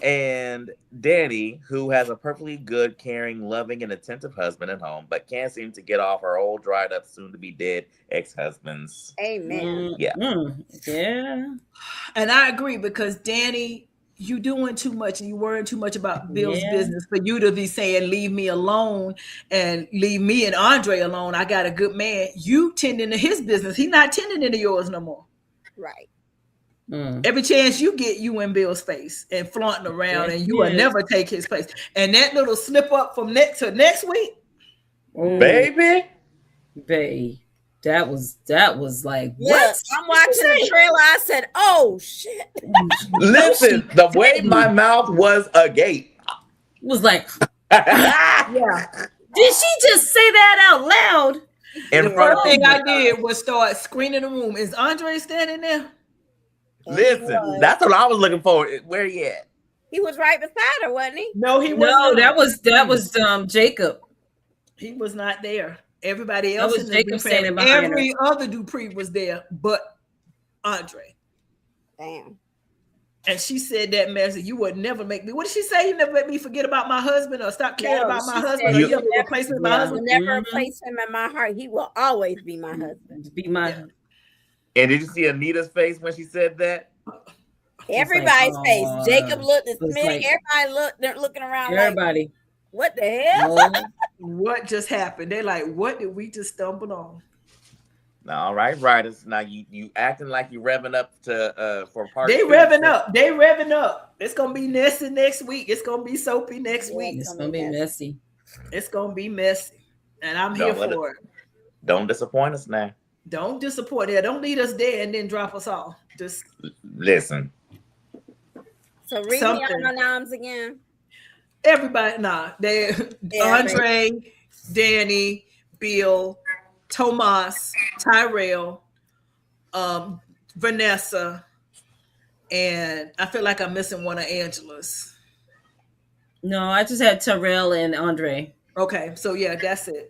And Danny, who has a perfectly good, caring, loving, and attentive husband at home, but can't seem to get off her old, dried up, soon-to-be dead ex-husbands. Amen. Yeah. Yeah. And I agree, because Danny, you doing too much and you worrying too much about Bill's business for you to be saying, leave me alone and leave me and Andre alone. I got a good man. You tending to his business. He's not tending into yours no more. Right. Every chance you get, you in Bill's face and flaunting around, and you will never take his place. And that little slip up from next week, baby, that was like, what? I'm watching the trailer. I said, "Oh shit!" Listen, the way my mouth was agape was like, yeah. Did she just say that out loud? And the first thing I did was start screening the room. Is Andre standing there? Listen, that's what I was looking for. Where he at? He was right beside her, wasn't he? No, he wasn't. No, that was Jacob. He was not there. Everybody else was Jacob standing behind her. Every other Dupree was there, but Andre. Damn. And she said that message, you would never make me. What did she say? You never make me forget about my husband or stop caring about my husband. Or you never replace him with my husband. Never replace him in my heart. He will always be my husband. Be my husband. And did you see Anita's face when she said that? Everybody's face. Jacob looked at Smith. Like, everybody they're looking around. Everybody. Like, what the hell? What just happened? They're like, what did we just stumble on? All right, writers. Now you acting like you revving up to for part. They revving up. They revving up. It's gonna be messy next week. It's gonna be soapy next week. It's gonna be messy. It's gonna be messy, and I'm here for it. Don't disappoint us now. Don't disappoint it. Don't lead us there and then drop us off. Just listen. So read me out my names again. Everybody, Andre, Danny, Bill, Tomas, Tyrell, Vanessa, and I feel like I'm missing one of Angela's. No, I just had Tyrell and Andre. Okay, so yeah, that's it.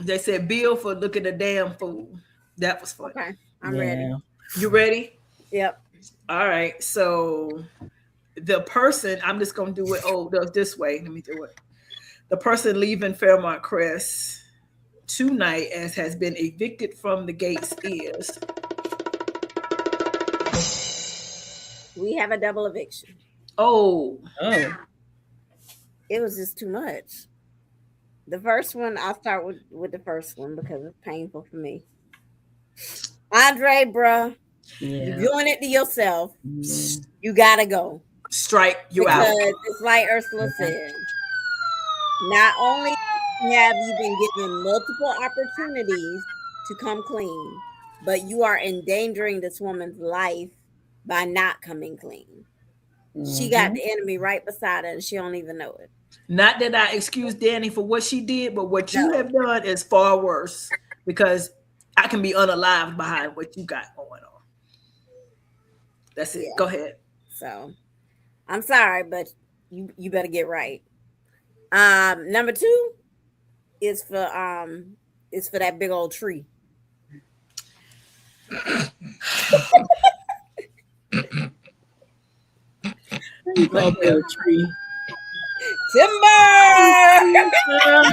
They said Bill for looking a damn fool. That was funny. Okay, I'm ready. You ready? Yep. All right. So the person, I'm just gonna do it. This way. Let me do it. The person leaving Fairmont Crest tonight, as has been evicted from the gates, is. We have a double eviction. Oh. It was just too much. The first one, I'll start with the first one because it's painful for me. Andre, bruh, you're doing it to yourself. You gotta go. Strike you out. Because it's like Ursula said. Not only have you been given multiple opportunities to come clean, but you are endangering this woman's life by not coming clean. She got the enemy right beside her and she don't even know it. Not that I excuse Danny for what she did, but what you have done is far worse, because I can be unalived behind what you got going on. That's it. Go ahead. So I'm sorry, but You better get right. Number 2 is for that big old tree. Tree. Timber.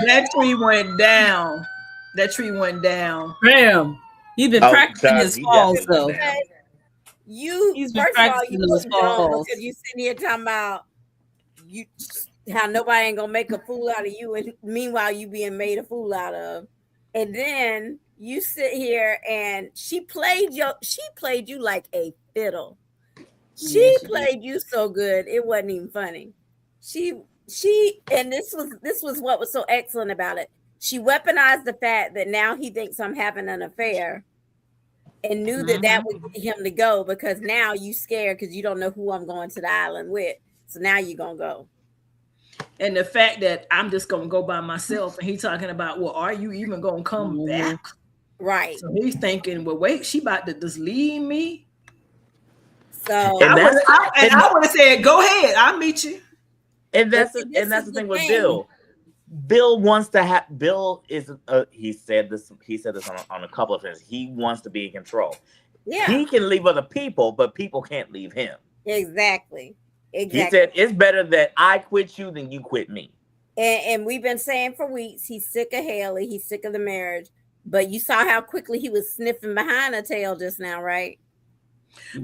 That tree went down. That tree went down. Bam. He's been practicing his falls though. First He's been of all, practicing you those look dumb falls. because you sitting here talking about how nobody ain't gonna make a fool out of you, and meanwhile you being made a fool out of, and then you sit here and she played you like a fiddle. She played you so good it wasn't even funny. She and this was what was so excellent about it. She weaponized the fact that now he thinks I'm having an affair, and knew that was him to go, because now you scared because you don't know who I'm going to the island with. So now you're gonna go. And the fact that I'm just gonna go by myself, and he's talking about, well, are you even gonna come back? Right. So he's thinking, well, wait, she about to just leave me. So I would have said, go ahead, I'll meet you. And that's the thing with Bill. Bill wants to have. Bill is. He said this on a couple of things. He wants to be in control. Yeah. He can leave other people, but people can't leave him. Exactly. He said it's better that I quit you than you quit me. And we've been saying for weeks he's sick of Haley. He's sick of the marriage. But you saw how quickly he was sniffing behind her tail just now, right?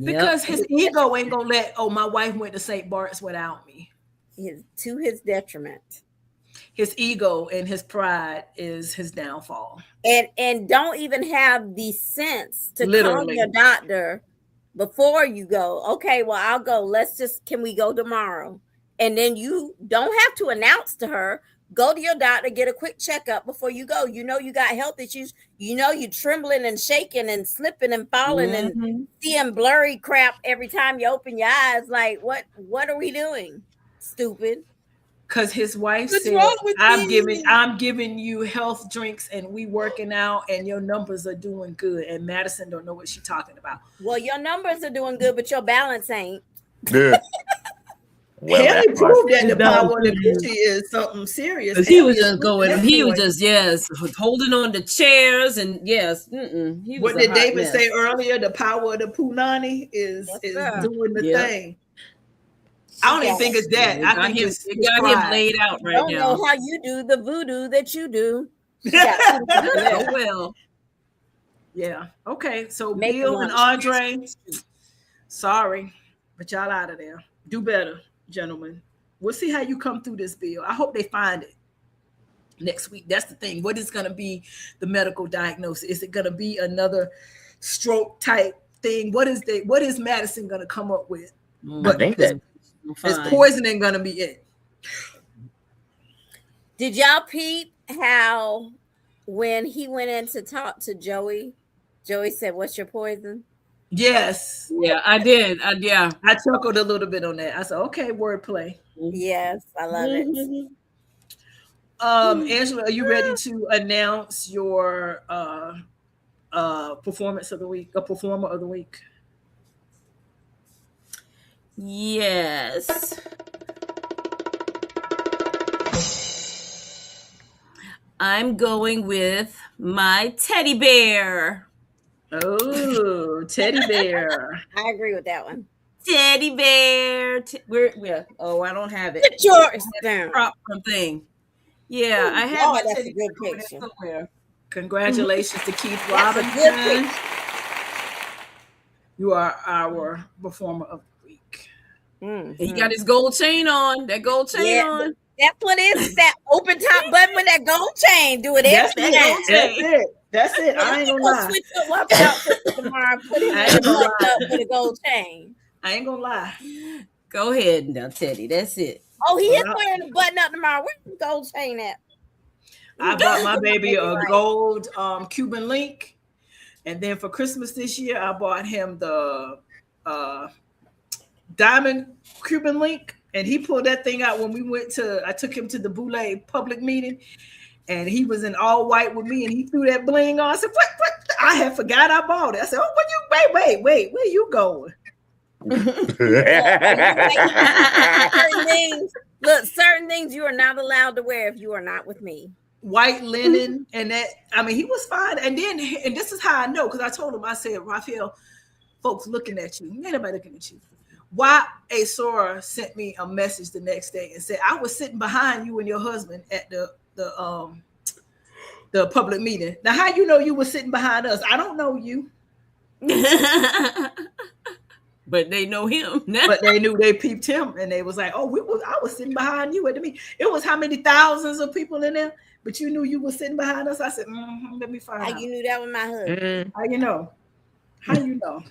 Because his ego ain't gonna let. Oh, my wife went to St. Bart's without me. To his detriment. His ego and his pride is his downfall. And don't even have the sense to Literally. call your doctor before you go. Okay, well, I'll go. Can we go tomorrow? And then you don't have to announce to her. Go to your doctor, get a quick checkup before you go. You know you got health issues. You know you're trembling and shaking and slipping and falling and seeing blurry crap every time you open your eyes. Like, what are we doing? Stupid. Because his wife What's said, wrong with I'm giving you health drinks and we working out and your numbers are doing good. And Madison don't know what she's talking about. Well, your numbers are doing good, but your balance ain't. Yeah. Well, Haley that part. proved that the power of the bitchy is something serious. Because he was just going, he was just holding on to chairs and he was what did David say earlier? The power of the punani is doing the thing. I don't even think it's that. I think it's got him laid out right now. I don't know how you do the voodoo that you do. Oh, well. Yeah. Okay. So Make Bill lunch. and Andre, sorry, but y'all out of there. Do better, gentlemen. We'll see how you come through this, Bill. I hope they find it next week. That's the thing. What is going to be the medical diagnosis? Is it going to be another stroke type thing? What is Madison going to come up with? I think that is poisoning going to be it? Did y'all peep how when he went in to talk to Joey said, "What's your poison?" Yes. Yeah, I did. I chuckled a little bit on that. I said, okay, wordplay. Yes, I love it. Angela, are you ready to announce your performance of the week, a performer of the week? Yes. I'm going with my teddy bear. Oh, teddy bear. I agree with that one. Teddy bear. Oh, I don't have it. Put yours down. Prop from thing. Yeah, I have. Oh, that's a good picture. Somewhere. Congratulations to Keith That's a good Robinson. picture. You are our performer of the week. He got his gold chain on. That gold chain on. That's what it is. That open top button with that gold chain. Do it every time. That's it. I ain't gonna lie. Switch your work outfit tomorrow. Put it I ain't gonna lie. up with a gold chain. I ain't gonna lie. Go ahead now, Teddy. That's it. Oh, he is wearing a button up tomorrow. Where's the gold chain at? I bought my baby a gold Cuban link, and then for Christmas this year, I bought him the diamond Cuban link, and he pulled that thing out when we went to. I took him to the Boulay public meeting, and he was in all white with me, and he threw that bling on. I said, "What? I had forgot I bought it." I said, "Oh, where you? Wait, where you going?" certain things you are not allowed to wear if you are not with me. White linen, and that, I mean, he was fine. And then, and this is how I know, because I told him, I said, Raphael, folks looking at you. Ain't nobody looking at you. Why A Sora sent me a message the next day and said, I was sitting behind you and your husband at the public meeting. Now, how you know you were sitting behind us? I don't know you. But they know him. But they knew, they peeped him, and they was like, oh, I was sitting behind you at the meeting. It was how many thousands of people in there, but you knew you were sitting behind us. I said, let me find out. How you knew that was my husband? How you know? How you know?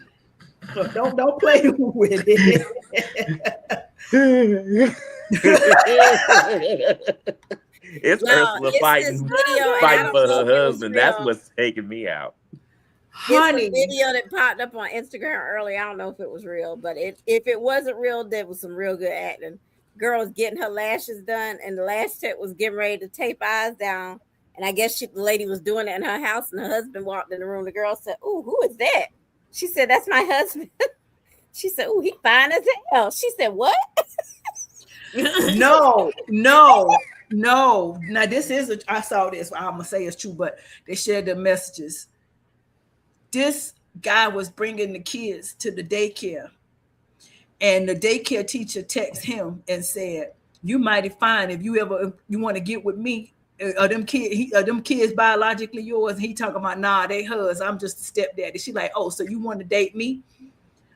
Look, don't play with it. It's Ursula fighting for her husband. That's what's taking me out. Honey, it's a video that popped up on Instagram earlier. I don't know if it was real, but if it wasn't real, there was some real good acting. Girl was getting her lashes done, and the lash tech was getting ready to tape eyes down. And I guess the lady was doing it in her house, and her husband walked in the room. The girl said, "Ooh, who is that?" She said, "That's my husband." She said, "Ooh, he fine as hell." She said, "What?" No. Now this is I saw this. I'm gonna say it's true, but they shared the messages. This guy was bringing the kids to the daycare, and the daycare teacher texted him and said, "You mighty fine if you want to get with me. Are them kids biologically yours?" And he talking about, nah, they hers. I'm just a stepdaddy. She like, oh, so you want to date me?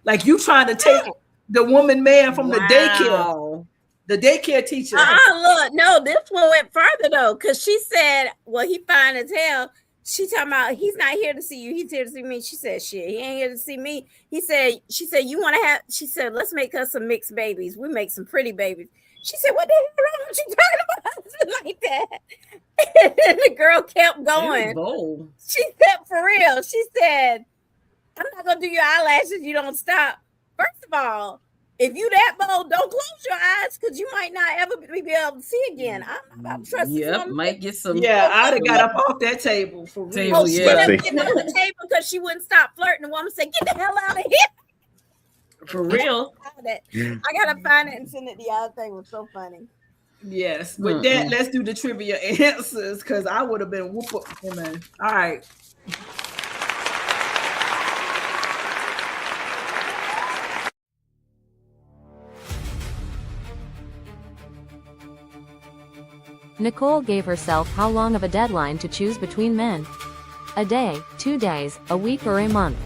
Like, you trying to take the woman man from the daycare. The daycare teacher. Look, no, this one went further though, because she said, well, he fine as hell. She talking about he's not here to see you, he's here to see me. She said, shit, he ain't here to see me. She said, you want to have, she said, let's make us some mixed babies. We make some pretty babies. She said, what the hell wrong with you talking about husband like that? And the girl kept going. She said, for real. She said, I'm not gonna do your eyelashes, you don't stop. First of all, if you that bold, don't close your eyes, because you might not ever be able to see again. I'm not trusting you. Yep, might get some. Yeah, I'd have got up off that table for real. Oh, she ended up getting off the table because she wouldn't stop flirting. The woman said, "Get the hell out of here." For real. I gotta find it and send it to y'all. That thing was so funny. Yes, with that, let's do the trivia answers, because I would have been whoop up, man. All right. Nicole gave herself how long of a deadline to choose between men? A day, 2 days, a week, or a month?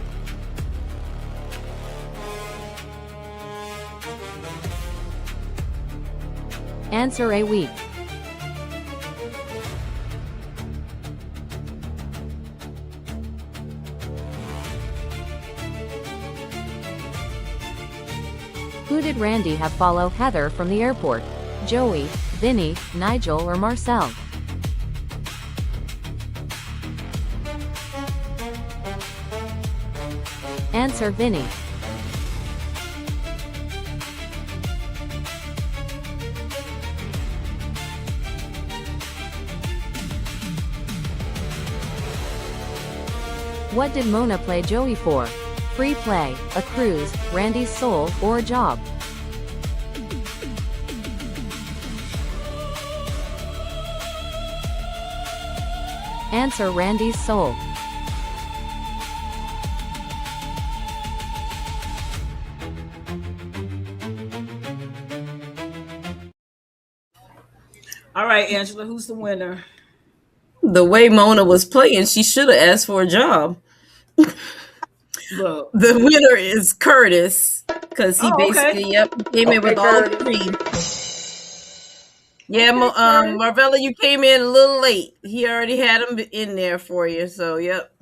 Answer: a week. Who did Randy have follow Heather from the airport? Joey, Vinny, Nigel, or Marcel? Answer: Vinny. What did Mona play Joey for? Free play, a cruise, Randy's soul, or a job? Answer: Randy's soul. All right, Angela, who's the winner? The way Mona was playing, she should have asked for a job. Look. The winner is Curtis, because he basically came in with all three. Yeah, Marvella, you came in a little late. He already had them in there for you, so yep.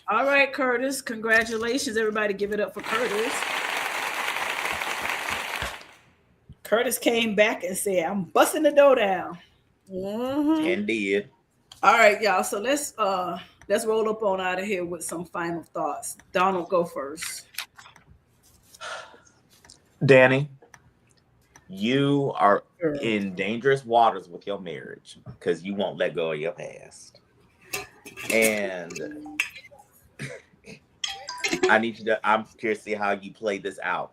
All right, Curtis, congratulations. Everybody give it up for Curtis. Curtis came back and said, I'm busting the door down. Indeed. All right, y'all. So let's roll up on out of here with some final thoughts. Donald, go first. Danny, you are in dangerous waters with your marriage because you won't let go of your past. And I need you to. I'm curious to see how you play this out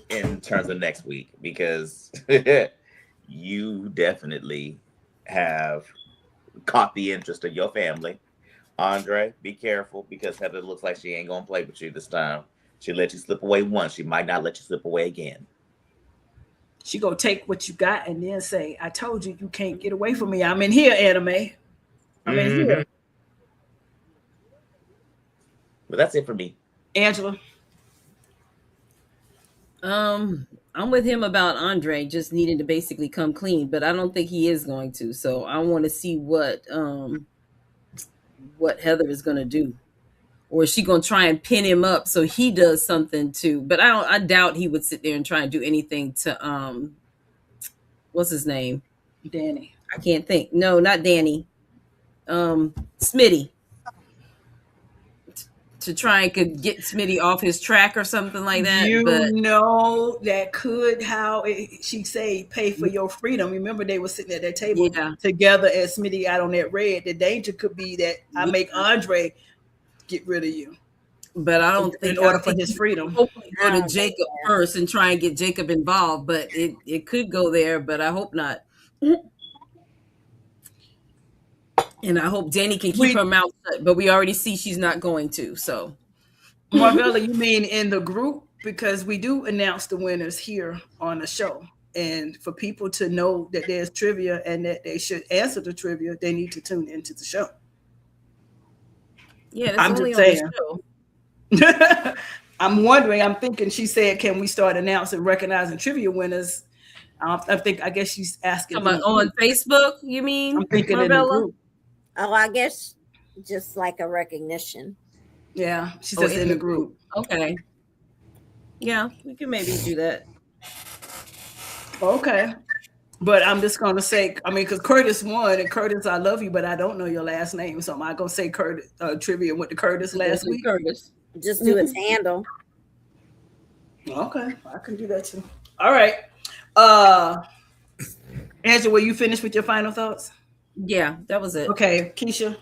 in terms of next week because you definitely have caught the interest of your family. Andre, be careful because Heather looks like she ain't gonna play with you this time. She let you slip away once. She might not let you slip away again. She gonna take what you got and then say, "I told you, you can't get away from me. I'm in here, anime. I'm in here." But that's it for me. Angela. I'm with him about Andre just needing to basically come clean, but I don't think he is going to. So I want to see what Heather is going to do, or is she going to try and pin him up so he does something too? But I doubt he would sit there and try and do anything to what's his name? Danny. I can't think. No, not Danny. Smitty. To try and could get Smitty off his track or something like that. You but know that could she say pay for your freedom. Remember they were sitting at that table together and Smitty out on that red. The danger could be that I make Andre get rid of you. But I don't think in order for his freedom. Hopefully go to Jacob first and try and get Jacob involved. But it could go there, but I hope not. And I hope Danny can keep her mouth shut, but we already see she's not going to. So, Marvella, you mean in the group? Because we do announce the winners here on the show. And for people to know that there's trivia and that they should answer the trivia, they need to tune into the show. Yeah, I'm only just saying. On the show. I'm wondering, I'm thinking she said, can we start announcing, recognizing trivia winners? I guess she's asking. On Facebook, you mean? I'm thinking Marvella? In the group. Oh, I guess just like a recognition. Yeah, she says in the group. Okay. Yeah, we can maybe do that. Okay. But I'm just going to say, because Curtis won, and Curtis, I love you, but I don't know your last name. So I'm not going to say Curtis trivia went to Curtis last week. Curtis. Just do its handle. Okay, I can do that too. All right. Angela, were you finished with your final thoughts? Yeah, that was it. Okay, Keisha.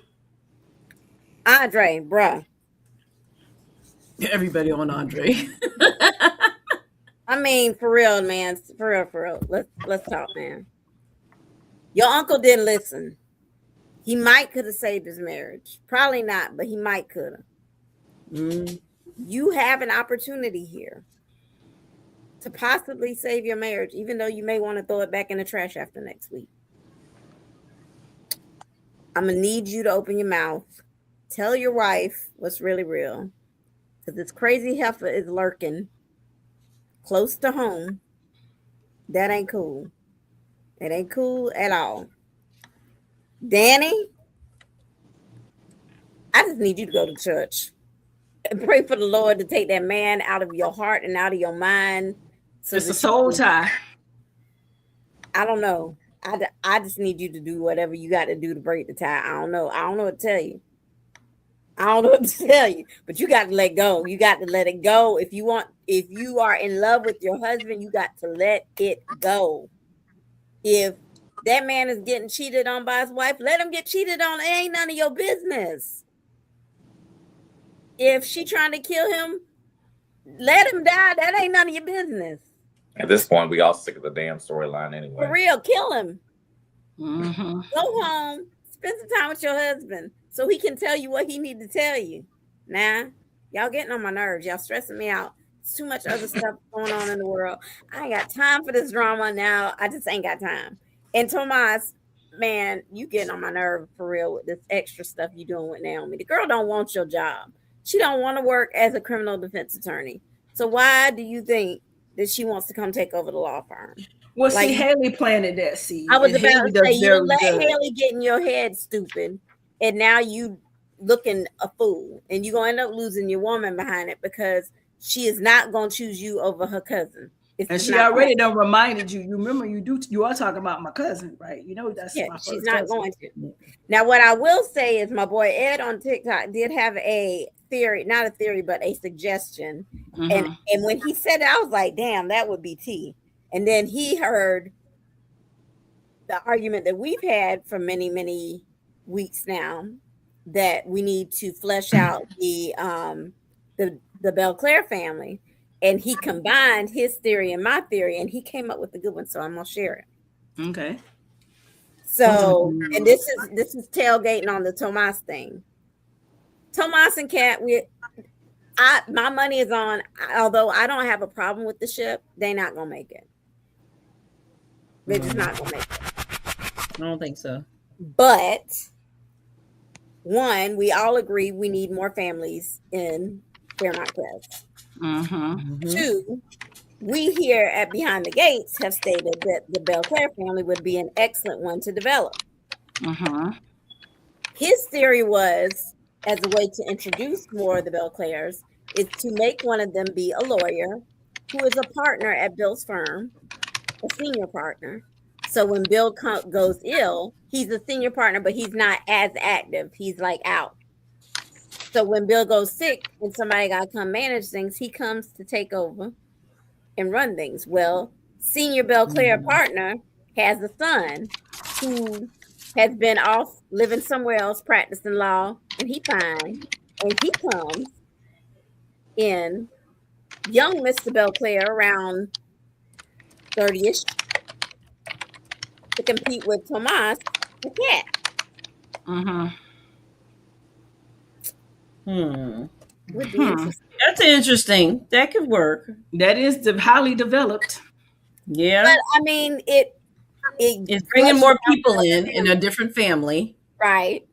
Andre, bruh. Everybody on Andre. I mean, for real, man. For real. Let's talk, man. Your uncle didn't listen. He might could have saved his marriage. Probably not, but he might could have. You have an opportunity here to possibly save your marriage, even though you may want to throw it back in the trash after next week. I'm going to need you to open your mouth. Tell your wife what's really real. Because this crazy heifer is lurking close to home. That ain't cool. It ain't cool at all. Danny, I just need you to go to church and pray for the Lord to take that man out of your heart and out of your mind. So it's a soul tie. I don't know. I just need you to do whatever you got to do to break the tie. I don't know what to tell you. But you got to let go. You got to let it go. If you are in love with your husband, you got to let it go. If that man is getting cheated on by his wife, let him get cheated on. It ain't none of your business. If she trying to kill him, let him die. That ain't none of your business. At this point, we all sick of the damn storyline anyway. For real, kill him. Mm-hmm. Go home, spend some time with your husband so he can tell you what he need to tell you. Nah, y'all getting on my nerves. Y'all stressing me out. It's too much other stuff going on in the world. I ain't got time for this drama now. I just ain't got time. And Tomas, man, you getting on my nerve for real with this extra stuff you doing with Naomi. The girl don't want your job. She don't want to work as a criminal defense attorney. So why do you think that she wants to come take over the law firm? Well, see, Haley planted that seed. I was about to say, you let Haley get in your head, stupid, and now you looking a fool, and you're going to end up losing your woman behind it because she is not going to choose you over her cousin. And she already done reminded you. You remember you are talking about my cousin, right? You know that's my she's not cousin. Going to. Now, what I will say is my boy Ed on TikTok did have a theory, not a theory, but a suggestion. Mm-hmm. And when he said it, I was like, damn, that would be tea. And then he heard the argument that we've had for many, many weeks now that we need to flesh out the the Belclair family, and he combined his theory and my theory, and he came up with a good one. So I'm gonna share it. Okay. So, and this is tailgating on the Tomas thing. Tomas and Kat, my money is on. Although I don't have a problem with the ship, they're not gonna make it. They're just not gonna make it. I don't think so. But one, we all agree we need more families in Fairmont Crest. Two, we here at Behind the Gates have stated that the Belclair family would be an excellent one to develop. His theory was, as a way to introduce more of the Belclairs, is to make one of them be a lawyer who is a partner at Bill's firm, a senior partner. So when Bill goes ill, he's a senior partner, but he's not as active. He's like out. So when Bill goes sick and somebody got to come manage things, he comes to take over and run things. Well, senior Belclair partner has a son who has been off living somewhere else practicing law, and he fine, and he comes in young Mr. Belclair around 30-ish to compete with Tomas and Kat. Would be interesting. That's interesting. That could work. That is highly developed. Yeah. But I mean, it's bringing more people in a different family. Right.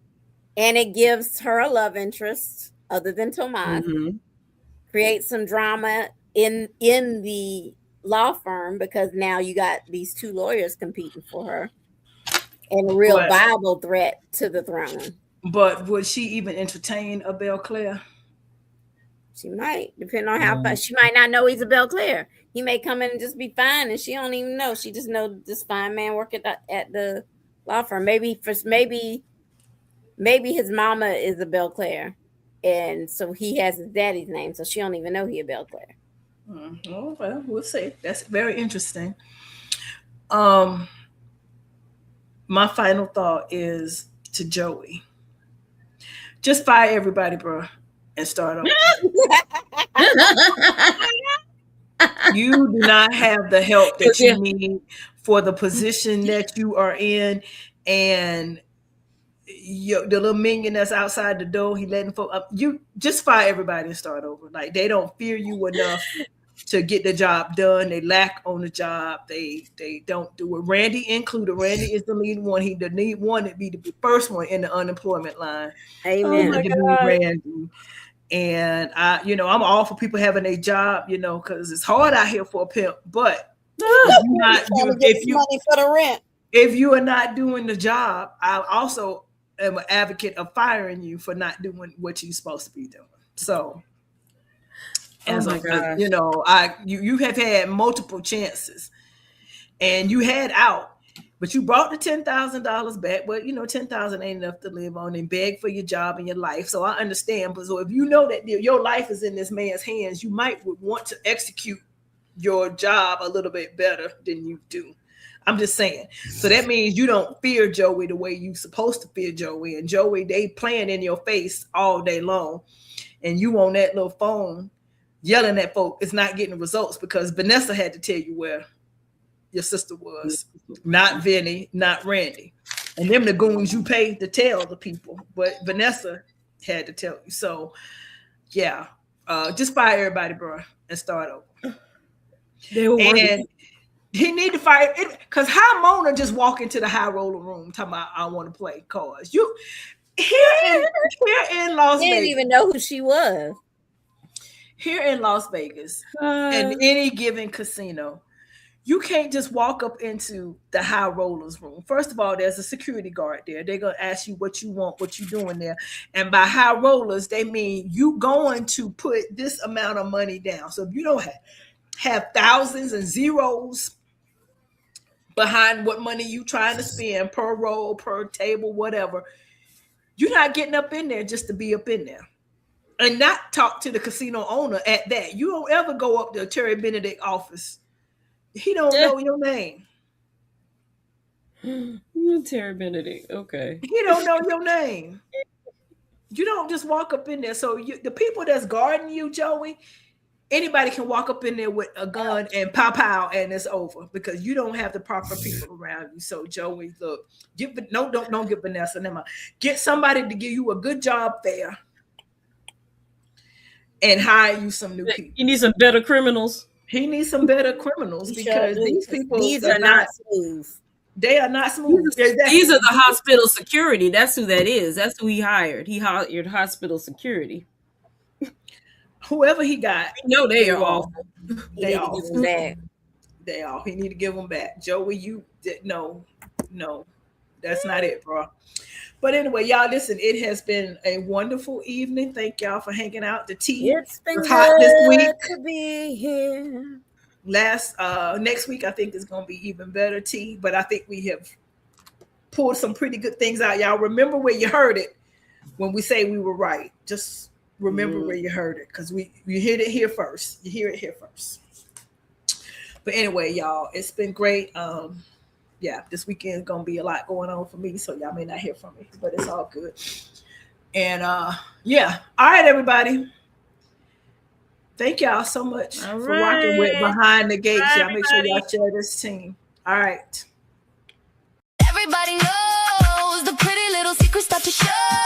And it gives her a love interest other than Tomas. Creates some drama in the law firm, because now you got these two lawyers competing for her, and a real viable threat to the throne. But would she even entertain a Belclair? She might, depending on how fast. She might not know he's a Belclair. He may come in and just be fine, and she don't even know. She just know this fine man working at the law firm. Maybe his mama is a Belclair, and so he has his daddy's name, so she don't even know he a Belclair. Oh, well, we'll see. That's very interesting. My final thought is to Joey. Just fire everybody, bro, and start over. You do not have the help that you need for the position that you are in, and the little minion that's outside the door, he letting folk up. You just fire everybody and start over. Like, they don't fear you enough to get the job done. They lack on the job. They don't do it. Randy included. Randy is the lead one. He the need one to be the first one in the unemployment line. Amen. Oh my God. Randy. And I'm all for people having a job, because it's hard out here for a pimp. But if you money for the rent, if you are not doing the job, I also am an advocate of firing you for not doing what you're supposed to be doing. So, you have had multiple chances, and you had out. But you brought the $10,000 back, but $10,000 ain't enough to live on, and beg for your job and your life. So I understand. But so if you know that your life is in this man's hands, you might want to execute your job a little bit better than you do. I'm just saying. So that means you don't fear Joey the way you supposed to fear Joey. And Joey, they playing in your face all day long, and you on that little phone yelling at folk. It's not getting results because Vanessa had to tell you where your sister was, not Vinny, not Randy. And them the goons you pay to tell the people, but Vanessa had to tell you. So yeah, just fire everybody, bro, and start over. And he need to fire it, because how Mona just walk into the high roller room talking about I want to play cards. You here in Las Vegas, didn't even know who she was. Here in Las Vegas, in any given casino, you can't just walk up into the high rollers room. First of all, there's a security guard there. They're going to ask you what you want, what you're doing there. And by high rollers, they mean you going to put this amount of money down. So if you don't have thousands and zeros behind what money you trying to spend per roll, per table, whatever, you're not getting up in there just to be up in there. And not talk to the casino owner at that. You don't ever go up to Terry Benedict office. He don't know your name. Terry Benedict. Okay. He don't know your name. You don't just walk up in there. So the people that's guarding you, Joey, anybody can walk up in there with a gun and pow, and it's over because you don't have the proper people around you. So Joey, look, don't get Vanessa. Never mind. Get somebody to give you a good job there and hire you some new people. You need some better criminals. He needs some better criminals because these people are not smooth. They are not smooth. These are the hospital security. That's who that is. That's who he hired. He hired hospital security. Whoever he got, we know they are awful. They all. They all. He need to give them back. Joey, you no, that's not it, bro. But anyway, y'all, listen. It has been a wonderful evening. Thank y'all for hanging out. The tea it's been was hot this week. To be here. Next week, I think is going to be even better tea. But I think we have pulled some pretty good things out. Y'all remember where you heard it when we say we were right. Just remember where you heard it because you heard it here first. You hear it here first. But anyway, y'all, it's been great. Yeah, this weekend is gonna be a lot going on for me, so y'all may not hear from me, but it's all good. And yeah, all right, everybody. Thank y'all so much for rocking with Behind the Gates. Y'all make sure y'all share this team. All right. Everybody knows the pretty little secrets start to show.